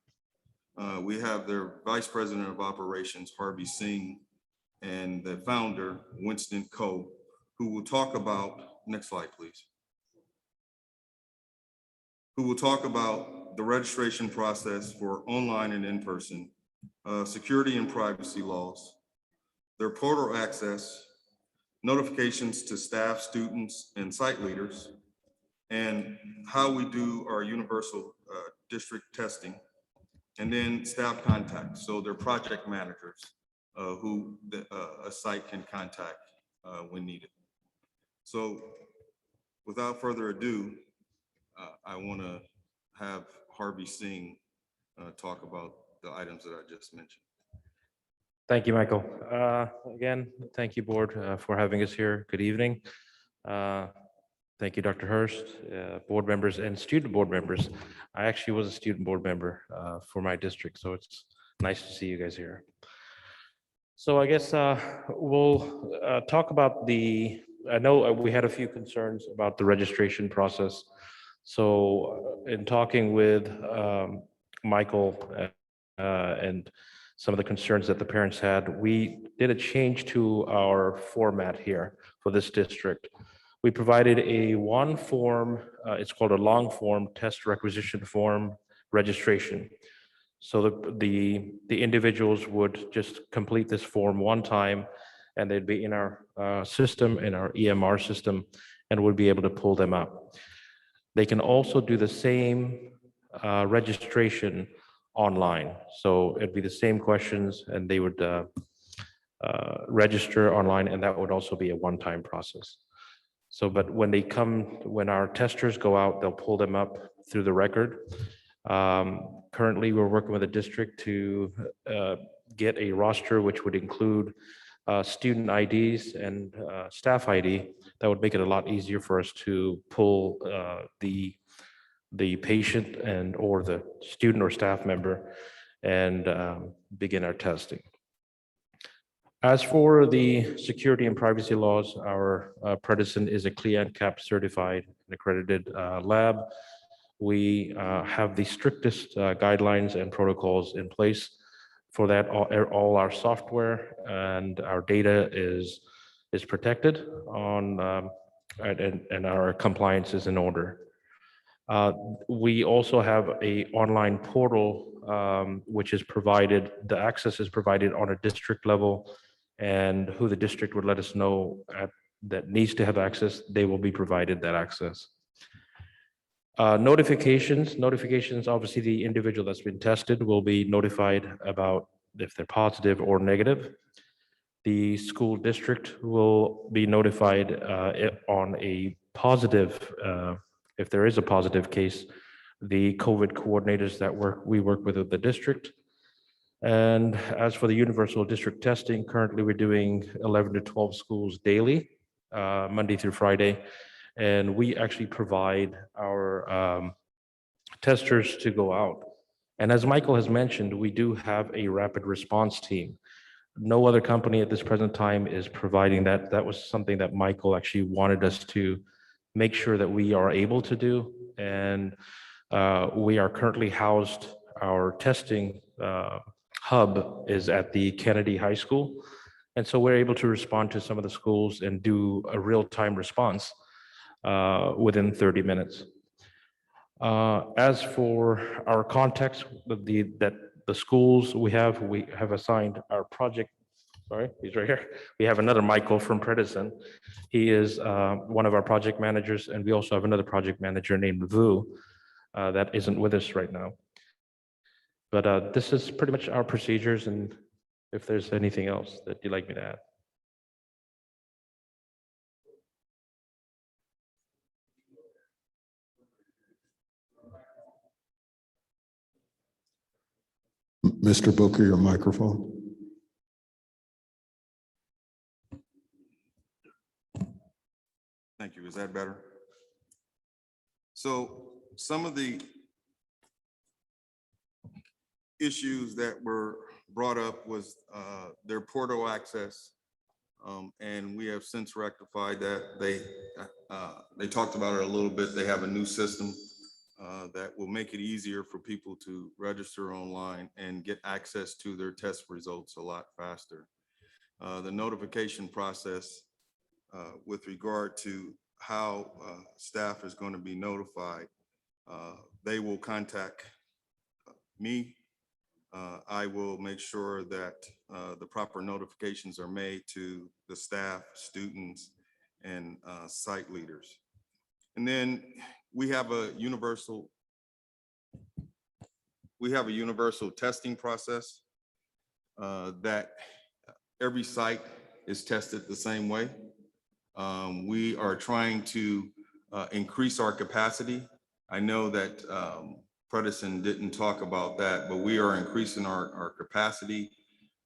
We have their Vice President of Operations, Harvey Singh, and the founder, Winston Coe, who will talk about, next slide, please, who will talk about the registration process for online and in-person, security and privacy laws, their portal access, notifications to staff, students, and site leaders, and how we do our universal district testing, and then staff contact. So they're project managers who a site can contact when needed. So without further ado, I want to have Harvey Singh talk about the items that I just mentioned.
Thank you, Michael. Again, thank you, board, for having us here. Good evening. Thank you, Dr. Hurst, board members and student board members. I actually was a student board member for my district, so it's nice to see you guys here. So I guess we'll talk about I know we had a few concerns about the registration process. So in talking with Michael and some of the concerns that the parents had, we did a change to our format here for this district. We provided one form, it's called a long form test requisition form registration. So the individuals would just complete this form one time, and they'd be in our system, in our EMR system, and would be able to pull them up. They can also do the same registration online. So it'd be the same questions, and they would register online, and that would also be a one-time process. So, but when our testers go out, they'll pull them up through the record. Currently, we're working with a district to get a roster which would include student IDs and staff ID. That would make it a lot easier for us to pull the patient and or the student or staff member and begin our testing. As for the security and privacy laws, our Predison is a CLIA/NCAP certified and accredited lab. We have the strictest guidelines and protocols in place for that. All our software and our data is protected on and our compliance is in order. We also have a online portal which is provided, the access is provided on a district level, and who the district would let us know that needs to have access, they will be provided that access. Notifications, obviously the individual that's been tested will be notified about if they're positive or negative. The school district will be notified on a positive, if there is a positive case, the COVID coordinators that we work with at the district. And as for the universal district testing, currently we're doing 11 to 12 schools daily, Monday through Friday. And we actually provide our testers to go out. And as Michael has mentioned, we do have a rapid response team. No other company at this present time is providing that. That was something that Michael actually wanted us to make sure that we are able to do. And we are currently housed, our testing hub is at the Kennedy High School. And so we're able to respond to some of the schools and do a real-time response within 30 minutes. As for our contacts, that the schools we have assigned our project, sorry, he's right here. We have another Michael from Predison. He is one of our project managers, and we also have another project manager named Vu that isn't with us right now. But this is pretty much our procedures, and if there's anything else that you'd like me to add.
Mr. Booker, your microphone.
Thank you. Is that better? So some of the issues that were brought up was their portal access. And we have since rectified that. They talked about it a little bit. They have a new system that will make it easier for people to register online and get access to their test results a lot faster. The notification process with regard to how staff is going to be notified, they will contact me. I will make sure that the proper notifications are made to the staff, students, and site leaders. And then we have a universal testing process that every site is tested the same way. We are trying to increase our capacity. I know that Predison didn't talk about that, but we are increasing our capacity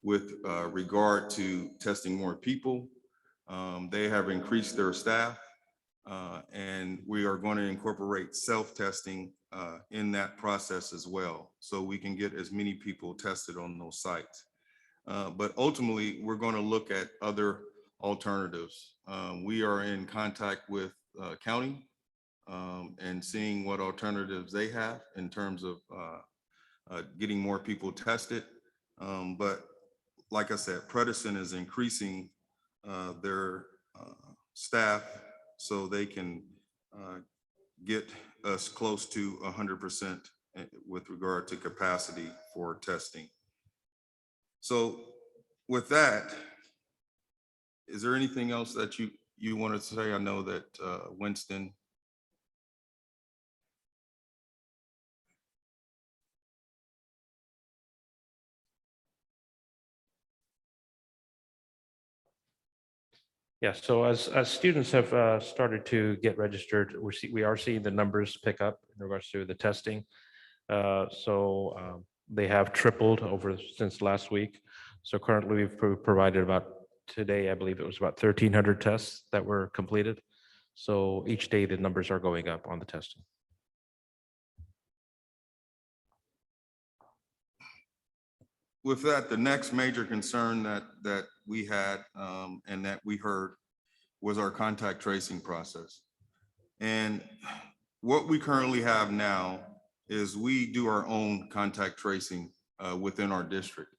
with regard to testing more people. They have increased their staff, and we are going to incorporate self-testing in that process as well, so we can get as many people tested on those sites. But ultimately, we're going to look at other alternatives. We are in contact with county and seeing what alternatives they have in terms of getting more people tested. But like I said, Predison is increasing their staff so they can get us close to 100% with regard to capacity for testing. So with that, is there anything else that you wanted to say? I know that Winston.
Yeah, so as students have started to get registered, we are seeing the numbers pick up in regards to the testing. They have tripled over since last week. So currently we've provided about, today, I believe it was about 1,300 tests that were completed. So each day the numbers are going up on the testing.
With that, the next major concern that we had and that we heard was our contact tracing process. And what we currently have now is we do our own contact tracing within our district.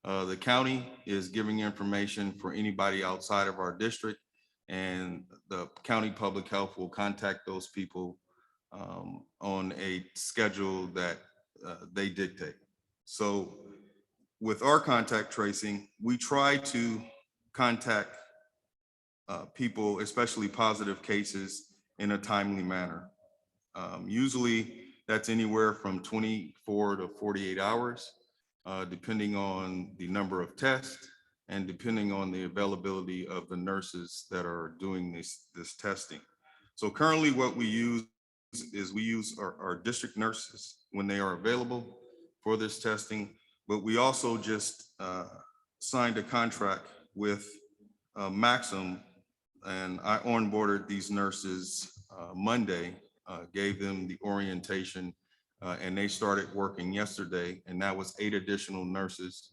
The county is giving information for anybody outside of our district, and the county public health will contact those people on a schedule that they dictate. So with our contact tracing, we try to contact people, especially positive cases, in a timely manner. Usually that's anywhere from 24 to 48 hours, depending on the number of tests and depending on the availability of the nurses that are doing this testing. So currently what we use is we use our district nurses when they are available for this testing. But we also just signed a contract with Maxim, and I onboarded these nurses Monday, gave them the orientation, and they started working yesterday, and that was 8 additional nurses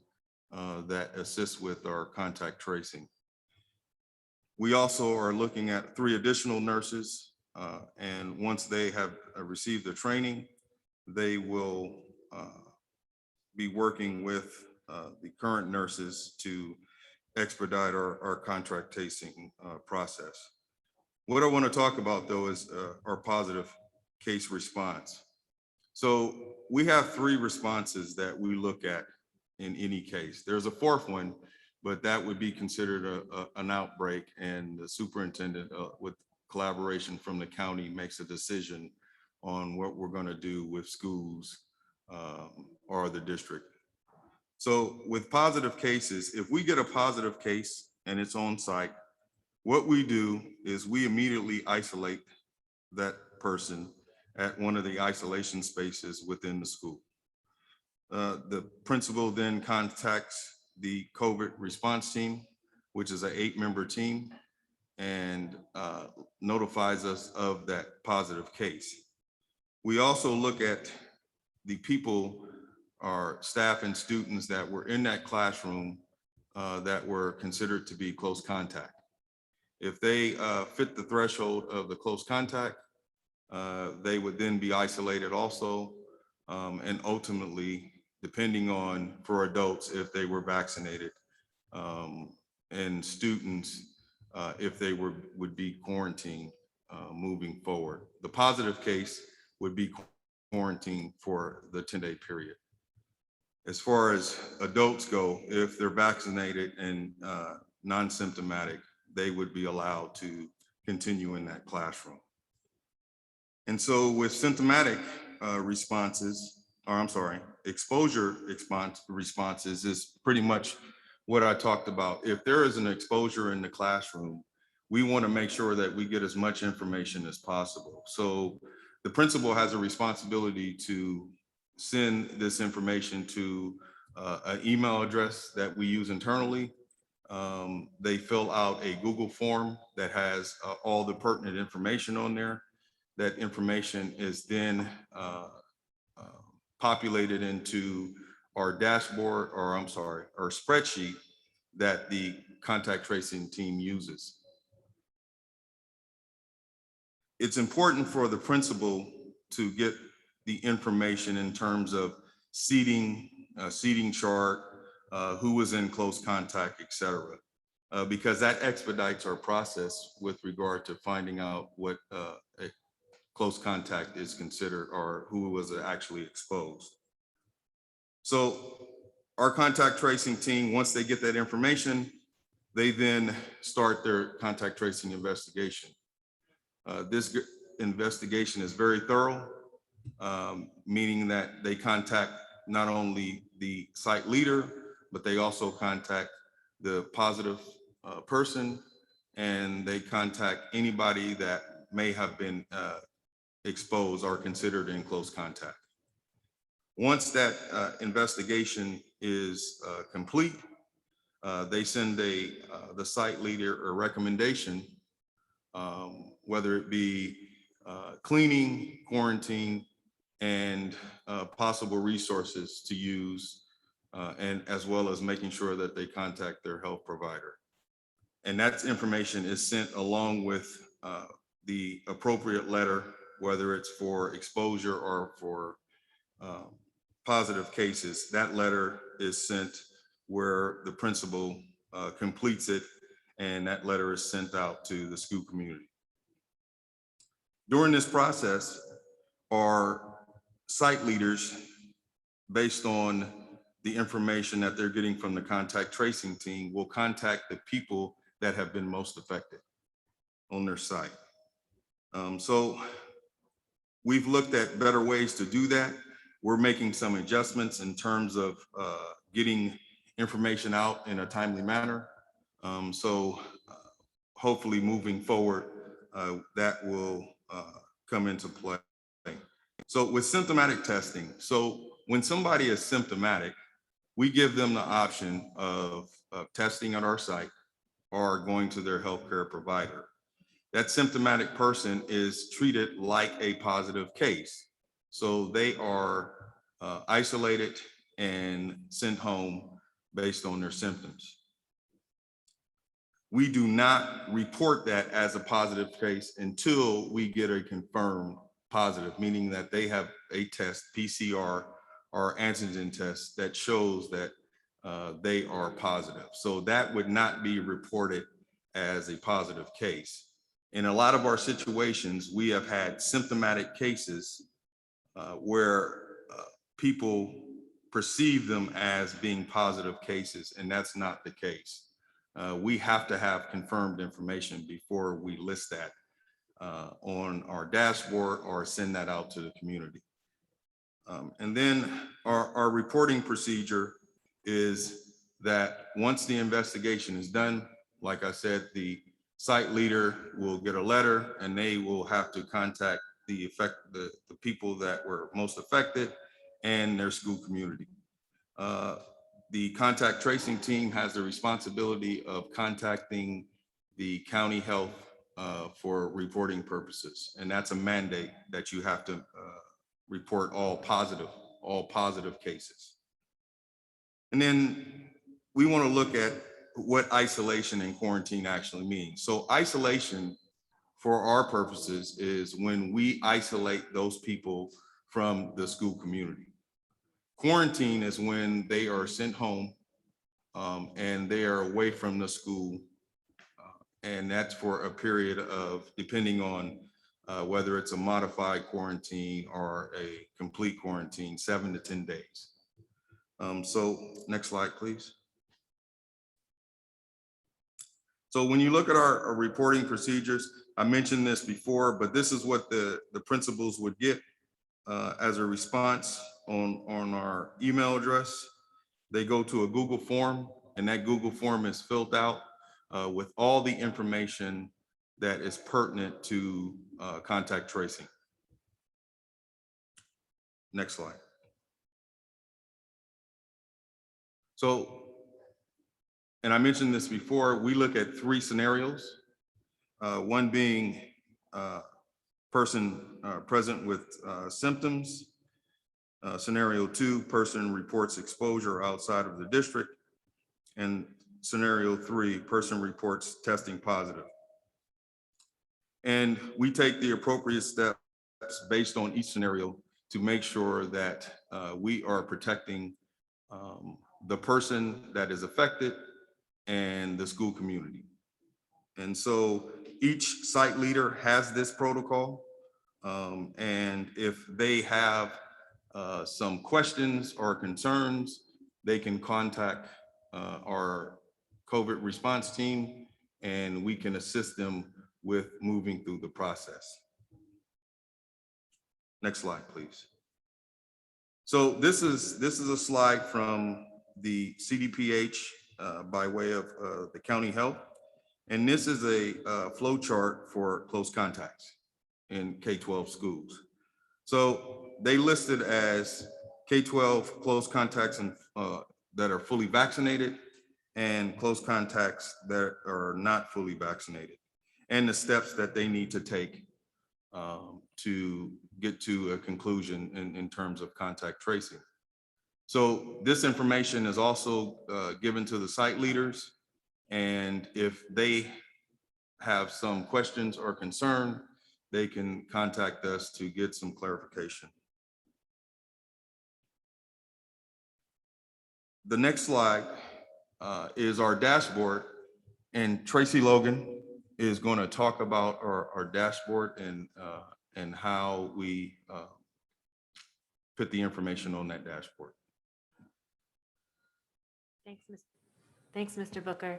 that assist with our contact tracing. We also are looking at 3 additional nurses, and once they have received the training, they will be working with the current nurses to expedite our contract tracing process. What I want to talk about though is our positive case response. So we have 3 responses that we look at in any case. There's a 4th one, but that would be considered an outbreak, and the superintendent with collaboration from the county makes a decision on what we're going to do with schools or the district. So with positive cases, if we get a positive case and it's on site, what we do is we immediately isolate that person at one of the isolation spaces within the school. The principal then contacts the COVID response team, which is an 8-member team, and notifies us of that positive case. We also look at the people, our staff and students that were in that classroom that were considered to be close contact. If they fit the threshold of the close contact, they would then be isolated also, and ultimately, depending on, for adults, if they were vaccinated, and students, if they would be quarantined moving forward. The positive case would be quarantined for the 10-day period. As far as adults go, if they're vaccinated and non-symptomatic, they would be allowed to continue in that classroom. And so with symptomatic exposure responses is pretty much what I talked about. If there is an exposure in the classroom, we want to make sure that we get as much information as possible. So the principal has a responsibility to send this information to an email address that we use internally. They fill out a Google form that has all the pertinent information on there. That information is then populated into our dashboard, or our spreadsheet that the contact tracing team uses. It's important for the principal to get the information in terms of seating chart, who was in close contact, et cetera, because that expedites our process with regard to finding out what a close contact is considered or who was actually exposed. So our contact tracing team, once they get that information, they then start their contact tracing investigation. This investigation is very thorough, meaning that they contact not only the site leader, but they also contact the positive person, and they contact anybody that may have been exposed or considered in close contact. Once that investigation is complete, they send the site leader a recommendation, whether it be cleaning, quarantine, and possible resources to use, and as well as making sure that they contact their health provider. And that information is sent along with the appropriate letter, whether it's for exposure or for positive cases. That letter is sent where the principal completes it, and that letter is sent out to the school community. During this process, our site leaders, based on the information that they're getting from the contact tracing team, will contact the people that have been most affected on their site. So we've looked at better ways to do that. We're making some adjustments in terms of getting information out in a timely manner. So hopefully moving forward, that will come into play. So with symptomatic testing, so when somebody is symptomatic, we give them the option of testing at our site or going to their healthcare provider. That symptomatic person is treated like a positive case. So they are isolated and sent home based on their symptoms. We do not report that as a positive case until we get a confirmed positive, meaning that they have a test, PCR or antigen test, that shows that they are positive. So that would not be reported as a positive case. In a lot of our situations, we have had symptomatic cases where people perceive them as being positive cases, and that's not the case. We have to have confirmed information before we list that on our dashboard or send that out to the community. And then our reporting procedure is that once the investigation is done, like I said, the site leader will get a letter and they will have to contact the people that were most affected and their school community. The contact tracing team has the responsibility of contacting the county health for reporting purposes. And that's a mandate that you have to report all positive cases. And then we want to look at what isolation and quarantine actually means. So isolation for our purposes is when we isolate those people from the school community. Quarantine is when they are sent home and they are away from the school. And that's for a period of, depending on whether it's a modified quarantine or a complete quarantine, 7 to 10 days. So next slide, please. So when you look at our reporting procedures, I mentioned this before, but this is what the principals would get as a response on our email address. They go to a Google form, and that Google form is filled out with all the information that is pertinent to contact tracing. Next slide. So, and I mentioned this before, we look at 3 scenarios. One being person present with symptoms. Scenario 2, person reports exposure outside of the district. And scenario 3, person reports testing positive. And we take the appropriate steps based on each scenario to make sure that we are protecting the person that is affected and the school community. And so each site leader has this protocol. And if they have some questions or concerns, they can contact our COVID response team and we can assist them with moving through the process. Next slide, please. So this is a slide from the CDPH by way of the county health. And this is a flow chart for close contacts in K-12 schools. So they listed as K-12 close contacts and that are fully vaccinated and close contacts that are not fully vaccinated, and the steps that they need to take to get to a conclusion in terms of contact tracing. So this information is also given to the site leaders, and if they have some questions or concern, they can contact us to get some clarification. The next slide is our dashboard, and Tracy Logan is going to talk about our dashboard and how we put the information on that dashboard.
Thanks, Mr. Booker.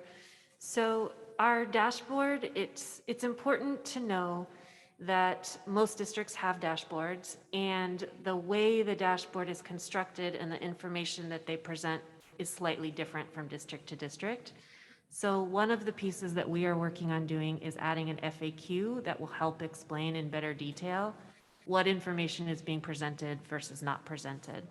So our dashboard, it's important to know that most districts have dashboards, and the way the dashboard is constructed and the information that they present is slightly different from district to district. So one of the pieces that we are working on doing is adding an FAQ that will help explain in better detail what information is being presented versus not presented.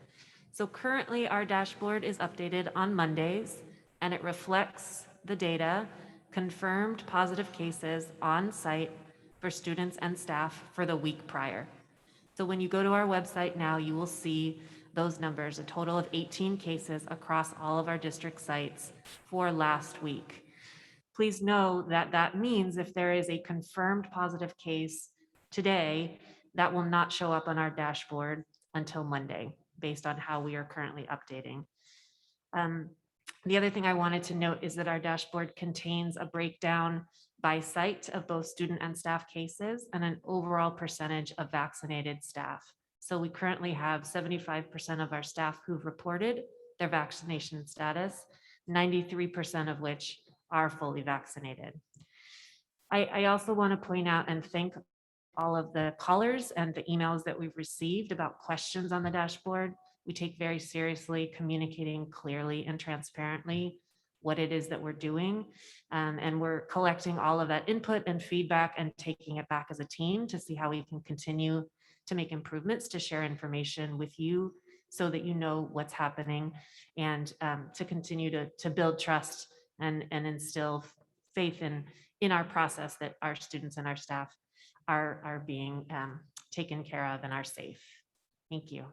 So currently our dashboard is updated on Mondays, and it reflects the data, confirmed positive cases on site for students and staff for the week prior. So when you go to our website now, you will see those numbers, a total of 18 cases across all of our district sites for last week. Please know that that means if there is a confirmed positive case today, that will not show up on our dashboard until Monday, based on how we are currently updating. The other thing I wanted to note is that our dashboard contains a breakdown by site of both student and staff cases and an overall percentage of vaccinated staff. So we currently have 75% of our staff who've reported their vaccination status, 93% of which are fully vaccinated. I also want to point out and thank all of the callers and the emails that we've received about questions on the dashboard. we take very seriously communicating clearly and transparently what it is that we're doing. And we're collecting all of that input and feedback and taking it back as a team to see how we can continue to make improvements, to share information with you so that you know what's happening, and to continue to build trust and instill faith in our process, that our students and our staff are being taken care of and are safe. Thank you.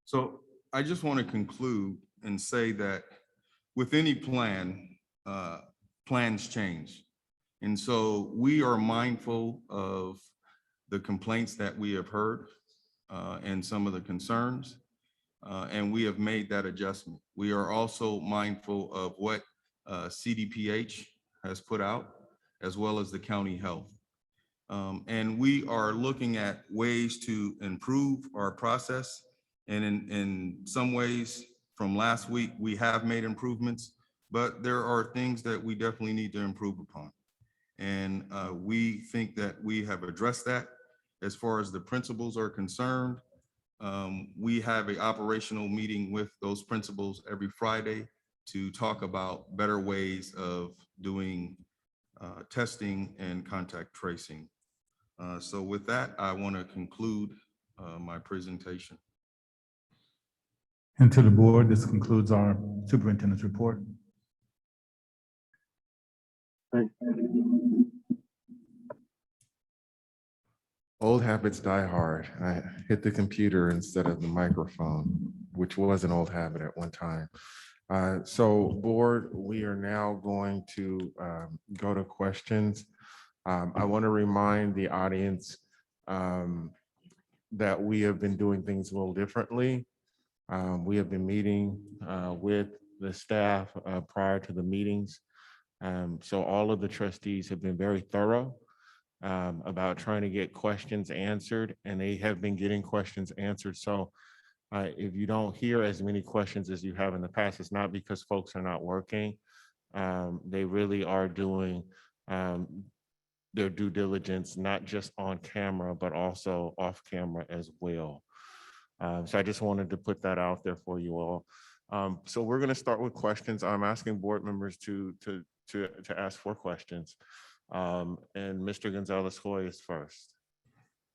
So I just want to conclude and say that with any plan, plans change. And so we are mindful of the complaints that we have heard and some of the concerns, and we have made that adjustment. We are also mindful of what CDPH has put out, as well as the county health. And we are looking at ways to improve our process. And in some ways, from last week, we have made improvements, but there are things that we definitely need to improve upon. And we think that we have addressed that. As far as the principals are concerned, we have an operational meeting with those principals every Friday to talk about better ways of doing testing and contact tracing. So with that, I want to conclude my presentation.
And to the board, this concludes our superintendent's report.
Old habits die hard. I hit the computer instead of the microphone, which was an old habit at one time. So board, we are now going to go to questions. I want to remind the audience that we have been doing things a little differently. We have been meeting with the staff prior to the meetings. So all of the trustees have been very thorough about trying to get questions answered, and they have been getting questions answered. So if you don't hear as many questions as you have in the past, it's not because folks are not working. They really are doing their due diligence, not just on camera, but also off camera as well. So I just wanted to put that out there for you all. So we're going to start with questions. I'm asking board members to ask 4 questions. And Mr. Gonzalez-Hoy is first.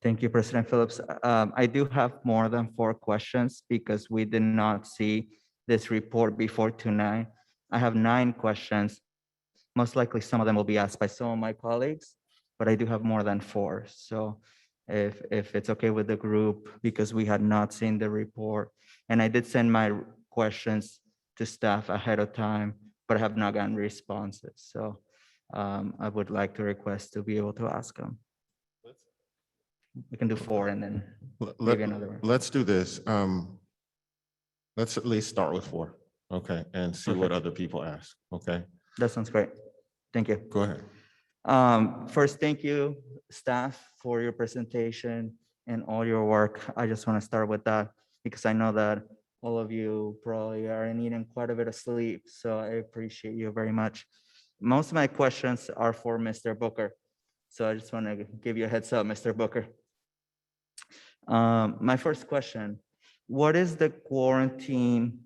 Thank you, President Phillips. I do have more than 4 questions because we did not see this report before tonight. I have 9 questions. Most likely some of them will be asked by some of my colleagues, but I do have more than 4. So if it's okay with the group, because we had not seen the report, and I did send my questions to staff ahead of time, but I have not gotten responses. So I would like to request to be able to ask them. We can do 4 and then maybe another one.
Let's do this. Let's at least start with 4. Okay, and see what other people ask. Okay.
That sounds great. Thank you.
Go ahead.
First, thank you, staff, for your presentation and all your work. I just want to start with that because I know that all of you probably are needing quite a bit of sleep, so I appreciate you very much. Most of my questions are for Mr. Booker, so I just want to give you a heads up, Mr. Booker. My first question, what is the quarantine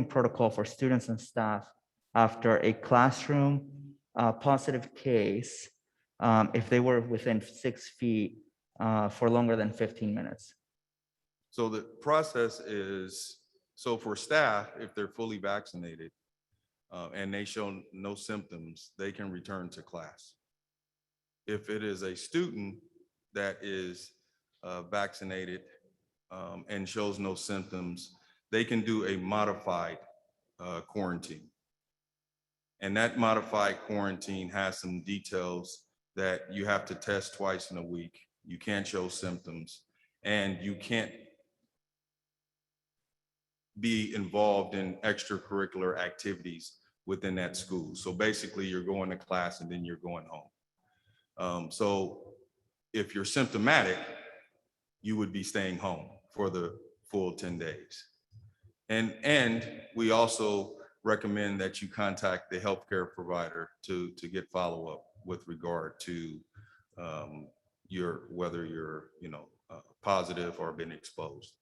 protocol for students and staff after a classroom positive case if they were within 6 feet for longer than 15 minutes?
So the process is, so for staff, if they're fully vaccinated and they show no symptoms, they can return to class. If it is a student that is vaccinated and shows no symptoms, they can do a modified quarantine. And that modified quarantine has some details that you have to test twice in a week. You can't show symptoms, and you can't be involved in extracurricular activities within that school. So basically you're going to class and then you're going home. So if you're symptomatic, you would be staying home for the full 10 days. And we also recommend that you contact the healthcare provider to get follow-up with regard to whether you're, positive or been exposed.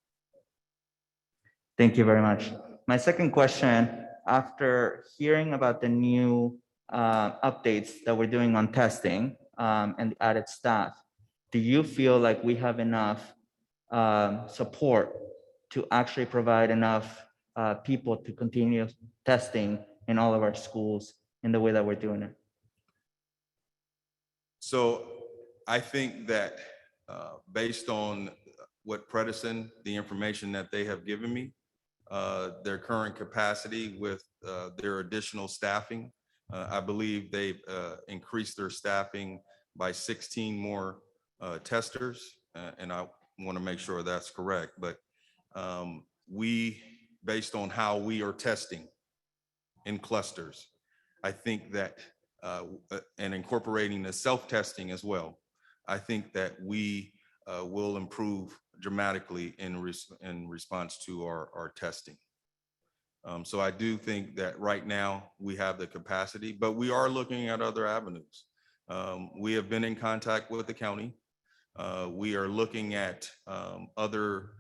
Thank you very much. My second question, after hearing about the new updates that we're doing on testing and the added staff, do you feel like we have enough support to actually provide enough people to continue testing in all of our schools in the way that we're doing it?
So I think that based on what Predison, the information that they have given me, their current capacity with their additional staffing, I believe they've increased their staffing by 16 more testers, and I want to make sure that's correct. But based on how we are testing in clusters, I think that, and incorporating the self-testing as well, I think that we will improve dramatically in response to our testing. So I do think that right now we have the capacity, but we are looking at other avenues. We have been in contact with the county. We are looking at other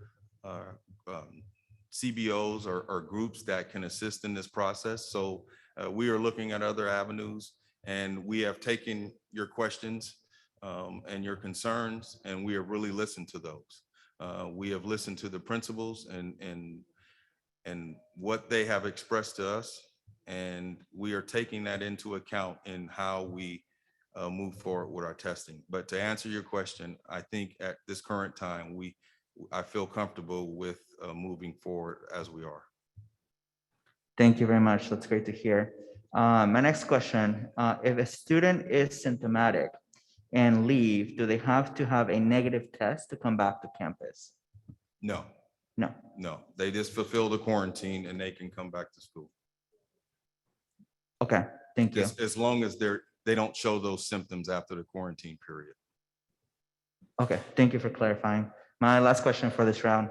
CBOs or groups that can assist in this process. So we are looking at other avenues, and we have taken your questions and your concerns, and we have really listened to those. We have listened to the principals and what they have expressed to us, and we are taking that into account in how we move forward with our testing. But to answer your question, I think at this current time, I feel comfortable with moving forward as we are.
Thank you very much. That's great to hear. My next question, if a student is symptomatic and leave, do they have to have a negative test to come back to campus?
No.
No.
No, they just fulfill the quarantine and they can come back to school.
Okay, thank you.
As long as they don't show those symptoms after the quarantine period.
Okay, thank you for clarifying. My last question for this round.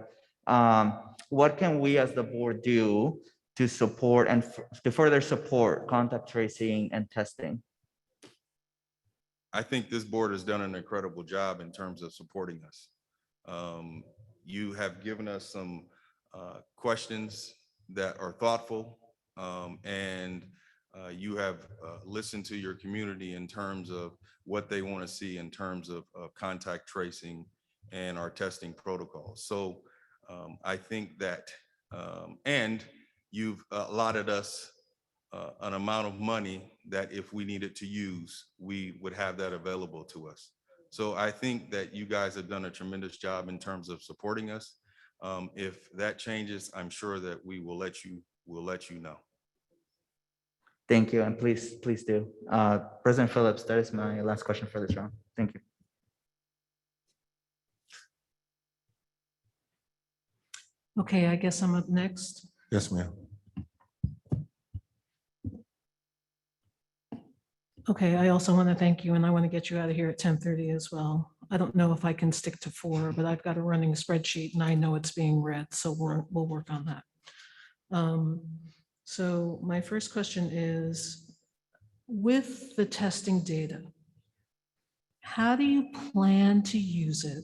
What can we as the board do to support and to further support contact tracing and testing?
I think this board has done an incredible job in terms of supporting us. You have given us some questions that are thoughtful, and you have listened to your community in terms of what they want to see in terms of contact tracing and our testing protocols. So I think that, and you've allotted us an amount of money that if we needed to use, we would have that available to us. So I think that you guys have done a tremendous job in terms of supporting us. If that changes, I'm sure that we'll let you know.
Thank you, and please do. President Phillips, that is my last question for this round. Thank you.
Okay, I guess I'm up next.
Yes, ma'am.
Okay, I also want to thank you, and I want to get you out of here at 10:30 as well. I don't know if I can stick to 4, but I've got a running spreadsheet and I know it's being read, so we'll work on that. So my first question is, with the testing data, how do you plan to use it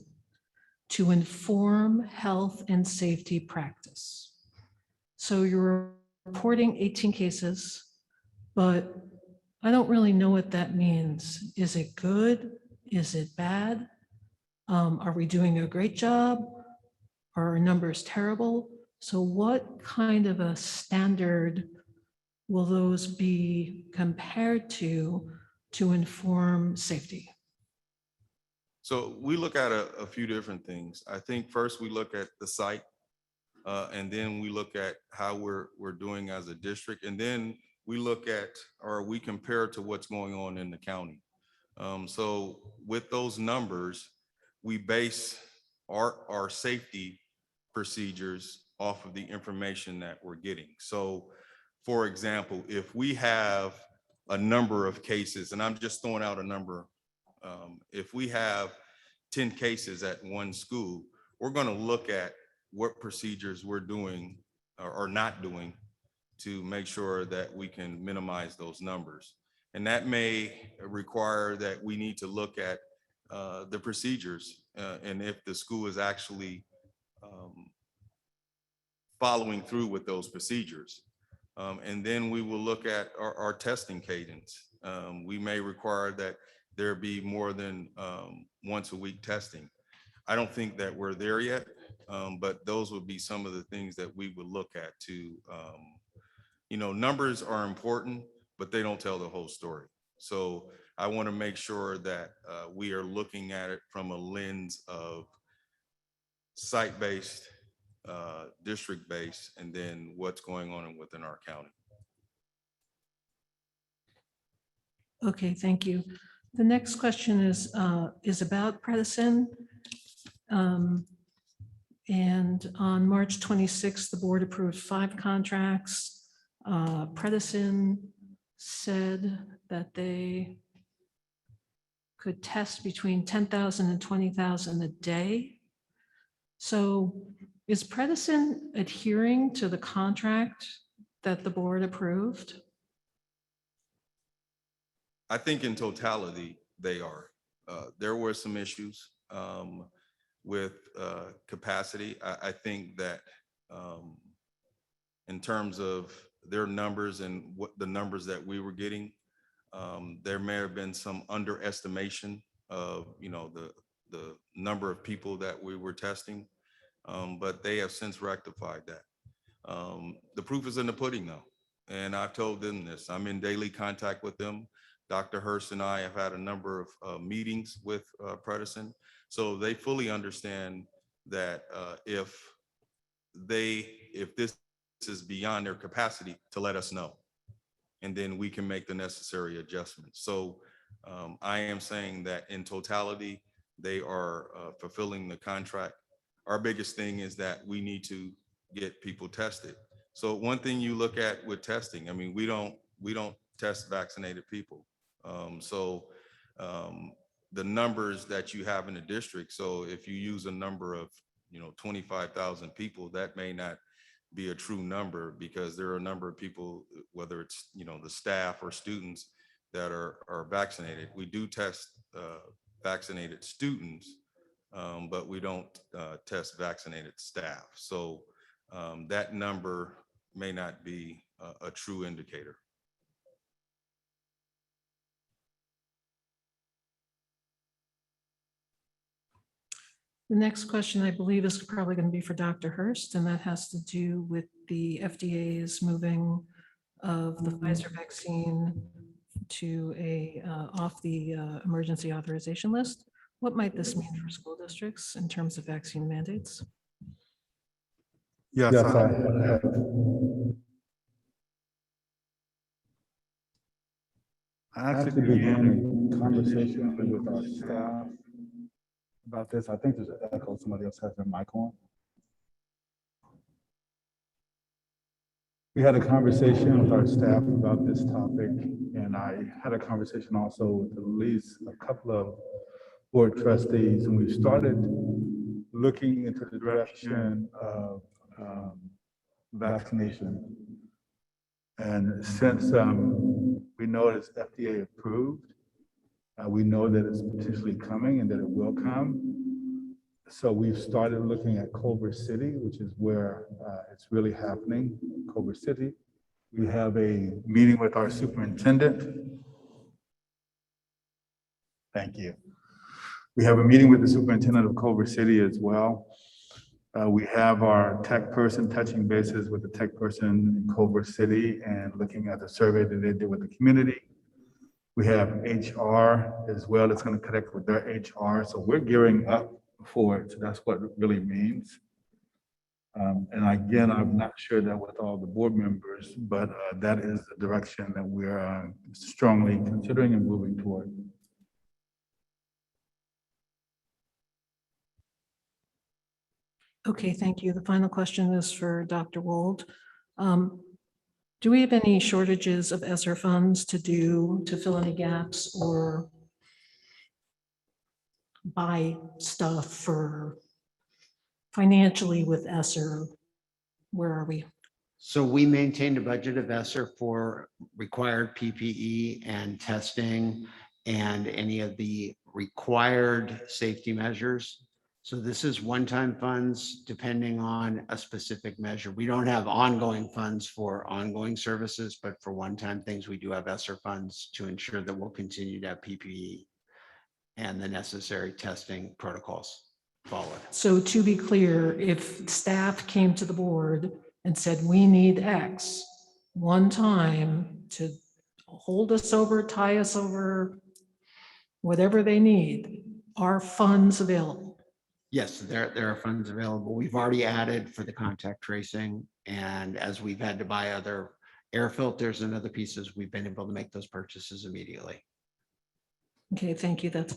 to inform health and safety practice? So you're reporting 18 cases, but I don't really know what that means. Is it good? Is it bad? Are we doing a great job? Are our numbers terrible? So what kind of a standard will those be compared to inform safety?
So we look at a few different things. I think first we look at the site, and then we look at how we're doing as a district, and then we look at, or we compare to what's going on in the county. So with those numbers, we base our safety procedures off of the information that we're getting. So for example, if we have a number of cases, and I'm just throwing out a number, if we have 10 cases at one school, we're going to look at what procedures we're doing or not doing to make sure that we can minimize those numbers. And that may require that we need to look at the procedures and if the school is actually following through with those procedures. And then we will look at our testing cadence. We may require that there be more than once a week testing. I don't think that we're there yet, but those would be some of the things that we would look at to, numbers are important, but they don't tell the whole story. So I want to make sure that we are looking at it from a lens of site-based, district-based, and then what's going on within our county.
Okay, thank you. The next question is about Predicin. And on March 26th, the board approved 5 contracts. Predicin said that they could test between 10,000 and 20,000 a day. So is Predicin adhering to the contract that the board approved?
I think in totality, they are. There were some issues with capacity. I think that in terms of their numbers and what the numbers that we were getting, there may have been some underestimation of, the number of people that we were testing, but they have since rectified that. The proof is in the pudding though. And I've told them this, I'm in daily contact with them. Dr. Hurst and I have had a number of meetings with Predicin. So they fully understand that if this is beyond their capacity, to let us know. And then we can make the necessary adjustments. So I am saying that in totality, they are fulfilling the contract. Our biggest thing is that we need to get people tested. So one thing you look at with testing, I mean, we don't test vaccinated people. The numbers that you have in the district, so if you use a number of 25,000 people, that may not be a true number, because there are a number of people, whether it's the staff or students that are vaccinated. We do test vaccinated students, but we don't test vaccinated staff. So that number may not be a true indicator.
The next question, I believe, is probably going to be for Dr. Hurst, and that has to do with the FDA's moving of the Pfizer vaccine to off the emergency authorization list. What might this mean for school districts in terms of vaccine mandates?
Yes, I have. I actually began a conversation with our staff about this. I think there's an echo. Somebody else has their mic on. We had a conversation with our staff about this topic, and I had a conversation also with at least a couple of board trustees, and we started looking into the direction of vaccination. And since we know it's FDA approved, we know that it's potentially coming and that it will come. So we've started looking at Culver City, which is where it's really happening, Culver City. We have a meeting with our superintendent. Thank you. We have a meeting with the superintendent of Culver City as well. We have our tech person touching bases with the tech person in Culver City and looking at the survey that they did with the community. We have HR as well that's going to connect with their HR. So we're gearing up for it. So that's what it really means. And again, I'm not sure that with all the board members, but that is the direction that we're strongly considering and moving toward.
Okay, thank you. The final question is for Dr. Wold. Do we have any shortages of ESSER funds to fill any gaps or buy stuff for financially with ESSER? Where are we?
So we maintained a budget of ESSER for required PPE and testing and any of the required safety measures. So this is one-time funds depending on a specific measure. We don't have ongoing funds for ongoing services, but for one-time things, we do have ESSER funds to ensure that we'll continue to have PPE and the necessary testing protocols followed.
So to be clear, if staff came to the board and said, we need X one time to hold us over, tie us over, whatever they need, are funds available?
Yes, there are funds available. We've already added for the contact tracing, and as we've had to buy other air filters and other pieces, we've been able to make those purchases immediately.
Okay, thank you. That's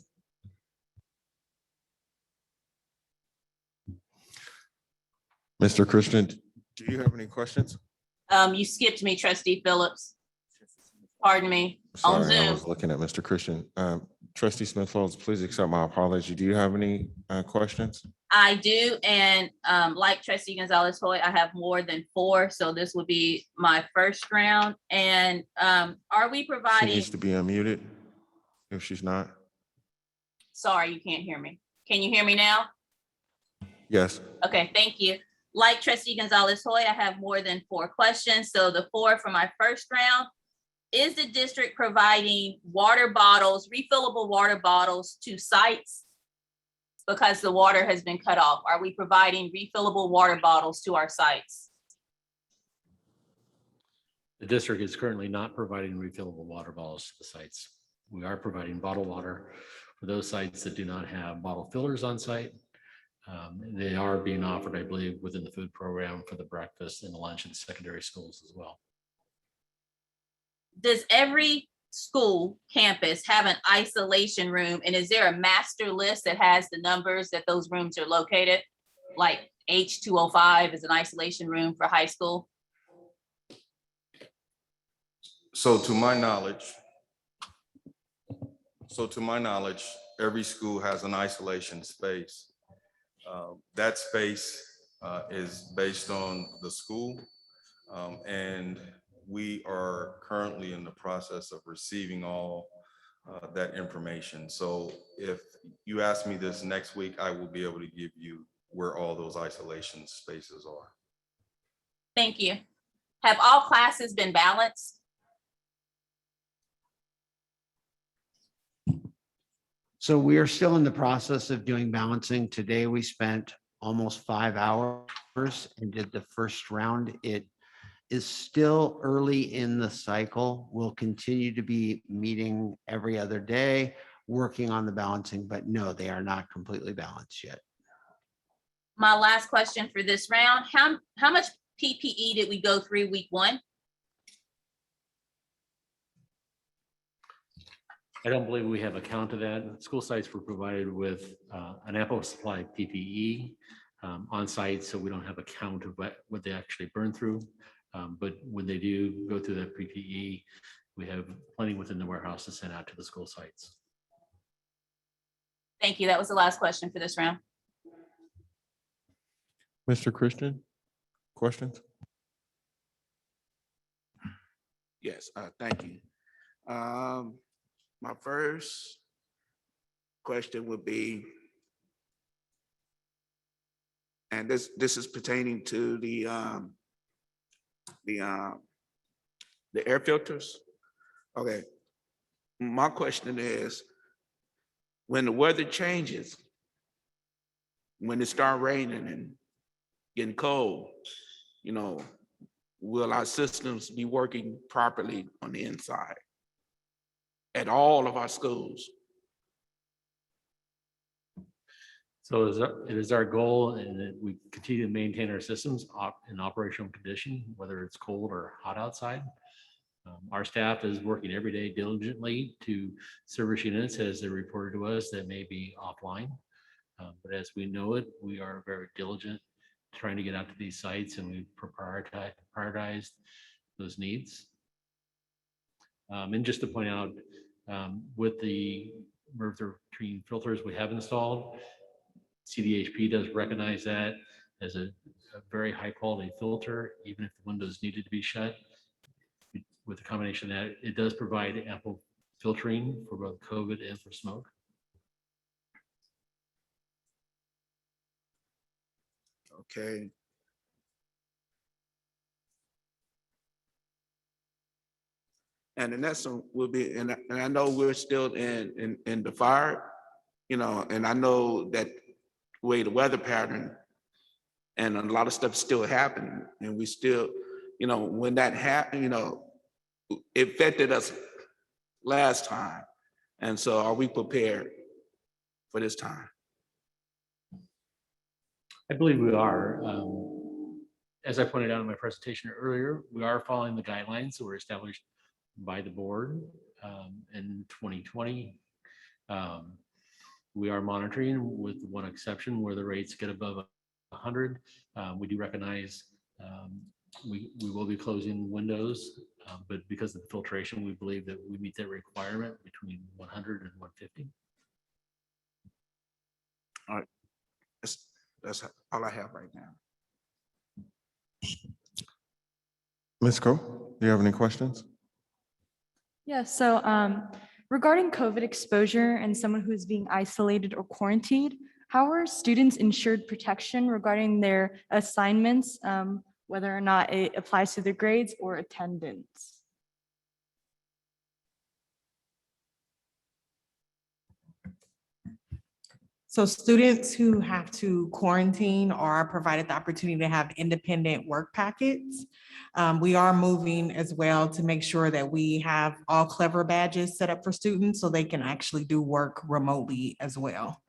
Mr. Christian, do you have any questions?
You skipped me, Trustee Phillips. Pardon me, on
Sorry, I
Zoom.
was looking at Mr. Christian. Trustee Smith Folds, please accept my apology. Do you have any questions?
I do, and like Trustee Gonzalez Hoy, I have more than 4, so this would be my first round. And are we
She
providing?
needs to be unmuted if she's not.
Sorry, you can't hear me. Can you hear me now?
Yes.
Okay, thank you. Like Trustee Gonzalez Hoy, I have more than 4 questions. So the 4 for my first round. Is the district providing water bottles, refillable water bottles to sites because the water has been cut off? Are we providing refillable water bottles to our sites?
The district is currently not providing refillable water bottles to the sites. We are providing bottled water for those sites that do not have bottle fillers on site. They are being offered, I believe, within the food program for the breakfast and the lunch in secondary schools as well.
Does every school campus have an isolation room? And is there a master list that has the numbers that those rooms are located? Like H205 is an isolation room for high school?
So to my knowledge, every school has an isolation space. That space is based on the school, and we are currently in the process of receiving all that information. So if you ask me this next week, I will be able to give you where all those isolation spaces are.
Thank you. Have all classes been balanced?
So we are still in the process of doing balancing. Today, we spent almost 5 hours and did the first round. It is still early in the cycle. We'll continue to be meeting every other day, working on the balancing, but no, they are not completely balanced yet.
My last question for this round, how much PPE did we go through week 1?
I don't believe we have a count of that. School sites were provided with an ample supply of PPE on site, so we don't have a count of what they actually burn through. But when they do go through that PPE, we have plenty within the warehouse to send out to the school sites.
Thank you. That was the last question for this round.
Mr. Christian, questions?
Yes, thank you. My first question would be, and this is pertaining to the air filters. Okay, my question is, when the weather changes, when it starts raining and getting cold, you know, will our systems be working properly on the inside at all of our schools?
So it is our goal, and that we continue to maintain our systems in operational condition, whether it's cold or hot outside. Our staff is working every day diligently to service units as they're reported to us that may be offline. But as we know it, we are very diligent trying to get out to these sites, and we prioritize those needs. And just to point out, with the mercury filters we have installed, CDHP does recognize that as a very high quality filter, even if the windows needed to be shut. With a combination of that, it does provide ample filtering for both COVID and for smoke.
Okay. And the next one will be, and I know we're still in the fire, you know, and I know that way the weather pattern and a lot of stuff still happening, and we still, you know, when that happened, you know, it affected us last time. And so are we prepared for this time?
I believe we are. As I pointed out in my presentation earlier, we are following the guidelines that were established by the board in 2020. We are monitoring with one exception where the rates get above 100. We do recognize we will be closing windows, but because of the filtration, we believe that we meet that requirement between 100 and 150.
All right, that's all I have right now.
Ms. Coe, do you have any questions?
Yeah, so regarding COVID exposure and someone who is being isolated or quarantined, how are students ensured protection regarding their assignments, whether or not it applies to their grades or attendance?
So students who have to quarantine are provided the opportunity to have independent work packets. We are moving as well to make sure that we have all clever badges set up for students so they can actually do work remotely as well.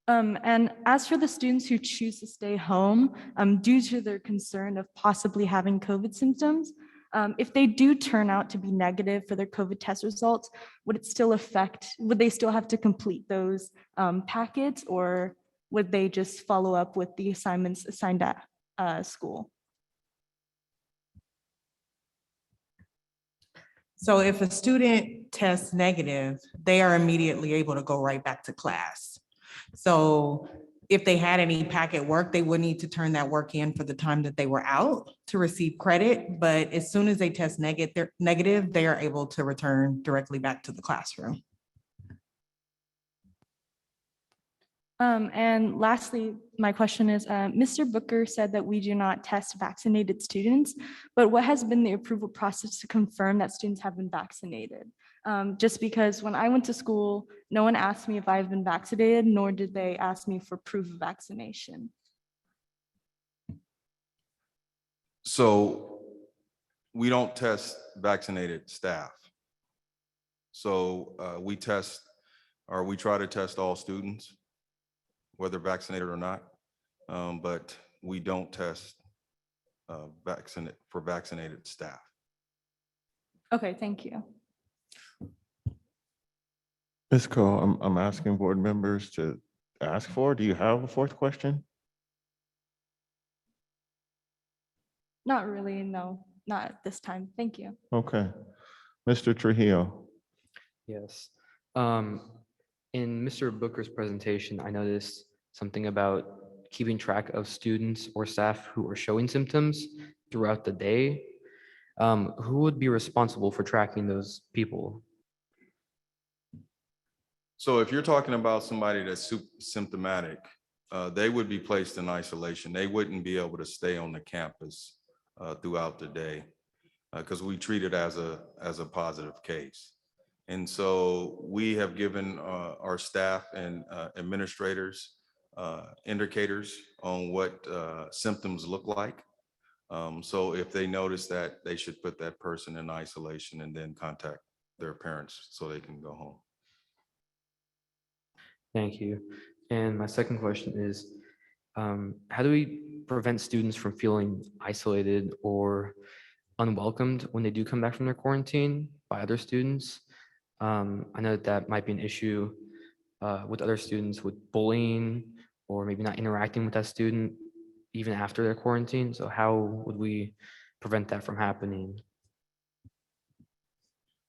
And as for the students who choose to stay home due to their concern of possibly having COVID symptoms, if they do turn out to be negative for their COVID test results, would they still have to complete those packets, or would they just follow up with the assignments assigned at school?
So if a student tests negative, they are immediately able to go right back to class. So if they had any packet work, they would need to turn that work in for the time that they were out to receive credit. But as soon as they test negative, they are able to return directly back to the classroom.
And lastly, my question is, Mr. Booker said that we do not test vaccinated students, but what has been the approval process to confirm that students have been vaccinated? Just because when I went to school, no one asked me if I've been vaccinated, nor did they ask me for proof of vaccination.
So we don't test vaccinated staff. So we try to test all students, whether vaccinated or not, but we don't test for vaccinated staff.
Okay, thank you.
Ms. Coe, I'm asking board members to ask for, do you have a fourth question?
Not really, no, not at this time. Thank you.
Okay. Mr. Trujillo.
Yes. In Mr. Booker's presentation, I noticed something about keeping track of students or staff who are showing symptoms throughout the day. Who would be responsible for tracking those people?
So if you're talking about somebody that's symptomatic, they would be placed in isolation. They wouldn't be able to stay on the campus throughout the day because we treat it as a positive case. And so we have given our staff and administrators indicators on what symptoms look like. So if they notice that, they should put that person in isolation and then contact their parents so they can go home.
Thank you. And my second question is, how do we prevent students from feeling isolated or unwelcomed when they do come back from their quarantine by other students? I know that might be an issue with other students with bullying or maybe not interacting with that student even after their quarantine. So how would we prevent that from happening?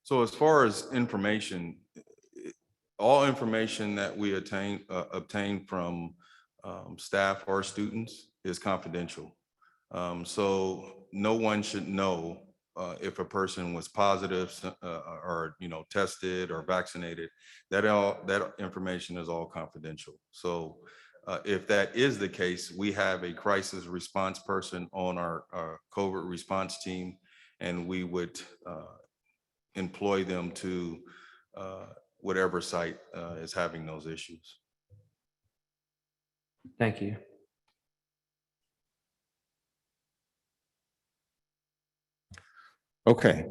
So as far as information, all information that we obtain from staff or students is confidential. So no one should know if a person was positive or, tested or vaccinated, that information is all confidential. So if that is the case, we have a crisis response person on our COVID response team, and we would employ them to whatever site is having those issues.
Thank you.
Okay,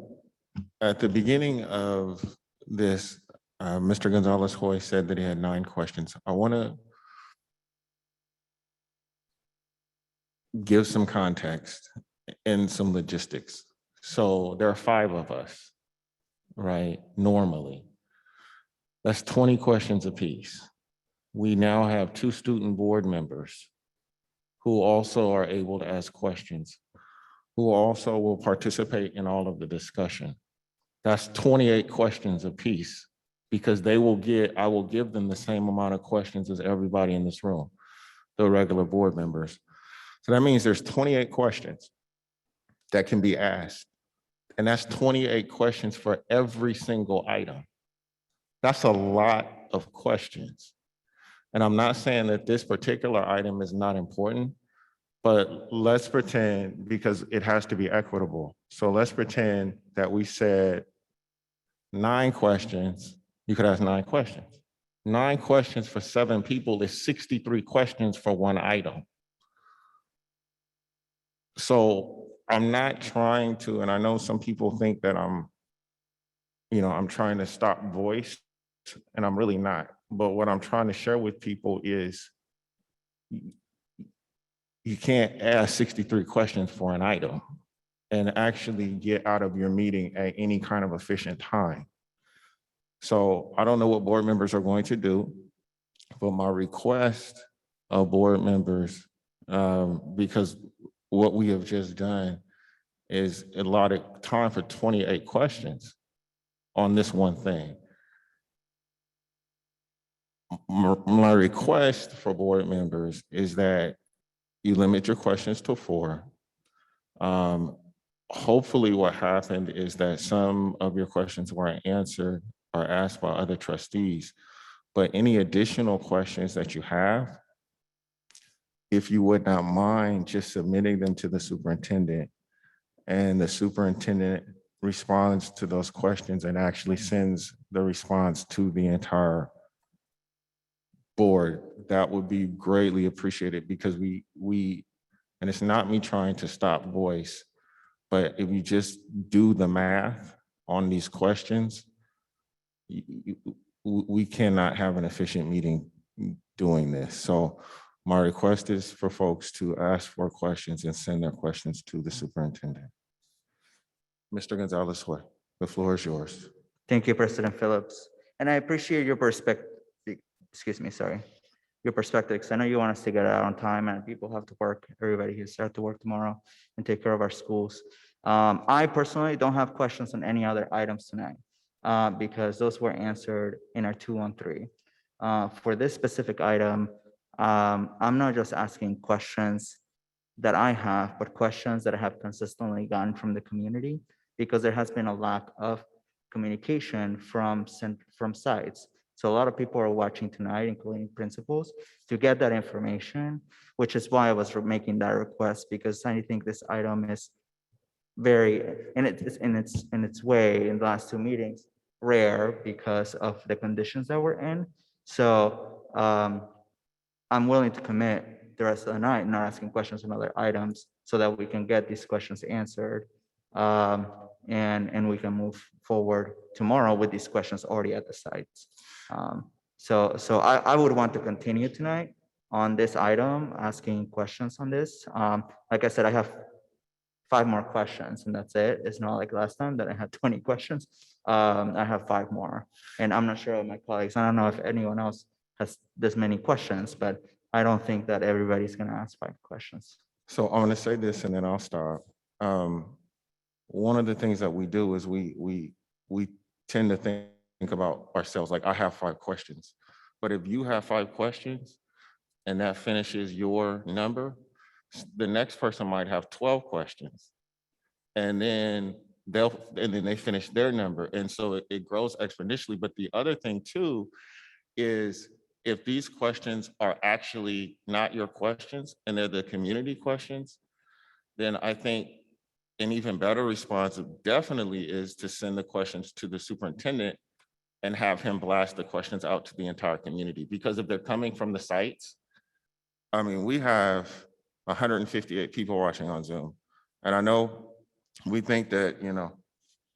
at the beginning of this, Mr. Gonzalez-Hoy said that he had 9 questions. I want to give some context and some logistics. So there are 5 of us, right? Normally, that's 20 questions apiece. We now have 2 student board members who also are able to ask questions, who also will participate in all of the discussion. That's 28 questions apiece, because I will give them the same amount of questions as everybody in this room, the regular board members. So that means there's 28 questions that can be asked. And that's 28 questions for every single item. That's a lot of questions. And I'm not saying that this particular item is not important, but let's pretend, because it has to be equitable. So let's pretend that we said 9 questions. You could ask 9 questions. 9 questions for 7 people is 63 questions for one item. So I'm not trying to, and I know some people think that I'm trying to stop voice, and I'm really not. But what I'm trying to share with people is you can't ask 63 questions for an item and actually get out of your meeting at any kind of efficient time. So I don't know what board members are going to do, but my request of board members, because what we have just done is allotted time for 28 questions on this one thing. My request for board members is that you limit your questions to 4. Hopefully what happened is that some of your questions weren't answered or asked by other trustees, but any additional questions that you have, if you would not mind just submitting them to the superintendent, and the superintendent responds to those questions and actually sends the response to the entire board, that would be greatly appreciated, because and it's not me trying to stop voice, but if you just do the math on these questions, we cannot have an efficient meeting doing this. So my request is for folks to ask for questions and send their questions to the superintendent. Mr. Gonzalez-Hoy, the floor is yours.
Thank you, President Phillips. And I appreciate your perspective, your perspective, because I know you want us to get out on time and people have to work, everybody has to work tomorrow and take care of our schools. I personally don't have questions on any other items tonight because those were answered in our 213. For this specific item, I'm not just asking questions that I have, but questions that I have consistently gotten from the community, because there has been a lack of communication from sites. So a lot of people are watching tonight, including principals, to get that information, which is why I was making that request, because I think this item is very, in its way, in the last 2 meetings, rare because of the conditions that we're in. So I'm willing to commit the rest of the night not asking questions on other items so that we can get these questions answered. And we can move forward tomorrow with these questions already at the sites. So I would want to continue tonight on this item, asking questions on this. Like I said, I have 5 more questions and that's it. It's not like last time that I had 20 questions. I have 5 more, and I'm not sure of my colleagues. I don't know if anyone else has this many questions, but I don't think that everybody's gonna ask 5 questions.
So I'm gonna say this and then I'll stop. One of the things that we do is we tend to think about ourselves, like I have 5 questions, but if you have 5 questions and that finishes your number, the next person might have 12 questions. And then and then they finish their number. And so it grows exponentially. But the other thing too is if these questions are actually not your questions and they're the community questions, then I think an even better response definitely is to send the questions to the superintendent and have him blast the questions out to the entire community. Because if they're coming from the sites, I mean, we have 158 people watching on Zoom. And I know we think that,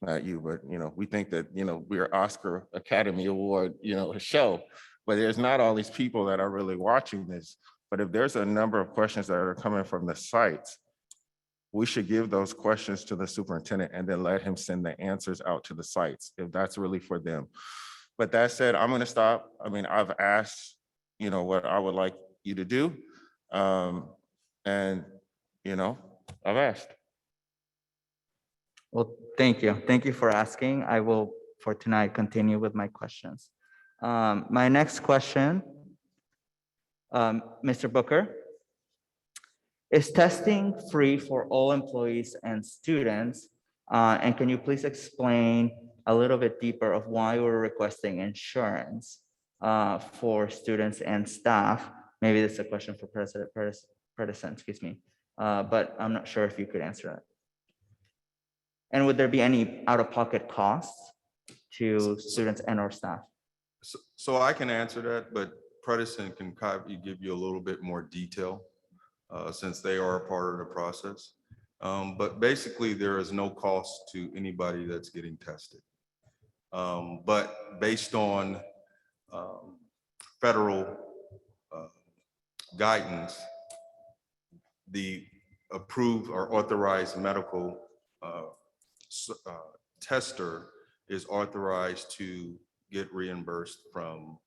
not you, but, we think that, we're Oscar Academy Award, a show, but there's not all these people that are really watching this. But if there's a number of questions that are coming from the sites, we should give those questions to the superintendent and then let him send the answers out to the sites if that's really for them. But that said, I'm going to stop. I mean, I've asked, what I would like you to do. And, I've asked.
Well, thank you. Thank you for asking. I will, for tonight, continue with my questions. My next question, Mr. Booker. Is testing free for all employees and students? And can you please explain a little bit deeper of why we're requesting insurance for students and staff? Maybe this is a question for President, excuse me. But I'm not sure if you could answer that. And would there be any out-of-pocket costs to students and or staff?
So I can answer that, but President can give you a little bit more detail since they are a part of the process. But basically there is no cost to anybody that's getting tested. But based on federal guidance, the approved or authorized medical tester is authorized to get reimbursed from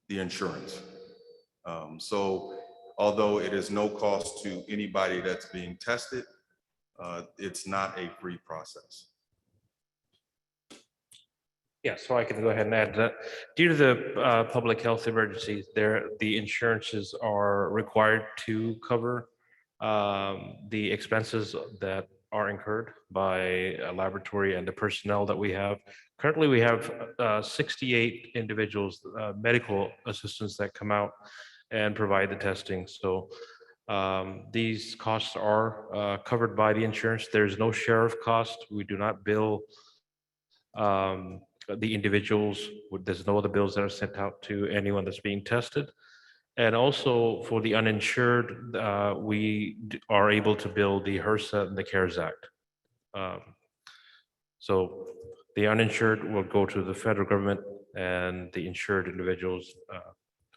the insurance. So although it is no cost to anybody that's being tested, it's not a free process.
Yeah, so I can go ahead and add that. Due to the public health emergencies, the insurances are required to cover the expenses that are incurred by a laboratory and the personnel that we have. Currently, we have 68 individuals, medical assistants that come out and provide the testing. So these costs are covered by the insurance. There's no share of cost. We do not bill the individuals. There's no other bills that are sent out to anyone that's being tested. And also for the uninsured, we are able to bill the HRSA and the CARES Act. So the uninsured will go to the federal government, and the insured individuals,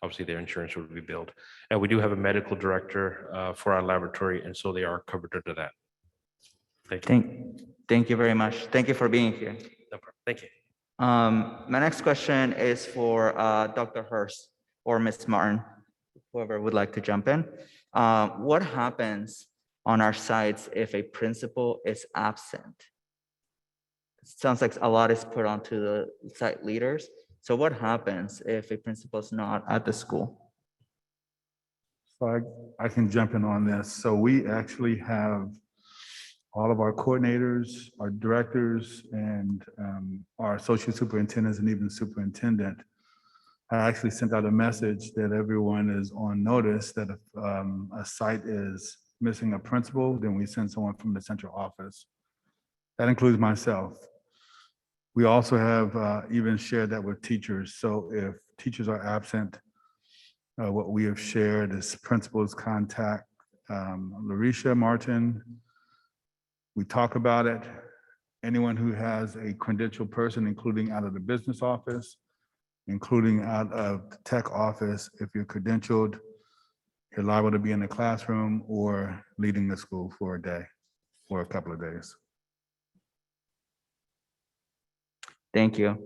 obviously their insurance will be billed. And we do have a medical director for our laboratory, and so they are covered under that. Thank you.
Thank you very much. Thank you for being here.
No problem. Thank you.
My next question is for Dr. Hurst or Ms. Martin, whoever would like to jump in. What happens on our sites if a principal is absent? It sounds like a lot is put onto the site leaders. So what happens if a principal is not at the school?
So I can jump in on this. So we actually have all of our coordinators, our directors, and our associate superintendents and even superintendent. I actually sent out a message that everyone is on notice that if a site is missing a principal, then we send someone from the central office. That includes myself. We also have even shared that with teachers. So if teachers are absent, what we have shared is principals contact Larisha Martin. We talk about it. Anyone who has a credentialed person, including out of the business office, including out of the tech office, if you're credentialed, you're liable to be in the classroom or leading the school for a day or a couple of days.
Thank you.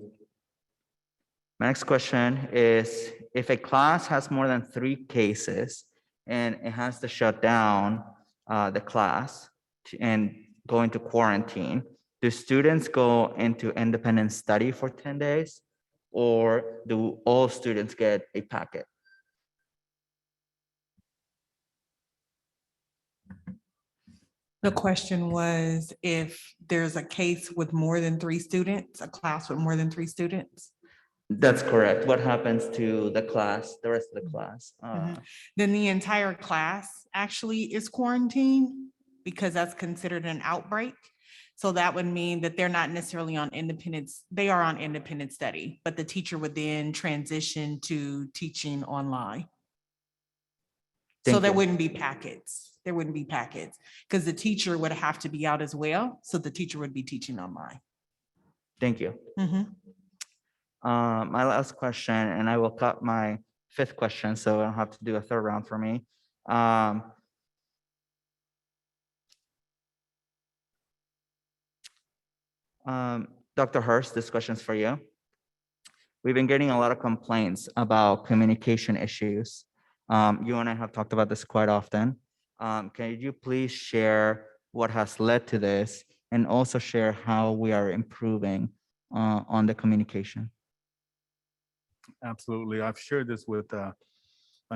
My next question is, if a class has more than 3 cases and it has to shut down the class and go into quarantine, do students go into independent study for 10 days? Or do all students get a packet?
The question was if there's a case with more than 3 students, a class with more than 3 students.
That's correct. What happens to the class, the rest of the class?
Then the entire class actually is quarantined because that's considered an outbreak. So that would mean that they're not necessarily on independence, they are on independent study, but the teacher would then transition to teaching online. So
Thank
there
you.
wouldn't be packets. There wouldn't be packets because the teacher would have to be out as well. So the teacher would be teaching online.
Thank you.
Mhm.
My last question, and I will cut my 5th question, so I don't have to do a 3rd round for me. Dr. Hurst, this question's for you. We've been getting a lot of complaints about communication issues. You and I have talked about this quite often. Can you please share what has led to this and also share how we are improving on the communication?
Absolutely. I've shared this with a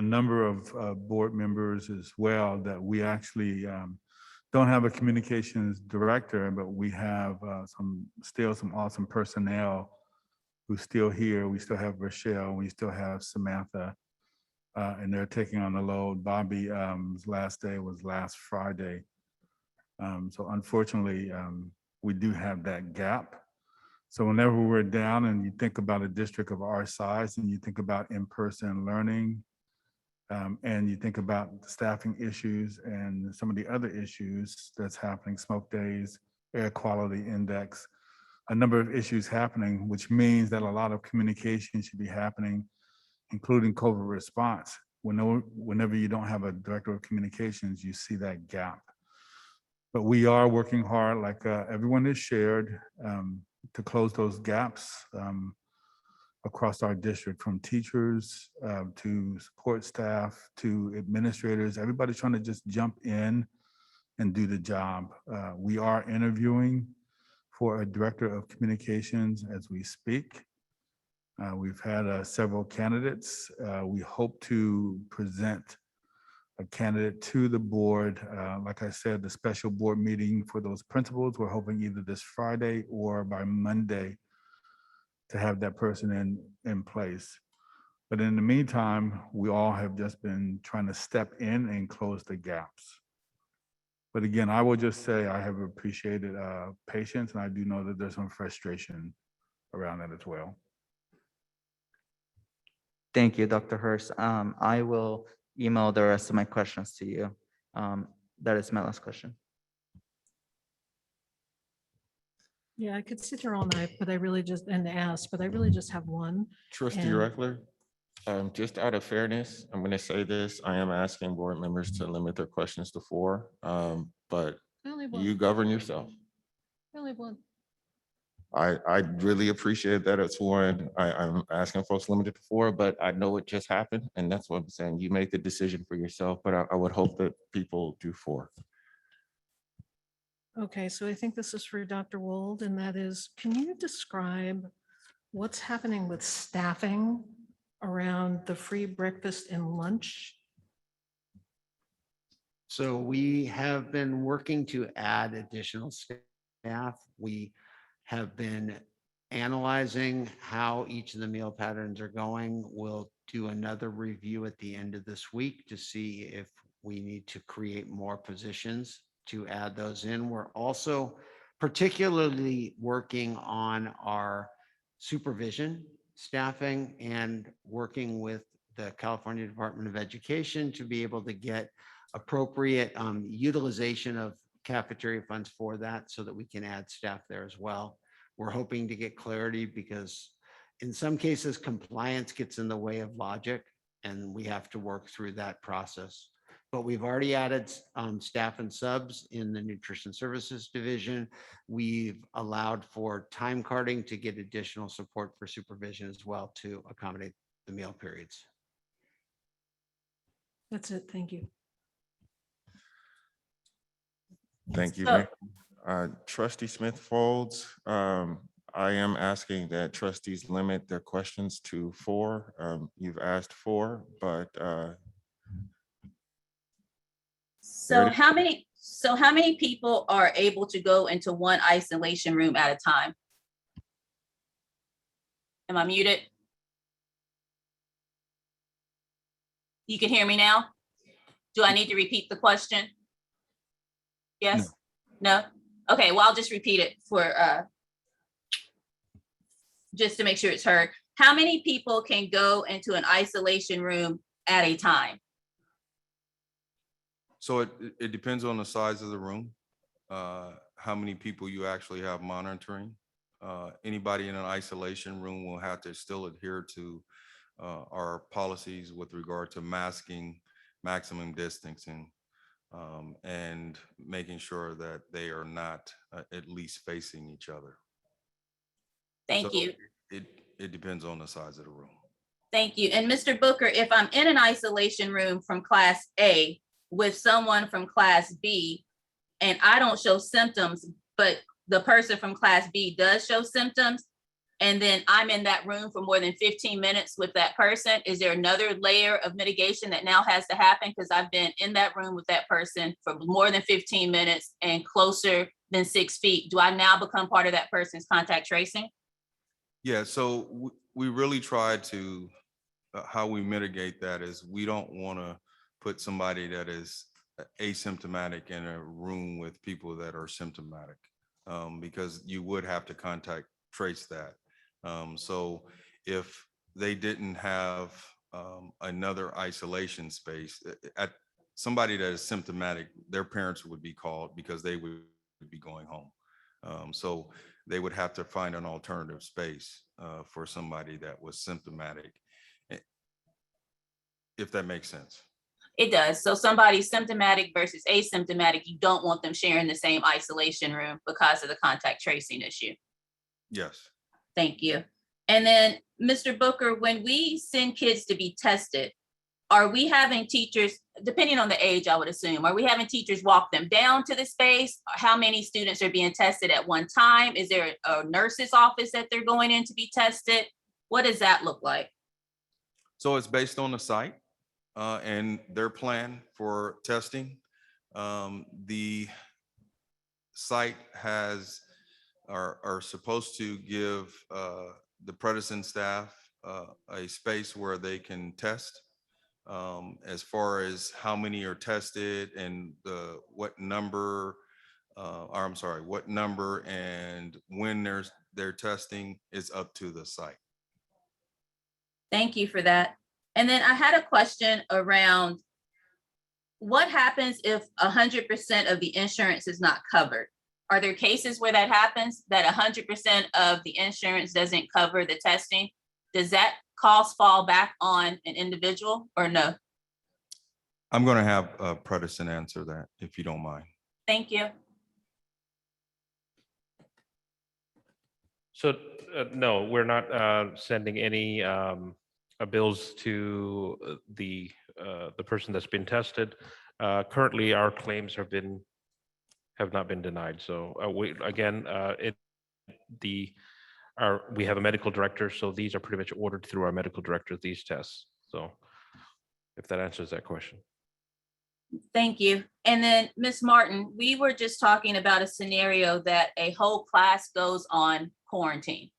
number of board members as well, that we actually don't have a communications director, but we have still some awesome personnel who's still here. We still have Rochelle, we still have Samantha, and they're taking on the load. Bobby's last day was last Friday. So unfortunately, we do have that gap. So whenever we're down and you think about a district of our size and you think about in-person learning, and you think about the staffing issues and some of the other issues that's happening, smoke days, air quality index, a number of issues happening, which means that a lot of communication should be happening, including COVID response. Whenever you don't have a director of communications, you see that gap. But we are working hard, like everyone has shared, to close those gaps across our district, from teachers to support staff to administrators. Everybody's trying to just jump in and do the job. We are interviewing for a director of communications as we speak. We've had several candidates. We hope to present a candidate to the board. Like I said, the special board meeting for those principals, we're hoping either this Friday or by Monday to have that person in place. But in the meantime, we all have just been trying to step in and close the gaps. But again, I will just say I have appreciated patience, and I do know that there's some frustration around that as well.
Thank you, Dr. Hurst. I will email the rest of my questions to you. That is my last question.
Yeah, I could sit here all night, but I really just have one.
Trustee
And-
Reckler, just out of fairness, I'm going to say this. I am asking board members to limit their questions to 4, but
I only have one.
you govern yourself.
I only have one.
I really appreciate that it's 1. I'm asking folks to limit it to 4, but I know it just happened, and that's what I'm saying. You make the decision for yourself, but I would hope that people do 4.
Okay, so I think this is for Dr. Wold, and that is, can you describe what's happening with staffing around the free breakfast and lunch?
So we have been working to add additional staff. We have been analyzing how each of the meal patterns are going. We'll do another review at the end of this week to see if we need to create more positions to add those in. We're also particularly working on our supervision staffing and working with the California Department of Education to be able to get appropriate utilization of cafeteria funds for that so that we can add staff there as well. We're hoping to get clarity because in some cases compliance gets in the way of logic and we have to work through that process. But we've already added staff and subs in the nutrition services division. We've allowed for time carding to get additional support for supervision as well to accommodate the meal periods.
That's it, thank you.
Thank you.
So-
Trustee Smith Folds, I am asking that trustees limit their questions to 4. You've asked 4, but
So how many So how many people are able to go into one isolation room at a time? Am I muted? You can hear me now? Do I need to repeat the question? Yes? No? Okay, well, I'll just repeat it for, just to make sure it's heard. How many people can go into an isolation room at a time?
So it depends on the size of the room, how many people you actually have monitoring. Anybody in an isolation room will have to still adhere to our policies with regard to masking, maximum distancing, and making sure that they are not at least facing each other.
Thank
So
you.
It depends on the size of the room.
Thank you. And Mr. Booker, if I'm in an isolation room from class A with someone from class B, and I don't show symptoms, but the person from class B does show symptoms, and then I'm in that room for more than 15 minutes with that person, is there another layer of mitigation that now has to happen? Because I've been in that room with that person for more than 15 minutes and closer than 6 feet. Do I now become part of that person's contact tracing?
Yeah, so we really try to, how we mitigate that is we don't want to put somebody that is asymptomatic in a room with people that are symptomatic, because you would have to contact trace that. So if they didn't have another isolation space, at somebody that is symptomatic, their parents would be called because they would be going home. So they would have to find an alternative space for somebody that was symptomatic, if that makes sense.
It does. So somebody symptomatic versus asymptomatic, you don't want them sharing the same isolation room because of the contact tracing issue.
Yes.
Thank you. And then, Mr. Booker, when we send kids to be tested, are we having teachers, depending on the age, I would assume, are we having teachers walk them down to the space? How many students are being tested at one time? Is there a nurse's office that they're going in to be tested? What does that look like?
So it's based on the site and their plan for testing. The site are supposed to give the Predicin staff a space where they can test. As far as how many are tested and what number and when they're testing is up to the site.
Thank you for that. And then I had a question around what happens if 100% of the insurance is not covered? Are there cases where that happens, that 100% of the insurance doesn't cover the testing? Does that cost fall back on an individual or no?
I'm going to have Predicin answer that, if you don't mind.
Thank you.
So no, we're not sending any bills to the person that's been tested. Currently, our claims have not been denied. So we have a medical director, so these are pretty much ordered through our medical director, these tests. So if that answers that question.
Thank you. And then Ms. Martin, we were just talking about a scenario that a whole class goes on quarantine.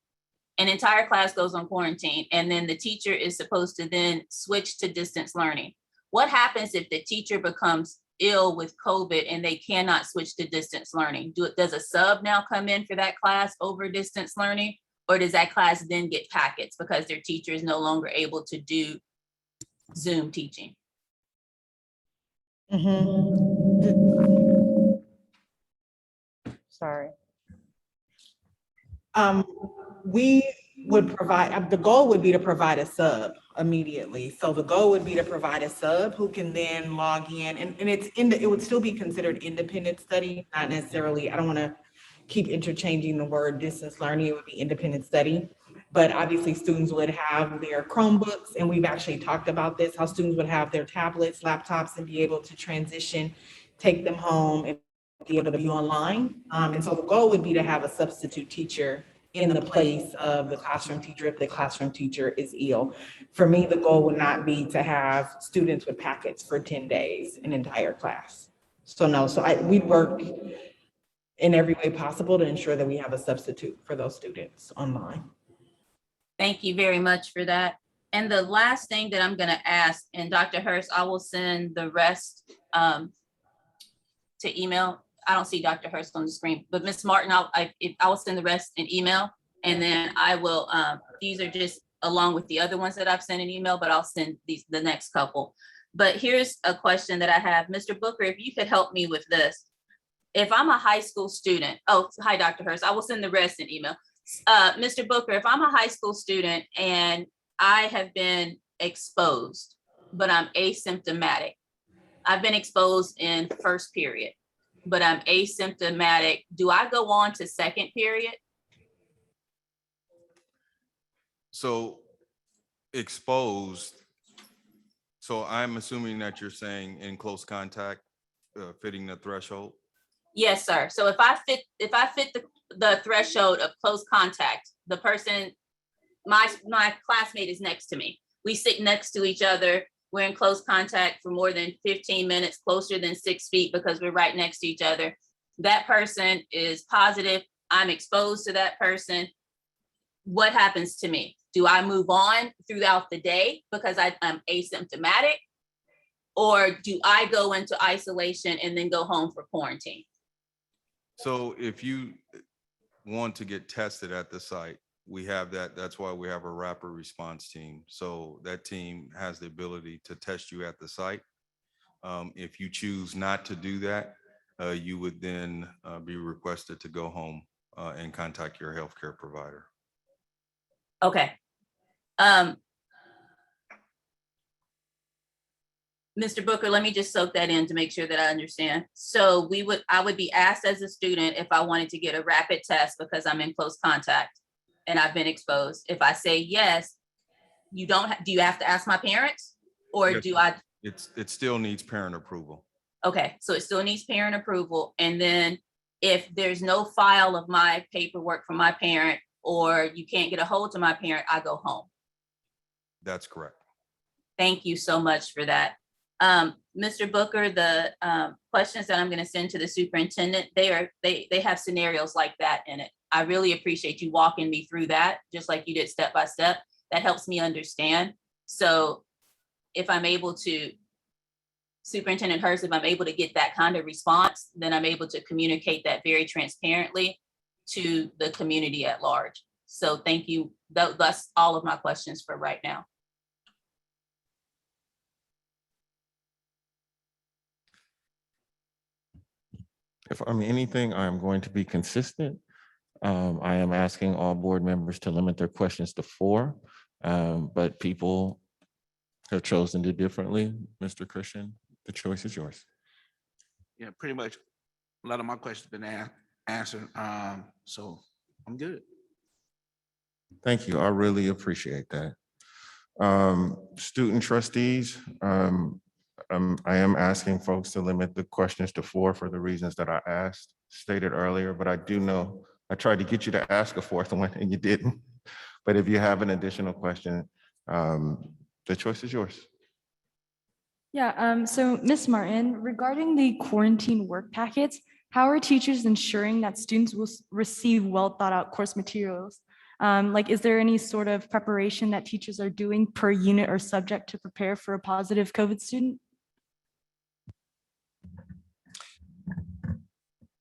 An entire class goes on quarantine, and then the teacher is supposed to then switch to distance learning. What happens if the teacher becomes ill with COVID and they cannot switch to distance learning? Does a sub now come in for that class over distance learning? Or does that class then get packets because their teacher is no longer able to do Zoom teaching?
Sorry. We would provide, the goal would be to provide a sub immediately. So the goal would be to provide a sub who can then log in, and it would still be considered independent study, not necessarily, I don't want to keep interchanging the word distance learning, it would be independent study. But obviously students would have their Chromebooks, and we've actually talked about this, how students would have their tablets, laptops, and be able to transition, take them home and be able to be online. And so the goal would be to have a substitute teacher in the place of the classroom teacher if the classroom teacher is ill. For me, the goal would not be to have students with packets for 10 days, an entire class. So no, we work in every way possible to ensure that we have a substitute for those students online.
Thank you very much for that. And the last thing that I'm going to ask, and Dr. Hurst, I will send the rest to email. I don't see Dr. Hurst on the screen, but Ms. Martin, I will send the rest in email, and then I will, these are just along with the other ones that I've sent an email, but I'll send the next couple. But here's a question that I have. Mr. Booker, if you could help me with this. If I'm a high school student, oh, hi, Dr. Hurst, I will send the rest in email. Mr. Booker, if I'm a high school student and I have been exposed, but I'm asymptomatic. I've been exposed in first period, but I'm asymptomatic. Do I go on to second period?
So exposed, so I'm assuming that you're saying in close contact, fitting the threshold?
Yes, sir. So if I fit the threshold of close contact, the person, my classmate is next to me. We sit next to each other. We're in close contact for more than 15 minutes, closer than 6 feet because we're right next to each other. That person is positive. I'm exposed to that person. What happens to me? Do I move on throughout the day because I'm asymptomatic? Or do I go into isolation and then go home for quarantine?
So if you want to get tested at the site, we have that. That's why we have a rapid response team. So that team has the ability to test you at the site. If you choose not to do that, you would then be requested to go home and contact your healthcare provider.
Okay. Mr. Booker, let me just soak that in to make sure that I understand. So I would be asked as a student if I wanted to get a rapid test because I'm in close contact and I've been exposed. If I say yes, do you have to ask my parents or
Yes,
do I?
It still needs parent approval.
Okay, so it still needs parent approval. And then if there's no file of my paperwork from my parent or you can't get a hold of my parent, I go home.
That's correct.
Thank you so much for that. Mr. Booker, the questions that I'm going to send to the superintendent, they have scenarios like that in it. I really appreciate you walking me through that, just like you did step by step. That helps me understand. So if I'm able to, Superintendent Hurst, if I'm able to get that kind of response, then I'm able to communicate that very transparently to the community at large. So thank you. That's all of my questions for right now.
If I'm anything, I'm going to be consistent. I am asking all board members to limit their questions to 4, but people have chosen to do differently. Mr. Christian, the choice is yours.
Yeah, pretty much a lot of my questions have been answered. So I'm good.
Thank you. I really appreciate that. Student trustees, I am asking folks to limit the questions to 4 for the reasons that I stated earlier, but I do know I tried to get you to ask a 4th one and you didn't. But if you have an additional question, the choice is yours.
Yeah, so Ms. Martin, regarding the quarantine work packets, how are teachers ensuring that students will receive well thought out course materials? Like, is there any sort of preparation that teachers are doing per unit or subject to prepare for a positive COVID student?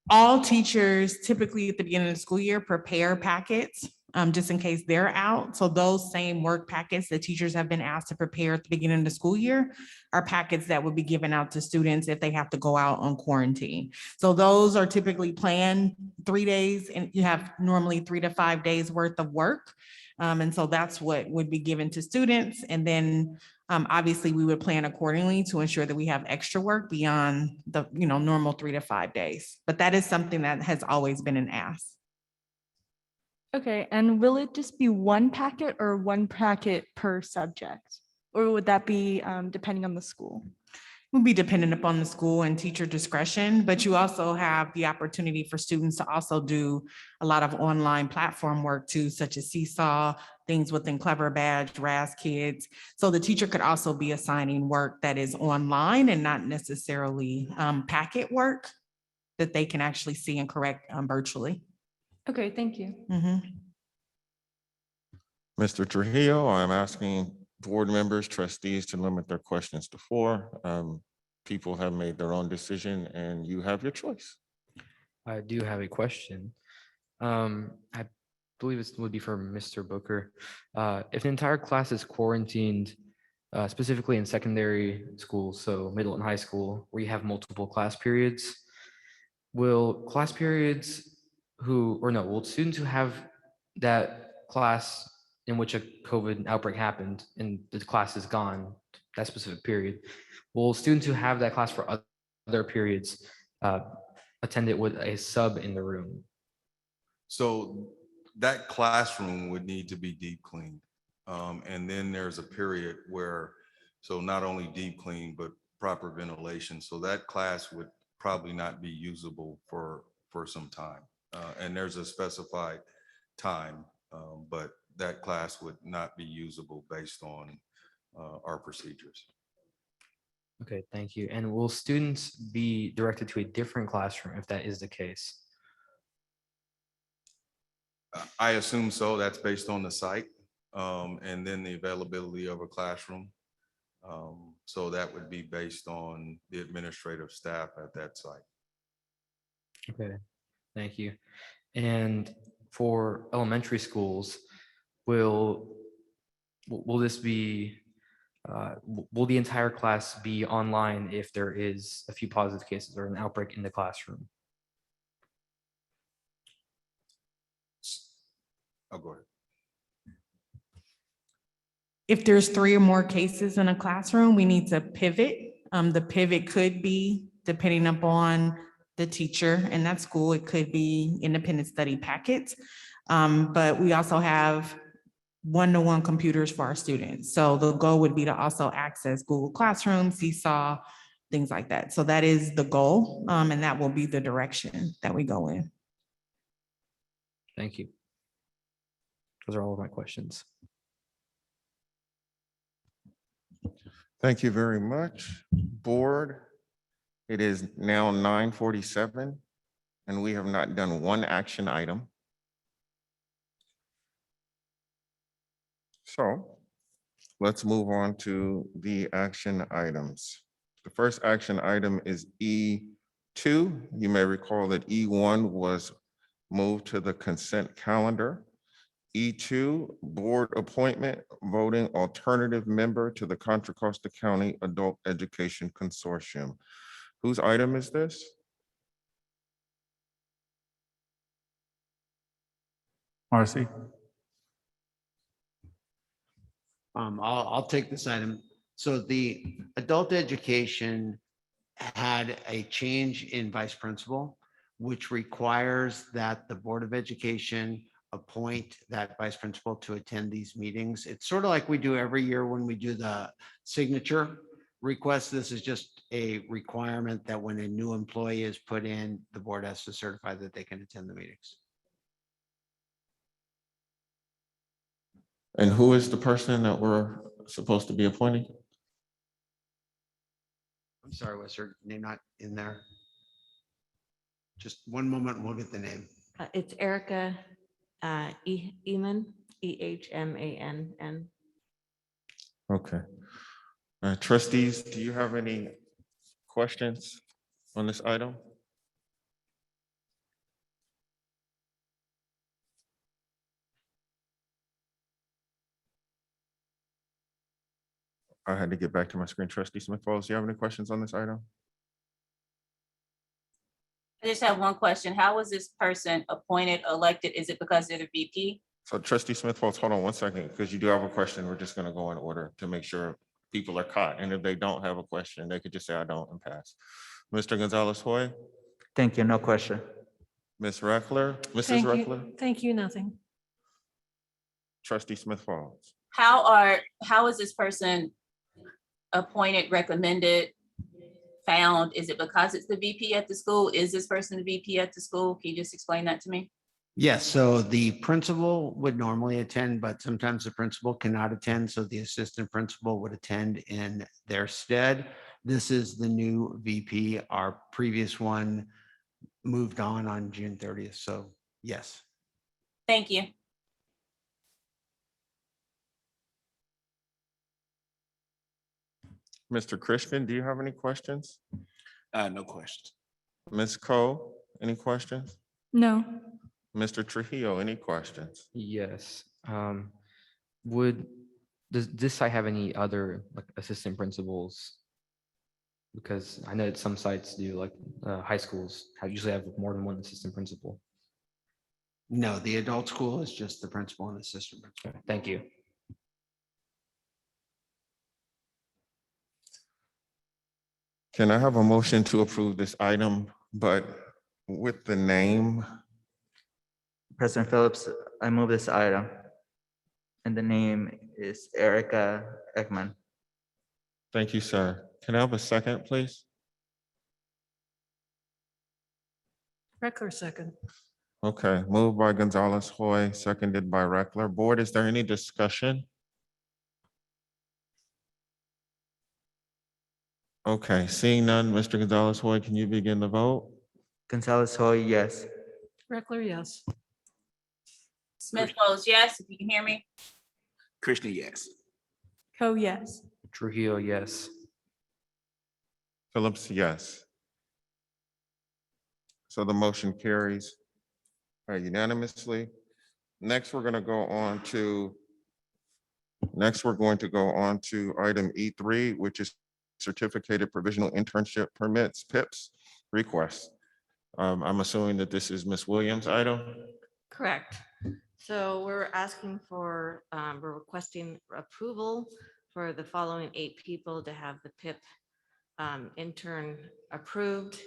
All teachers typically at the beginning of the school year prepare packets just in case they're out. So those same work packets that teachers have been asked to prepare at the beginning of the school year are packets that would be given out to students if they have to go out on quarantine. So those are typically planned 3 days and you have normally 3 to 5 days worth of work. And so that's what would be given to students. And then obviously we would plan accordingly to ensure that we have extra work beyond the normal 3 to 5 days. But that is something that has always been an ask.
Okay, and will it just be 1 packet or 1 packet per subject? Or would that be depending on the school?
It would be dependent upon the school and teacher discretion, but you also have the opportunity for students to also do a lot of online platform work too, such as Seesaw, things within Clever Badge, RAS Kids. So the teacher could also be assigning work that is online and not necessarily packet work that they can actually see and correct virtually.
Okay, thank you.
Mr. Trujillo, I'm asking board members, trustees to limit their questions to 4. People have made their own decision and you have your choice.
I do have a question. I believe it would be for Mr. Booker. If the entire class is quarantined, specifically in secondary school, so middle and high school, where you have multiple class periods, will class periods will students who have that class in which a COVID outbreak happened and the class is gone, that specific period, will students who have that class for other periods attend it with a sub in the room?
So that classroom would need to be deep cleaned. And then there's a period where, so not only deep clean, but proper ventilation. So that class would probably not be usable for some time. And there's a specified time, but that class would not be usable based on our procedures.
Okay, thank you. And will students be directed to a different classroom if that is the case?
I assume so. That's based on the site and then the availability of a classroom. So that would be based on the administrative staff at that site.
Okay, thank you. And for elementary schools, will this be, will the entire class be online if there is a few positive cases or an outbreak in the classroom?
I'll go ahead.
If there's 3 or more cases in a classroom, we need to pivot. The pivot could be depending upon the teacher in that school. It could be independent study packets. But we also have one-to-one computers for our students. So the goal would be to also access Google Classroom, Seesaw, things like that. So that is the goal, and that will be the direction that we go in.
Thank you. Those are all of my questions.
Thank you very much, board. It is now 9:47 and we have not done one action item. So let's move on to the action items. The first action item is E2. You may recall that E1 was moved to the consent calendar. E2, board appointment, voting alternative member to the Contra Costa County Adult Education Consortium. Whose item is this?
Marcy?
I'll take this item. So the adult education had a change in vice principal, which requires that the Board of Education appoint that vice principal to attend these meetings. It's sort of like we do every year when we do the signature request. This is just a requirement that when a new employee is put in, the board has to certify that they can attend the meetings.
And who is the person that we're supposed to be appointing?
I'm sorry, was her name not in there? Just one moment and we'll get the name.
It's Erica Ehman, Ehmann.
Okay. Trustees, do you have any questions on this item? I had to get back to my screen. Trustee Smith-Falls, do you have any questions on this item?
I just have one question. How was this person appointed, elected? Is it because they're the VP?
So Trustee Smith-Falls, hold on one second, because you do have a question. We're just going to go in order to make sure people are caught. And if they don't have a question, they could just say, I don't, and pass. Mr. Gonzalez-Hoy?
Thank you, no question.
Ms. Reckler? Mrs.
Thank you.
Reckler?
Thank you, nothing.
Trustee Smith-Falls?
How is this person appointed, recommended, found? Is it because it's the VP at the school? Is this person the VP at the school? Can you just explain that to me?
Yes, so the principal would normally attend, but sometimes the principal cannot attend, so the assistant principal would attend in their stead. This is the new VP. Our previous one moved on June 30th, so yes.
Thank you.
Mr. Christian, do you have any questions?
No questions.
Ms. Coe, any questions?
No.
Mr. Trujillo, any questions?
Yes. Does this site have any other like assistant principals? Because I know that some sites do, like high schools usually have more than one assistant principal.
No, the adult school is just the principal and assistant principal.
Okay, thank you.
Can I have a motion to approve this item, but with the name?
President Phillips, I move this item. And the name is Erica Ekman.
Thank you, sir. Can I have a second, please?
Reckler second.
Okay, moved by Gonzalez Hoy, seconded by Reckler. Board, is there any discussion? Okay, seeing none, Mr. Gonzalez Hoy, can you begin the vote?
Gonzalez Hoy, yes.
Reckler, yes.
Smith Folds, yes, if you can hear me.
Christian, yes.
Coe, yes.
Trujillo, yes.
Phillips, yes. So the motion carries unanimously. Next, we're going to go on to item E3, which is Certificated Provisional Internship Permits, PIPs request. I'm assuming that this is Ms. Williams' item.
Correct. So we're asking for, we're requesting approval for the following 8 people to have the PIP intern approved.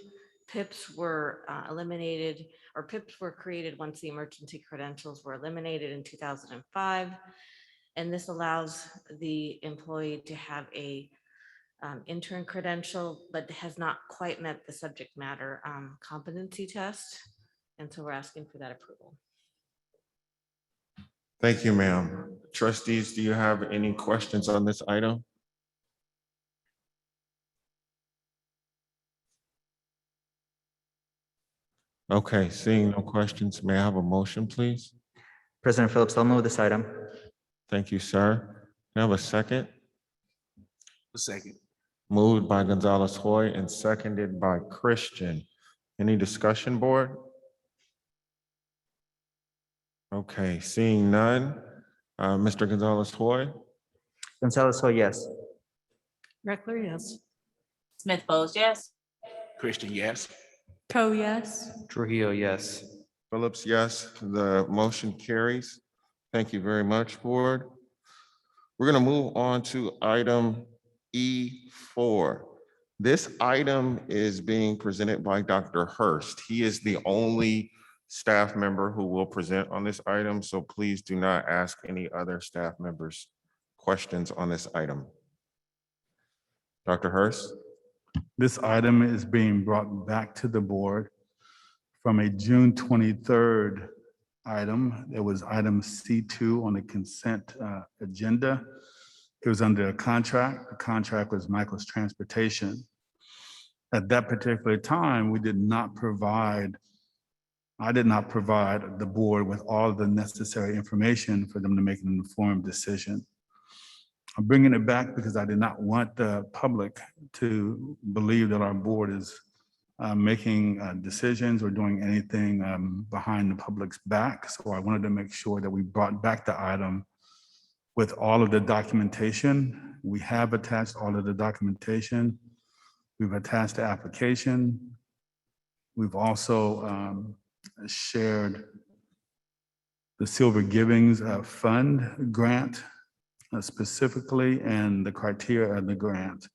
PIPs were eliminated, or PIPs were created once the emergency credentials were eliminated in 2005. And this allows the employee to have a intern credential, but has not quite met the subject matter competency test. And so we're asking for that approval.
Thank you, ma'am. Trustees, do you have any questions on this item? Okay, seeing no questions, may I have a motion, please?
President Phillips, I'll move this item.
Thank you, sir. Can I have a second?
A second.
Moved by Gonzalez Hoy and seconded by Christian. Any discussion, board? Okay, seeing none. Mr. Gonzalez Hoy,
Gonzalez Hoy, yes.
Reckler, yes.
Smith Folds, yes.
Christian, yes.
Coe, yes.
Trujillo, yes.
Phillips, yes. The motion carries. Thank you very much, board. We're going to move on to item E4. This item is being presented by Dr. Hurst. He is the only staff member who will present on this item, so please do not ask any other staff members questions on this item. Dr. Hurst?
This item is being brought back to the board from a June 23rd item. It was item C2 on the consent agenda. It was under a contract. The contract was Michael's Transportation. At that particular time, I did not provide the board with all the necessary information for them to make an informed decision. I'm bringing it back because I did not want the public to believe that our board is making decisions or doing anything behind the public's back. So I wanted to make sure that we brought back the item with all of the documentation. We have attached all of the documentation. We've attached the application. We've also shared the Silver Givings Fund grant specifically and the criteria of the grant.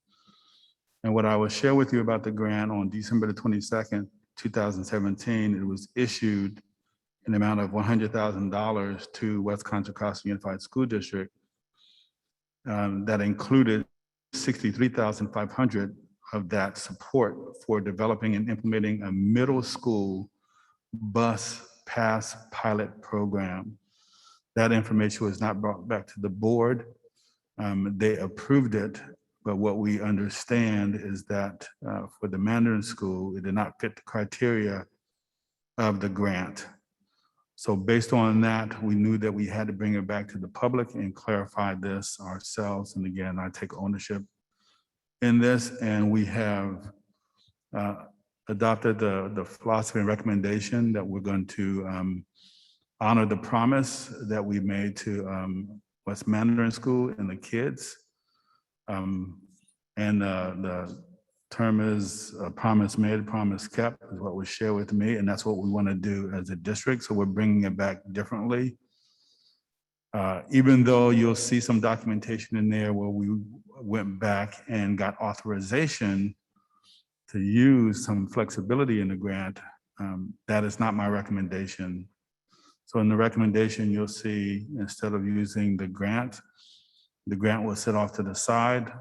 And what I will share with you about the grant on December the 22nd, 2017, it was issued in the amount of $100,000 to West Contra Costa Unified School District. That included $63,500 of that support for developing and implementing a middle school bus past pilot program. That information was not brought back to the board. They approved it, but what we understand is that for the Mandarin School, it did not fit the criteria of the grant. So based on that, we knew that we had to bring it back to the public and clarify this ourselves. And again, I take ownership in this, and we have adopted the philosophy and recommendation that we're going to honor the promise that we made to West Mandarin School and the kids. And the term is a promise made, promise kept, is what was shared with me, and that's what we want to do as a district. So we're bringing it back differently. Even though you'll see some documentation in there where we went back and got authorization to use some flexibility in the grant, that is not my recommendation. So in the recommendation, you'll see, instead of using the grant will sit off to the side.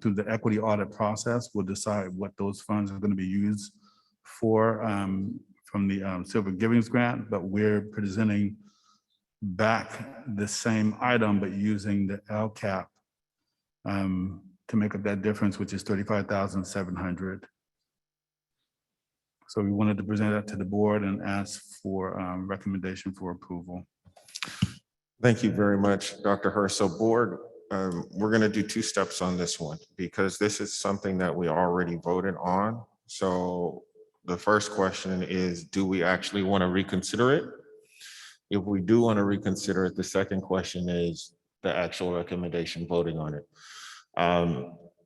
Through the equity audit process, we'll decide what those funds are going to be used for from the Silver Givings Grant, but we're presenting back the same item, but using the LCAP to make up that difference, which is $35,700. So we wanted to present that to the board and ask for recommendation for approval.
Thank you very much, Dr. Hurst. So board, we're going to do two steps on this one because this is something that we already voted on. So the first question is, do we actually want to reconsider it? If we do want to reconsider it, the second question is the actual recommendation voting on it.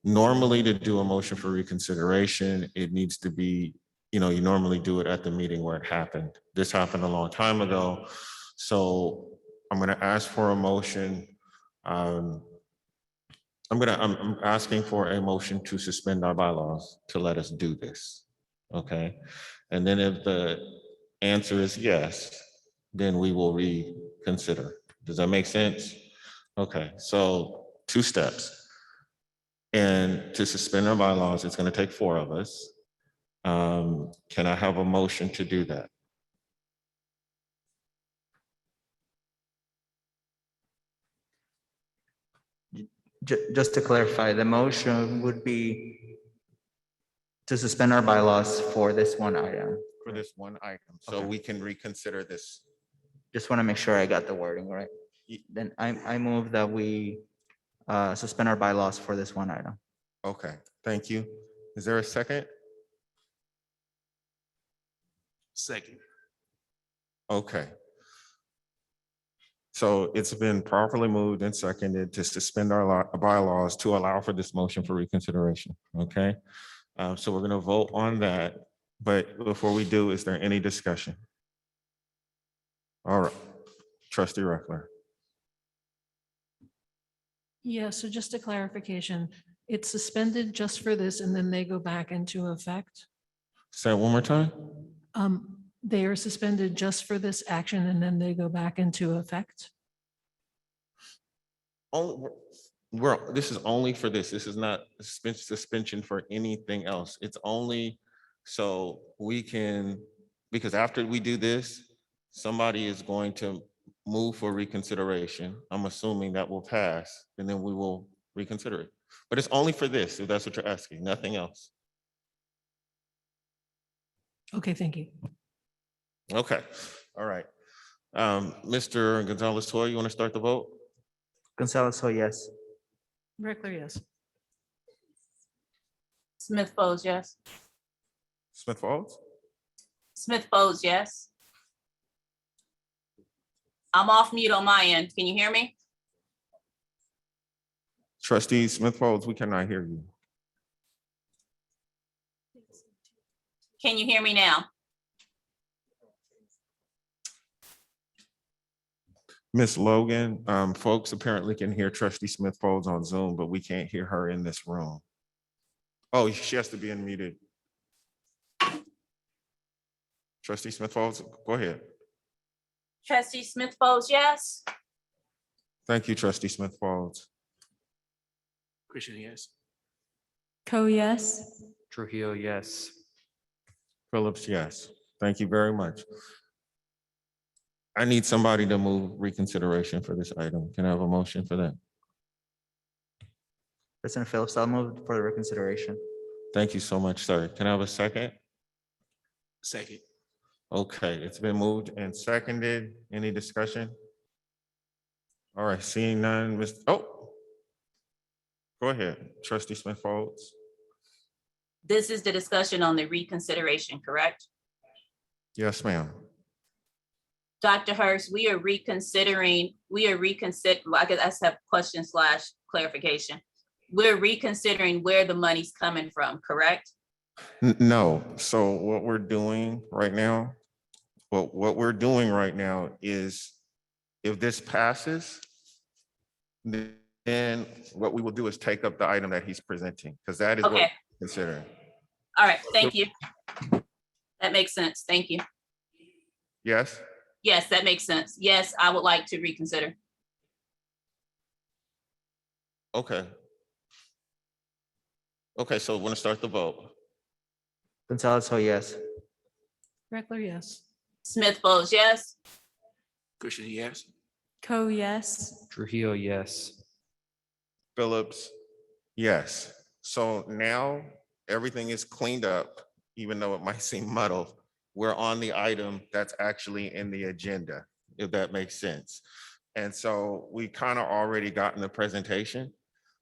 Normally, to do a motion for reconsideration, it needs to be, you normally do it at the meeting where it happened. This happened a long time ago. So I'm going to ask for a motion. I'm asking for a motion to suspend our bylaws to let us do this. Okay. And then if the answer is yes, then we will reconsider. Does that make sense? Okay. So 2 steps. And to suspend our bylaws, it's going to take 4 of us. Can I have a motion to do that?
Just to clarify, the motion would be to suspend our bylaws for this one item.
For this one item, so
Okay.
we can reconsider this.
Just want to make sure I got the wording right. Then I move that we suspend our bylaws for this one item.
Okay, thank you. Is there a second?
Second.
Okay. So it's been properly moved and seconded to suspend our bylaws to allow for this motion for reconsideration. Okay. So we're going to vote on that. But before we do, is there any discussion? All right. Trustee Reckler.
Yeah, so just a clarification, it's suspended just for this and then they go back into effect?
Say it one more time.
They are suspended just for this action and then they go back into effect?
This is only for this. This is not suspension for anything else. It's only so we can, because after we do this, somebody is going to move for reconsideration. I'm assuming that will pass and then we will reconsider it. But it's only for this, if that's what you're asking, nothing else.
Okay, thank you.
Okay, all right. Mr. Gonzalez-Toy, you want to start the vote?
Gonzalez, so yes.
Reckler, yes.
Smith Folds, yes.
Smith Folds?
Smith Folds, yes. I'm off mute on my end. Can you hear me?
Trustee Smith Folds, we cannot hear you.
Can you hear me now?
Ms. Logan, folks apparently can hear Trustee Smith Folds on Zoom, but we can't hear her in this room. Oh, she has to be unmuted. Trustee Smith Folds, go ahead.
Trustee Smith Folds, yes.
Thank you, Trustee Smith Folds.
Christian, yes.
Co, yes.
Trujillo, yes.
Phillips, yes. Thank you very much. I need somebody to move reconsideration for this item. Can I have a motion for that?
President Phillips, I'll move for the reconsideration.
Thank you so much, sir. Can I have a second?
Second.
Okay, it's been moved and seconded. Any discussion? All right, seeing none, go ahead, Trustee Smith Folds.
This is the discussion on the reconsideration, correct?
Yes, ma'am.
Dr. Hurst, we are reconsidering, well, I guess I just have question / clarification. We're reconsidering where the money's coming from, correct?
No, so what we're doing right now, what we're doing right now is if this passes, then what we will do is take up the item that he's presenting, because that is what we're
Okay.
considering.
All right, thank you. That makes sense. Thank you.
Yes?
Yes, that makes sense. Yes, I would like to reconsider.
Okay. Okay, so we're gonna start the vote.
Gonzalez, oh yes.
Reckler, yes.
Smith Folds, yes.
Christian, yes.
Co, yes.
Trujillo, yes.
Phillips, yes. So now everything is cleaned up, even though it might seem muddled. We're on the item that's actually in the agenda, if that makes sense. And so we kind of already gotten the presentation.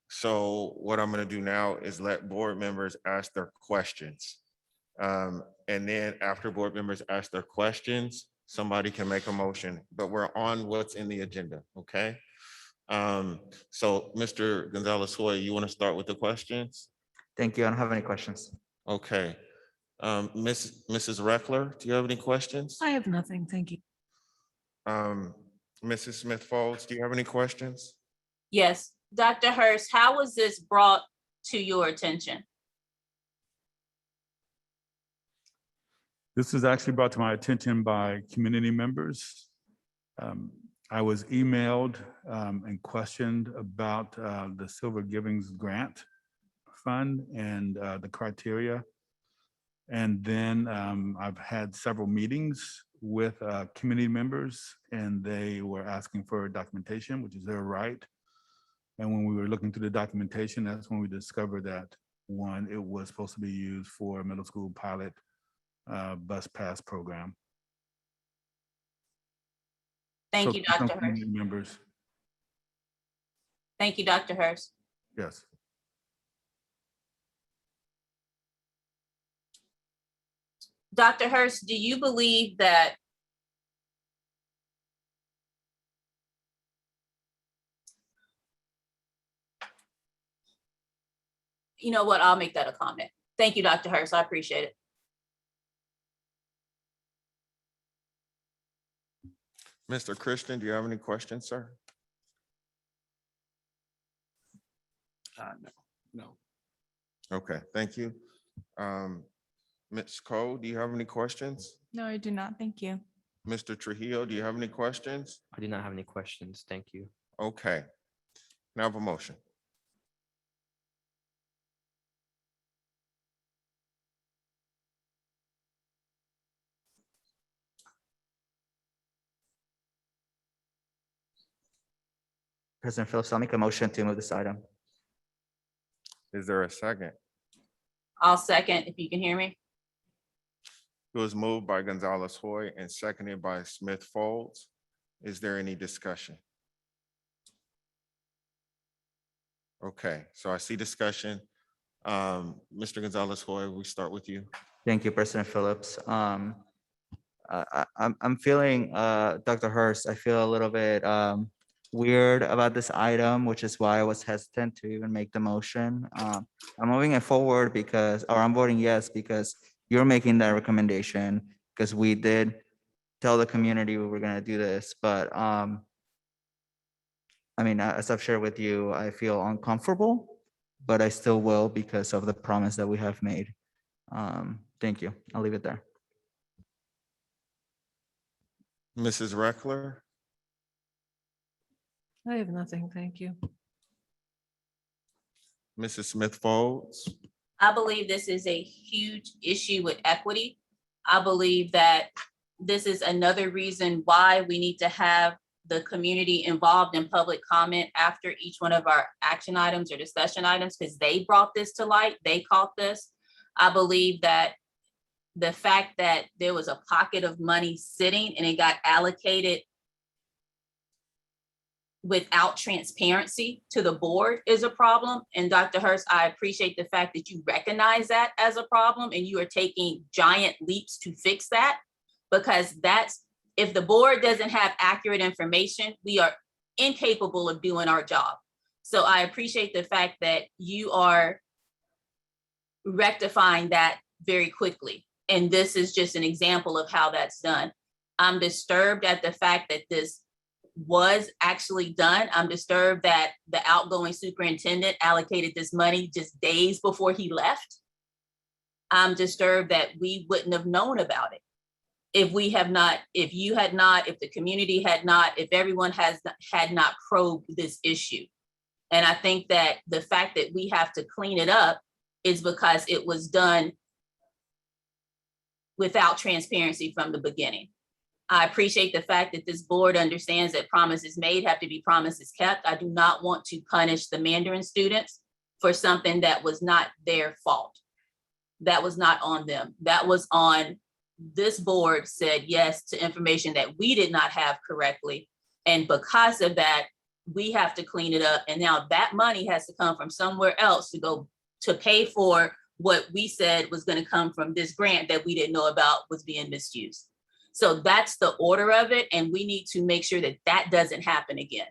So what I'm going to do now is let board members ask their questions. And then after board members ask their questions, somebody can make a motion, but we're on what's in the agenda, okay? So Mr. Gonzalez-Hoy, you want to start with the questions?
Thank you. I don't have any questions.
Okay. Mrs. Reckler, do you have any questions?
I have nothing, thank you.
Mrs. Smith Folds, do you have any questions?
Yes. Dr. Hurst, how was this brought to your attention?
This was actually brought to my attention by community members. I was emailed and questioned about the Silver Givings Grant Fund and the criteria. And then I've had several meetings with community members, and they were asking for documentation, which is their right. And when we were looking through the documentation, that's when we discovered that, one, it was supposed to be used for a middle school pilot bus pass program.
Thank you,
some
Dr. Hurst.
community members,
Thank you, Dr. Hurst.
yes.
Dr. Hurst, do you believe that you know what? I'll make that a comment. Thank you, Dr. Hurst. I appreciate it.
Mr. Christian, do you have any questions, sir?
No.
Okay, thank you. Ms. Cole, do you have any questions?
No, I do not. Thank you.
Mr. Trujillo, do you have any questions?
I do not have any questions. Thank you.
Okay. Now I have a motion.
President Phillips, I'll make a motion to move this item.
Is there a second?
I'll second if you can hear me.
It was moved by Gonzalez-Hoy and seconded by Smith Folds. Is there any discussion? Okay, so I see discussion. Mr. Gonzalez-Hoy, we start with you.
Thank you, President Phillips. I'm feeling, Dr. Hurst, I feel a little bit weird about this item, which is why I was hesitant to even make the motion. I'm moving it forward because, or I'm voting yes, because you're making that recommendation, because we did tell the community we were gonna do this, but I mean, as I've shared with you, I feel uncomfortable, but I still will because of the promise that we have made. Thank you. I'll leave it there.
Mrs. Reckler?
I have nothing, thank you.
Mrs. Smith Folds?
I believe this is a huge issue with equity. I believe that this is another reason why we need to have the community involved in public comment after each one of our action items or discussion items, because they brought this to light, they caught this. I believe that the fact that there was a pocket of money sitting and it got allocated without transparency to the board is a problem. And Dr. Hurst, I appreciate the fact that you recognize that as a problem and you are taking giant leaps to fix that, because that's, if the board doesn't have accurate information, we are incapable of doing our job. So I appreciate the fact that you are rectifying that very quickly. And this is just an example of how that's done. I'm disturbed at the fact that this was actually done. I'm disturbed that the outgoing superintendent allocated this money just days before he left. I'm disturbed that we wouldn't have known about it. If we have not, if you had not, if the community had not, if everyone had not probed this issue. And I think that the fact that we have to clean it up is because it was done without transparency from the beginning. I appreciate the fact that this board understands that promises made have to be promises kept. I do not want to punish the Mandarin students for something that was not their fault. That was not on them. That was on this board said yes to information that we did not have correctly. And because of that, we have to clean it up. And now that money has to come from somewhere else to go to pay for what we said was going to come from this grant that we didn't know about was being misused. So that's the order of it. And we need to make sure that that doesn't happen again.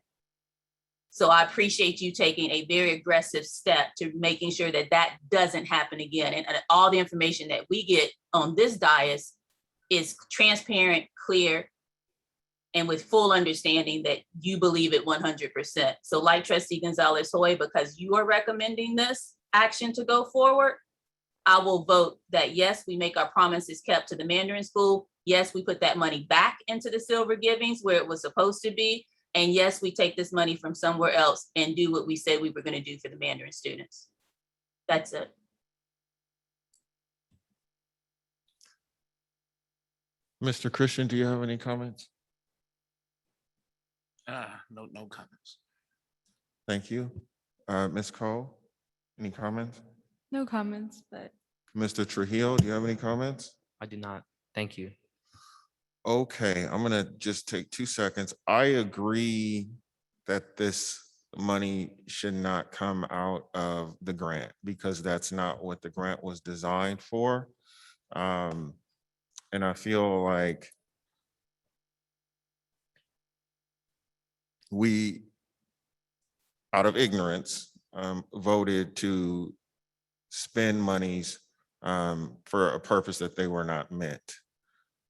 So I appreciate you taking a very aggressive step to making sure that that doesn't happen again. And all the information that we get on this dais is transparent, clear, and with full understanding that you believe it 100%. So like Trustee Gonzalez-Hoy, because you are recommending this action to go forward, I will vote that yes, we make our promises kept to the Mandarin School. Yes, we put that money back into the Silver Givings where it was supposed to be. And yes, we take this money from somewhere else and do what we said we were going to do for the Mandarin students. That's it.
Mr. Christian, do you have any comments?
No comments.
Thank you. Ms. Cole, any comments?
No comments, but.
Mr. Trujillo, do you have any comments?
I do not. Thank you.
Okay, I'm gonna just take 2 seconds. I agree that this money should not come out of the grant because that's not what the grant was designed for. And I feel like we, out of ignorance, voted to spend monies for a purpose that they were not meant.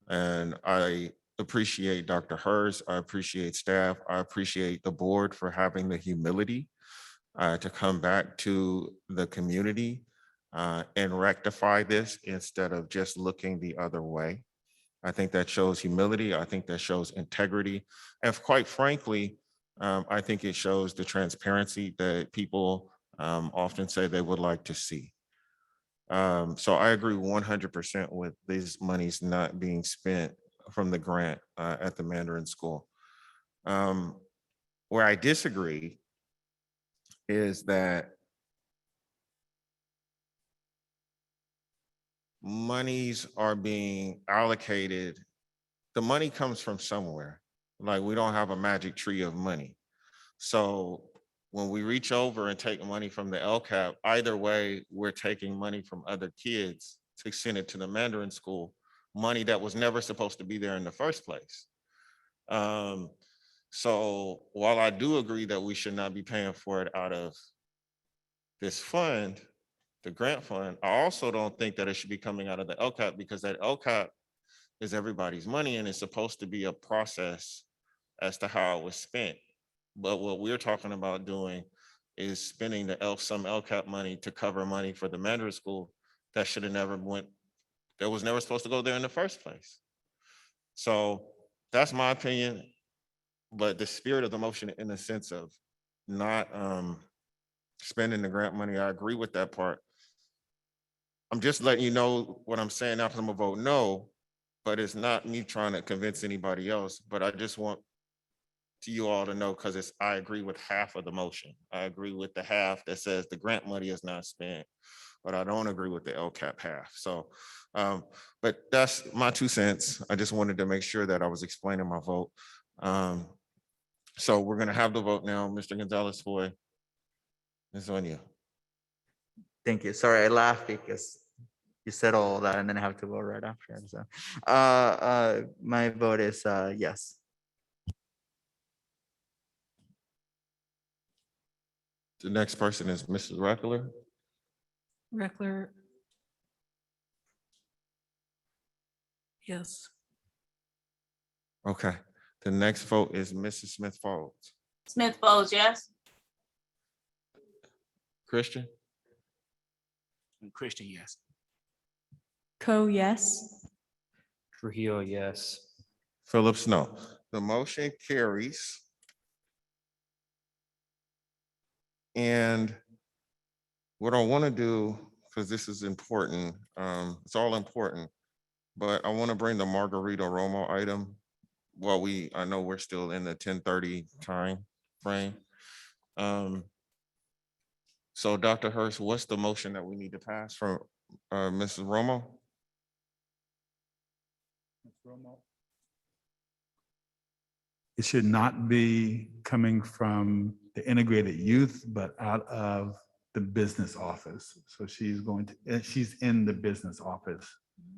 And I appreciate Dr. Hurst, I appreciate staff, I appreciate the board for having the humility to come back to the community and rectify this instead of just looking the other way. I think that shows humility. I think that shows integrity. And quite frankly, I think it shows the transparency that people often say they would like to see. So I agree 100% with these monies not being spent from the grant at the Mandarin School. Where I disagree is that monies are being allocated. The money comes from somewhere. Like we don't have a magic tree of money. So when we reach over and take money from the LCAP, either way, we're taking money from other kids to send it to the Mandarin School, money that was never supposed to be there in the first place. So while I do agree that we should not be paying for it out of this fund, the grant fund, I also don't think that it should be coming out of the LCAP because that LCAP is everybody's money and it's supposed to be a process as to how it was spent. But what we're talking about doing is spending some LCAP money to cover money for the Mandarin School that should have never went, that was never supposed to go there in the first place. So that's my opinion. But the spirit of the motion in the sense of not spending the grant money, I agree with that part. I'm just letting you know what I'm saying now because I'm gonna vote no, but it's not me trying to convince anybody else, but I just want you all to know, because I agree with half of the motion. I agree with the half that says the grant money is not spent, but I don't agree with the LCAP half. So, but that's my 2 cents. I just wanted to make sure that I was explaining my vote. So we're gonna have the vote now. Mr. Gonzalez-Foy, it's on you.
Thank you. Sorry, I laughed because you said all that and then I have to vote right after. So, my vote is yes.
The next person is Mrs. Reckler.
Reckler. Yes.
Okay, the next vote is Mrs. Smith Folds.
Smith Folds, yes.
Christian?
Christian, yes.
Co, yes.
Trujillo, yes.
Phillips, no. The motion carries. And what I want to do, because this is important, it's all important, but I want to bring the Margarita Romo item. Well, I know we're still in the 10:30 time frame. So Dr. Hurst, what's the motion that we need to pass from Mrs. Romo?
It should not be coming from the integrated youth, but out of the business office. So she's she's in the business office.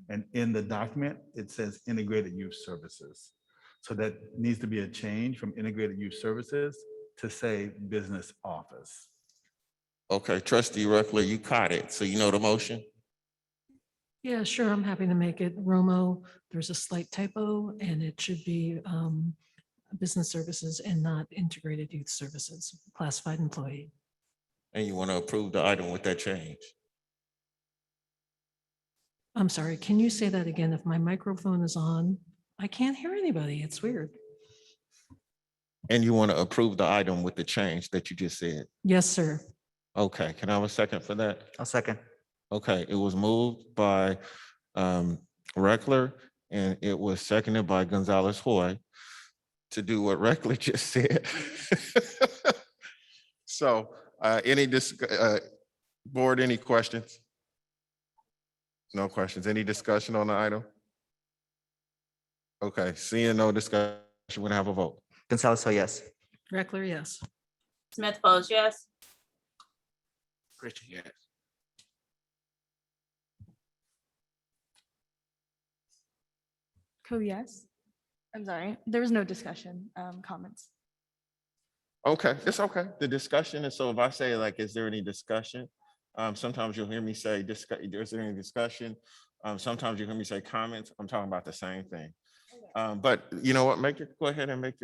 And in the document, it says integrated youth services. So that needs to be a change from integrated youth services to say business office.
Okay, Trustee Reckler, you caught it. So you know the motion?
Yeah, sure. I'm happy to make it. Romo, there's a slight typo and it should be business services and not integrated youth services, classified employee.
And you want to approve the item with that change?
I'm sorry, can you say that again? If my microphone is on, I can't hear anybody. It's weird.
And you want to approve the item with the change that you just said?
Yes, sir.
Okay, can I have a second for that?
I'll second.
Okay, it was moved by Reckler and it was seconded by Gonzalez-Hoy to do what Reckler just said. So board, any questions? No questions. Any discussion on the item? Okay, seeing no discussion, we're gonna have a vote.
Gonzalez, so yes.
Reckler, yes.
Smith Folds, yes.
Christian, yes.
Co, yes. I'm sorry, there was no discussion, comments.
Okay, it's okay. The discussion is, so if I say like, is there any discussion? Sometimes you'll hear me say, is there any discussion? Sometimes you hear me say comments. I'm talking about the same thing. But you know what, go ahead and make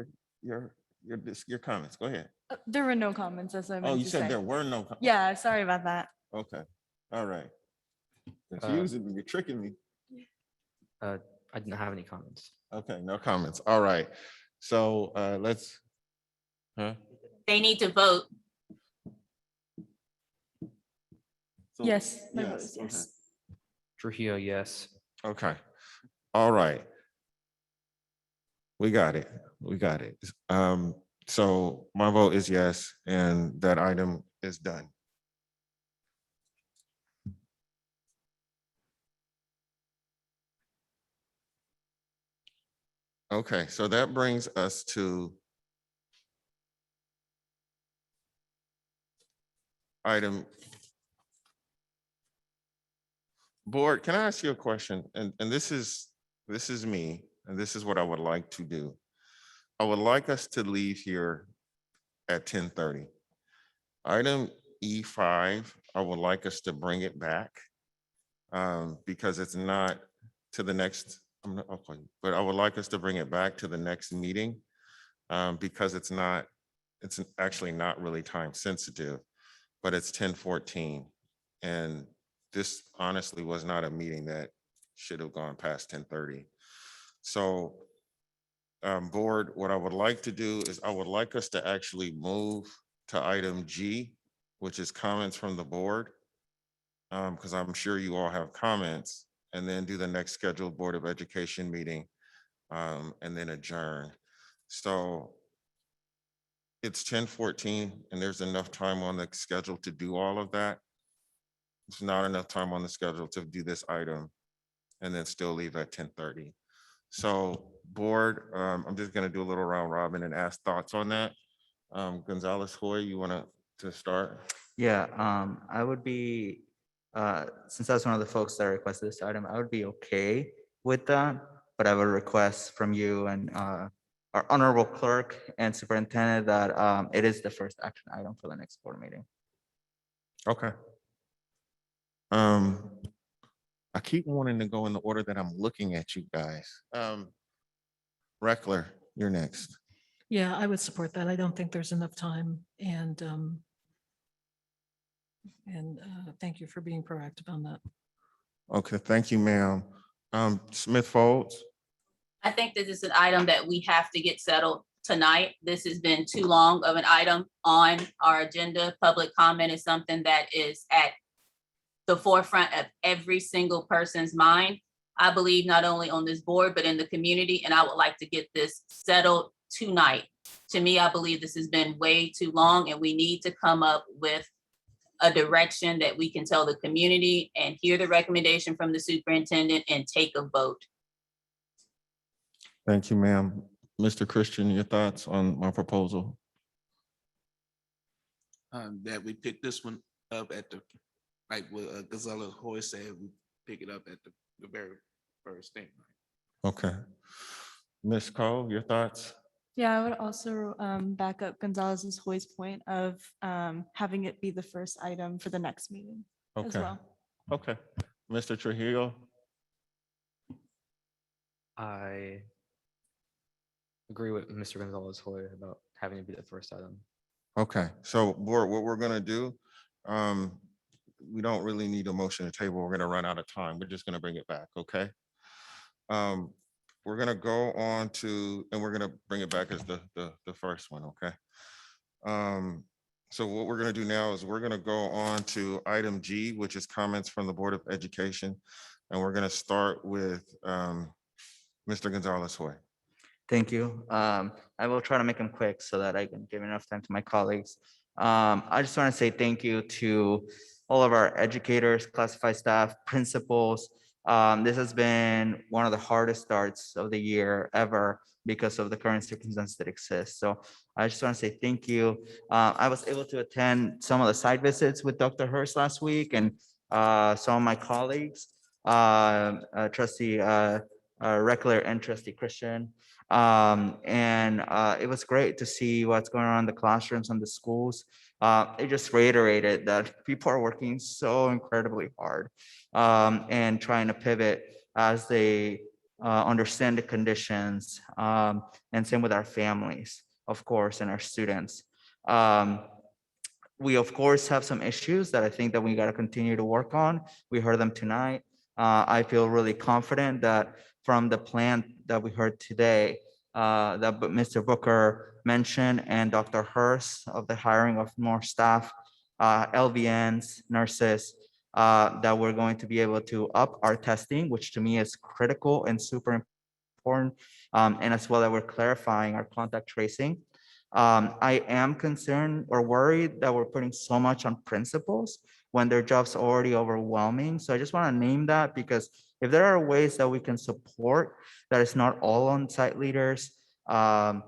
your comments. Go ahead.
There were no comments, as I meant
Oh, you
to
said
say.
there were no.
Yeah, sorry about that.
Okay, all right. Confusing me, you're tricking me.
I didn't have any comments.
Okay, no comments. All right. So let's,
They need to vote.
So-
Yes, my vote
Yes,
is yes.
Trujillo, yes.
Okay, all right. We got it. So my vote is yes, and that item is done. Okay, so that brings us to item. Board, can I ask you a question? And this is me, and this is what I would like to do. I would like us to leave here at 10:30. Item E5, I would like us to bring it back because it's not to the next, but I would like us to bring it back to the next meeting because it's actually not really time sensitive, but it's 10:14. And this honestly was not a meeting that should have gone past 10:30. So board, what I would like to do is I would like us to actually move to item G, which is comments from the board. Because I'm sure you all have comments. and then do the next scheduled Board of Education meeting, and then adjourn. So it's 10:14 and there's enough time on the schedule to do all of that. It's not enough time on the schedule to do this item and then still leave at 10:30. So board, I'm just gonna do a little round robin and ask thoughts on that. Gonzalez Hoy, you wanna to start?
Yeah, I would be, since I was one of the folks that requested this item, I would be okay with that. But I would request from you and our honorable clerk and superintendent that it is the first action item for the next board meeting.
Okay. I keep wanting to go in the order that I'm looking at you guys. Reckler, you're next.
Yeah, I would support that. I don't think there's enough time and thank you for being proactive on that.
Okay, thank you, ma'am. Smith Folds.
I think this is an item that we have to get settled tonight. This has been too long of an item on our agenda. Public comment is something that is at the forefront of every single person's mind. I believe not only on this board, but in the community, and I would like to get this settled tonight. To me, I believe this has been way too long and we need to come up with a direction that we can tell the community and hear the recommendation from the superintendent and take a vote.
Thank you, ma'am. Mr. Christian, your thoughts on my proposal?
That we pick this one up at the, like what Gonzalez Hoy said, we pick it up at the very first thing.
Okay. Ms. Cole, your thoughts?
Yeah, I would also back up Gonzalez's Hoy's point of having it be the first item for the next meeting as
Okay.
well.
Okay. Mr. Trujillo?
I agree with Mr. Gonzalez Hoy about having it be the first item.
Okay, so board, what we're gonna do, we don't really need a motion to table. We're gonna run out of time. We're just gonna bring it back, okay? We're gonna go on to, and we're gonna bring it back as the first one, okay? So what we're gonna do now is we're gonna go on to item G, which is comments from the Board of Education. And we're gonna start with Mr. Gonzalez Hoy.
Thank you. I will try to make them quick so that I can give enough time to my colleagues. I just want to say thank you to all of our educators, classified staff, principals. This has been one of the hardest starts of the year ever because of the current circumstances that exist. So I just want to say thank you. I was able to attend some of the site visits with Dr. Hurst last week and some of my colleagues, Trustee Reckler and Trustee Christian. It was great to see what's going on in the classrooms and the schools. It just reiterated that people are working so incredibly hard and trying to pivot as they understand the conditions, and same with our families, of course, and our students. We, of course, have some issues that I think that we got to continue to work on. We heard them tonight. I feel really confident that from the plan that we heard today, that Mr. Booker mentioned and Dr. Hurst of the hiring of more staff, LVNs, nurses, that we're going to be able to up our testing, which to me is critical and super important, and as well that we're clarifying our contact tracing. I am concerned or worried that we're putting so much on principals when their job's already overwhelming. So I just want to name that because if there are ways that we can support that it's not all on site leaders, I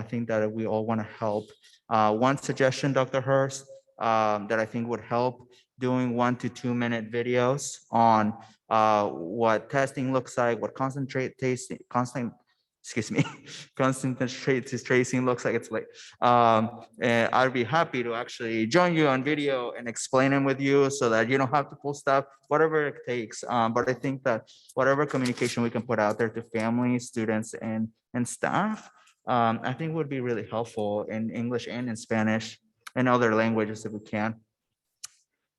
think that we all want to help. One suggestion, Dr. Hurst, that I think would help, doing 1 to 2 minute videos on what testing looks like, what concentrate tracing looks like. It's late. And I'd be happy to actually join you on video and explain them with you so that you don't have to pull stuff, whatever it takes. But I think that whatever communication we can put out there to families, students, and staff, I think would be really helpful in English and in Spanish and other languages if we can.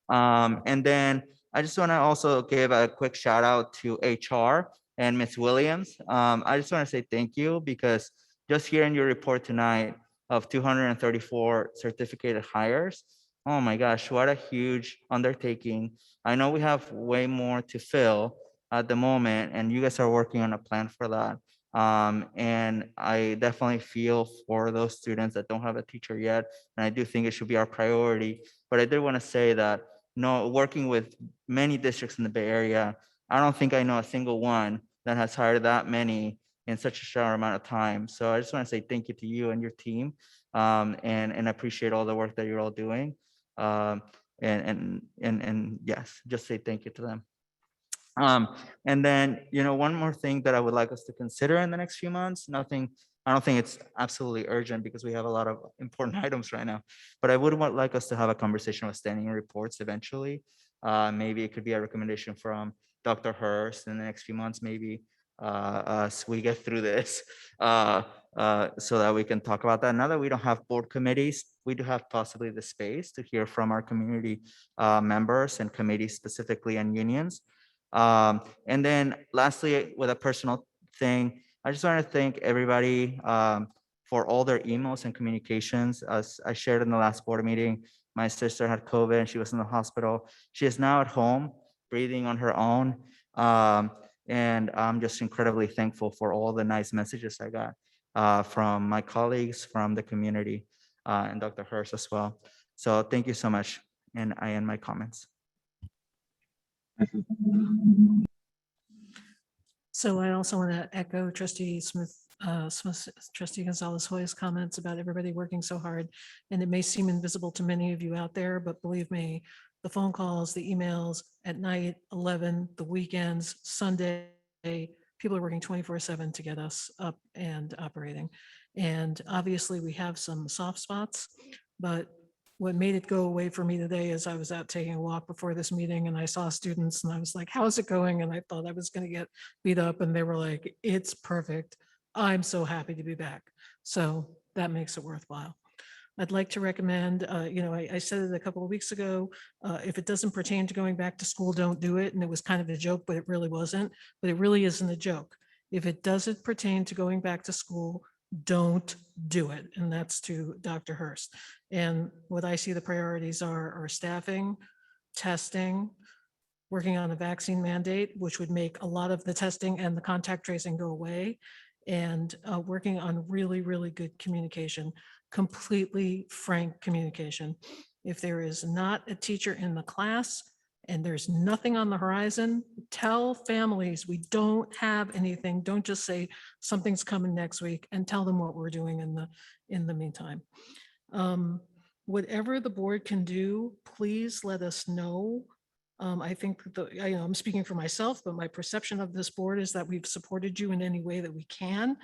And then I just want to also give a quick shout out to HR and Ms. Williams. I just want to say thank you because just hearing your report tonight of 234 certificated hires, oh my gosh, what a huge undertaking. I know we have way more to fill at the moment, and you guys are working on a plan for that. And I definitely feel for those students that don't have a teacher yet, and I do think it should be our priority. But I did want to say that, no, working with many districts in the Bay Area, I don't think I know a single one that has hired that many in such a short amount of time. So I just want to say thank you to you and your team, and appreciate all the work that you're all doing. And yes, just say thank you to them. And then, one more thing that I would like us to consider in the next few months, nothing, I don't think it's absolutely urgent because we have a lot of important items right now, but I would like us to have a conversation with standing reports eventually. Maybe it could be a recommendation from Dr. Hurst in the next few months, maybe as we get through this, so that we can talk about that. Now that we don't have board committees, we do have possibly the space to hear from our community members and committees specifically, and unions. And then lastly, with a personal thing, I just want to thank everybody for all their emails and communications. As I shared in the last board meeting, my sister had COVID and she was in the hospital. She is now at home, breathing on her own. And I'm just incredibly thankful for all the nice messages I got from my colleagues, from the community, and Dr. Hurst as well. So thank you so much. And I end my comments.
So I also want to echo Trustee Trustee Gonzalez Hoy's comments about everybody working so hard. And it may seem invisible to many of you out there, but believe me, the phone calls, the emails at night, 11, the weekends, Sunday, people are working 24/7 to get us up and operating. And obviously we have some soft spots, but what made it go away for me today is I was out taking a walk before this meeting and I saw students and I was like, how's it going? And I thought I was going to get beat up and they were like, it's perfect. I'm so happy to be back. So that makes it worthwhile. I'd like to recommend, I said it a couple of weeks ago, if it doesn't pertain to going back to school, don't do it. And it was kind of a joke, but it really wasn't. But it really isn't a joke. If it doesn't pertain to going back to school, don't do it. And that's to Dr. Hurst. And what I see the priorities are staffing, testing, working on a vaccine mandate, which would make a lot of the testing and the contact tracing go away, and working on really, really good communication, completely frank communication. If there is not a teacher in the class and there's nothing on the horizon, tell families we don't have anything. Don't just say something's coming next week, and tell them what we're doing in the meantime. Whatever the board can do, please let us know. I think I'm speaking for myself, but my perception of this board is that we've supported you in any way that we can.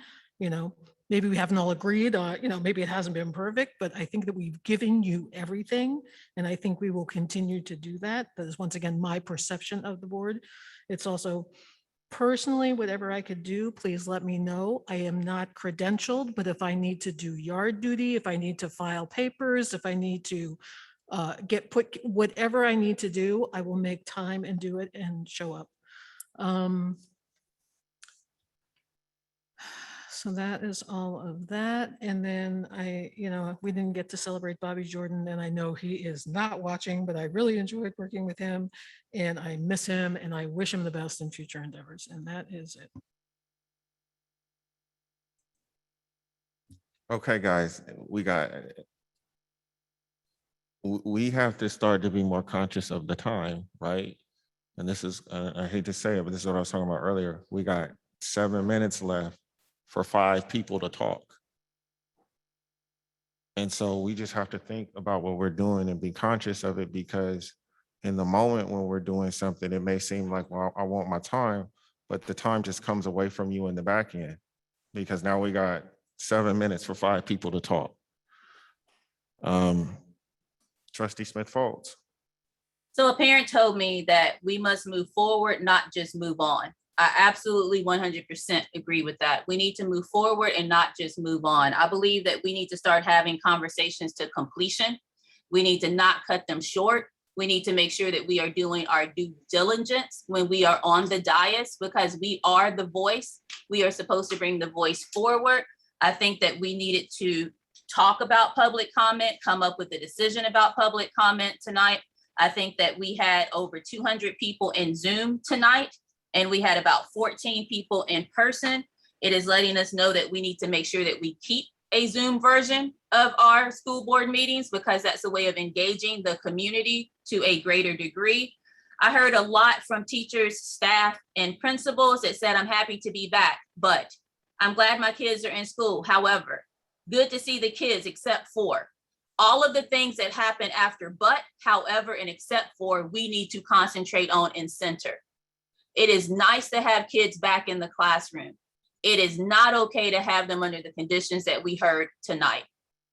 Maybe we haven't all agreed, maybe it hasn't been perfect, but I think that we've given you everything. And I think we will continue to do that. That is once again, my perception of the board. It's also personally, whatever I could do, please let me know. I am not credentialed, but if I need to do yard duty, if I need to file papers, if I need to whatever I need to do, I will make time and do it and show up. So that is all of that. And then we didn't get to celebrate Bobby Jordan, and I know he is not watching, but I really enjoyed working with him and I miss him and I wish him the best in future endeavors. And that is it.
Okay, guys, we have to start to be more conscious of the time, right? And this is, I hate to say it, but this is what I was talking about earlier. We got 7 minutes left for 5 people to talk. And so we just have to think about what we're doing and be conscious of it, because in the moment when we're doing something, it may seem like, well, I want my time, but the time just comes away from you in the back end, because now we got 7 minutes for 5 people to talk. Trustee Smith-Foltz.
So a parent told me that we must move forward, not just move on. I absolutely 100% agree with that. We need to move forward and not just move on. I believe that we need to start having conversations to completion. We need to not cut them short. We need to make sure that we are doing our due diligence when we are on the dais, because we are the voice. We are supposed to bring the voice forward. I think that we needed to talk about public comment, come up with a decision about public comment tonight. I think that we had over 200 people in Zoom tonight, and we had about 14 people in person. It is letting us know that we need to make sure that we keep a Zoom version of our school board meetings, because that's a way of engaging the community to a greater degree. I heard a lot from teachers, staff, and principals that said, I'm happy to be back, but I'm glad my kids are in school. However, good to see the kids, except for all of the things that happen after but, however, and except for, we need to concentrate on and center. It is nice to have kids back in the classroom. It is not okay to have them under the conditions that we heard tonight.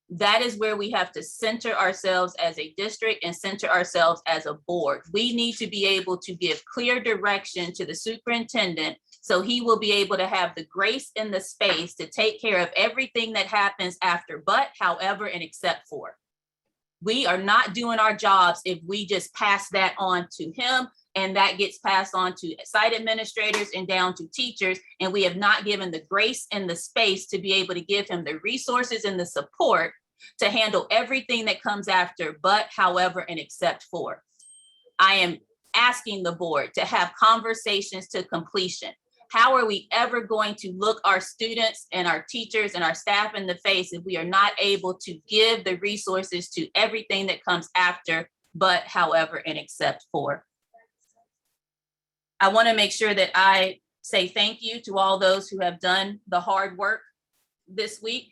That is where we have to center ourselves as a district and center ourselves as a board. We need to be able to give clear direction to the superintendent so he will be able to have the grace and the space to take care of everything that happens after but, however, and except for. We are not doing our jobs if we just pass that on to him, and that gets passed on to site administrators and down to teachers. And we have not given the grace and the space to be able to give him the resources and the support to handle everything that comes after but, however, and except for. I am asking the board to have conversations to completion. How are we ever going to look our students and our teachers and our staff in the face if we are not able to give the resources to everything that comes after but, however, and except for? I want to make sure that I say thank you to all those who have done the hard work this week,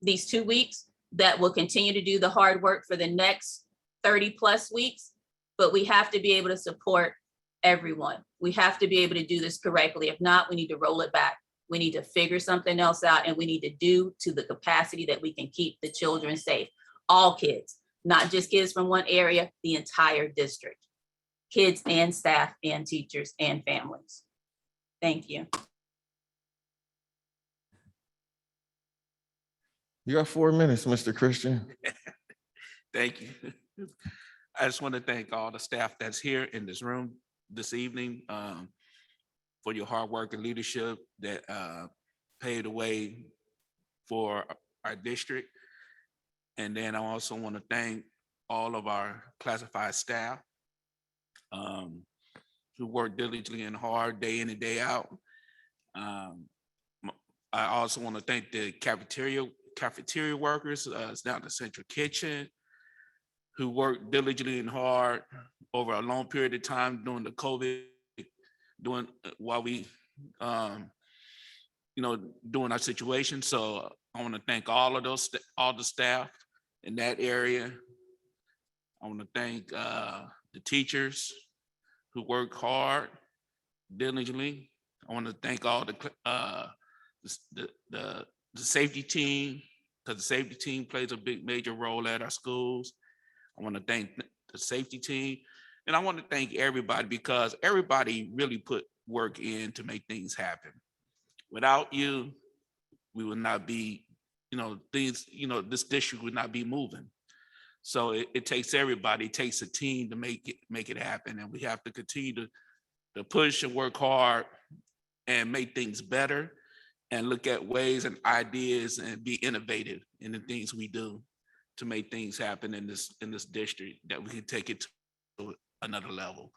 these 2 weeks, that will continue to do the hard work for the next 30+ weeks. But we have to be able to support everyone. We have to be able to do this correctly. If not, we need to roll it back. We need to figure something else out, and we need to do to the capacity that we can keep the children safe. All kids, not just kids from one area, the entire district. Kids and staff and teachers and families. Thank you.
You got 4 minutes, Mr. Christian.
Thank you. I just want to thank all the staff that's here in this room this evening for your hard work and leadership that paved the way for our district. And then I also want to thank all of our classified staff who work diligently and hard day in and day out. I also want to thank the cafeteria workers, it's down the central kitchen, who worked diligently and hard over a long period of time during the COVID, while we, doing our situation. So I want to thank all the staff in that area. I want to thank the teachers who work hard, diligently. I want to thank all the safety team, because the safety team plays a major role at our schools. I want to thank the safety team, and I want to thank everybody, because everybody really put work in to make things happen. Without you, we would not be, this district would not be moving. So it takes everybody, it takes a team to make it happen. And we have to continue to push and work hard and make things better, and look at ways and ideas and be innovative in the things we do to make things happen in this district, that we can take it to another level.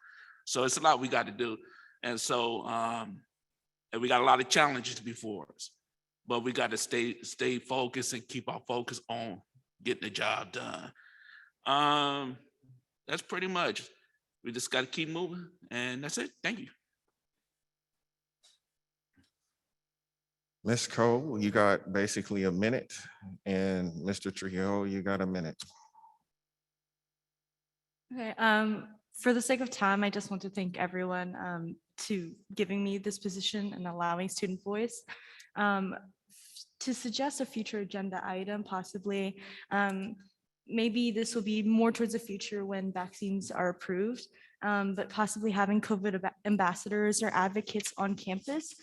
So it's a lot we got to do. And so and we got a lot of challenges before us, but we got to stay focused and keep our focus on getting the job done. That's pretty much. We just got to keep moving, and that's it. Thank you.
Ms. Cole, you got basically a minute, and Mr. Trujillo, you got a minute.
Okay, for the sake of time, I just want to thank everyone to giving me this position and allowing student voice. To suggest a future agenda item, possibly, maybe this will be more towards the future when vaccines are approved, but possibly having COVID ambassadors or advocates on campus,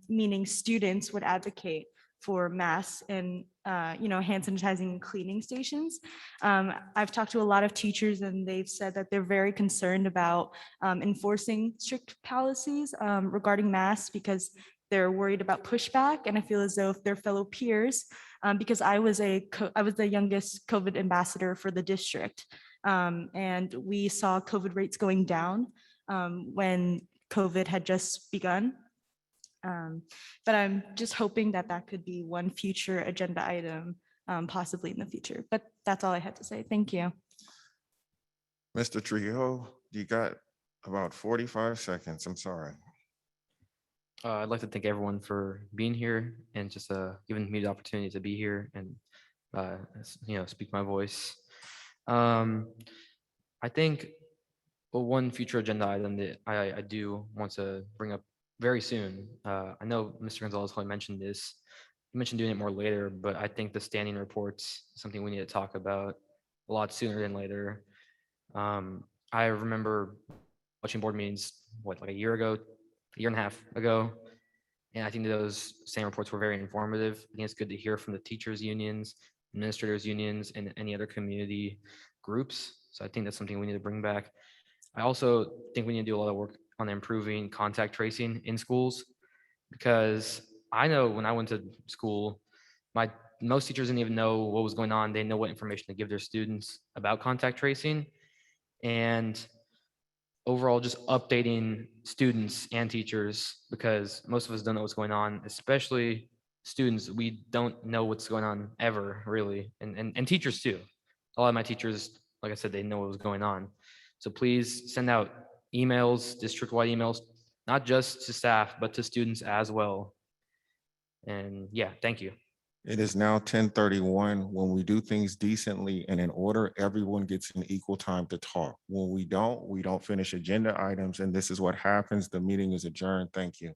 meaning students would advocate for masks and hand sanitizing and cleaning stations. I've talked to a lot of teachers, and they've said that they're very concerned about enforcing strict policies regarding masks, because they're worried about pushback, and I feel as though if their fellow peers, because I was the youngest COVID ambassador for the district, and we saw COVID rates going down when COVID had just begun. But I'm just hoping that that could be one future agenda item, possibly in the future. But that's all I had to say. Thank you.
Mr. Trujillo, you got about 45 seconds. I'm sorry.
I'd like to thank everyone for being here and just giving me the opportunity to be here and speak my voice. I think one future agenda item that I do want to bring up very soon. I know Mr. Gonzalez probably mentioned this. You mentioned doing it more later, but I think the standing reports is something we need to talk about a lot sooner than later. I remember watching board meetings, like a year ago, a year and a half ago. And I think those same reports were very informative. I think it's good to hear from the teachers unions, administrators unions, and any other community groups. So I think that's something we need to bring back. I also think we need to do a lot of work on improving contact tracing in schools, because I know when I went to school, most teachers didn't even know what was going on. They know what information to give their students about contact tracing. And overall, just updating students and teachers, because most of us don't know what's going on, especially students. We don't know what's going on ever, really. And teachers too. A lot of my teachers, like I said, they know what was going on. So please send out emails, district-wide emails, not just to staff, but to students as well. And yeah, thank you.
It is now 10:31. When we do things decently and in order, everyone gets an equal time to talk. When we don't finish agenda items, and this is what happens. The meeting is adjourned. Thank you.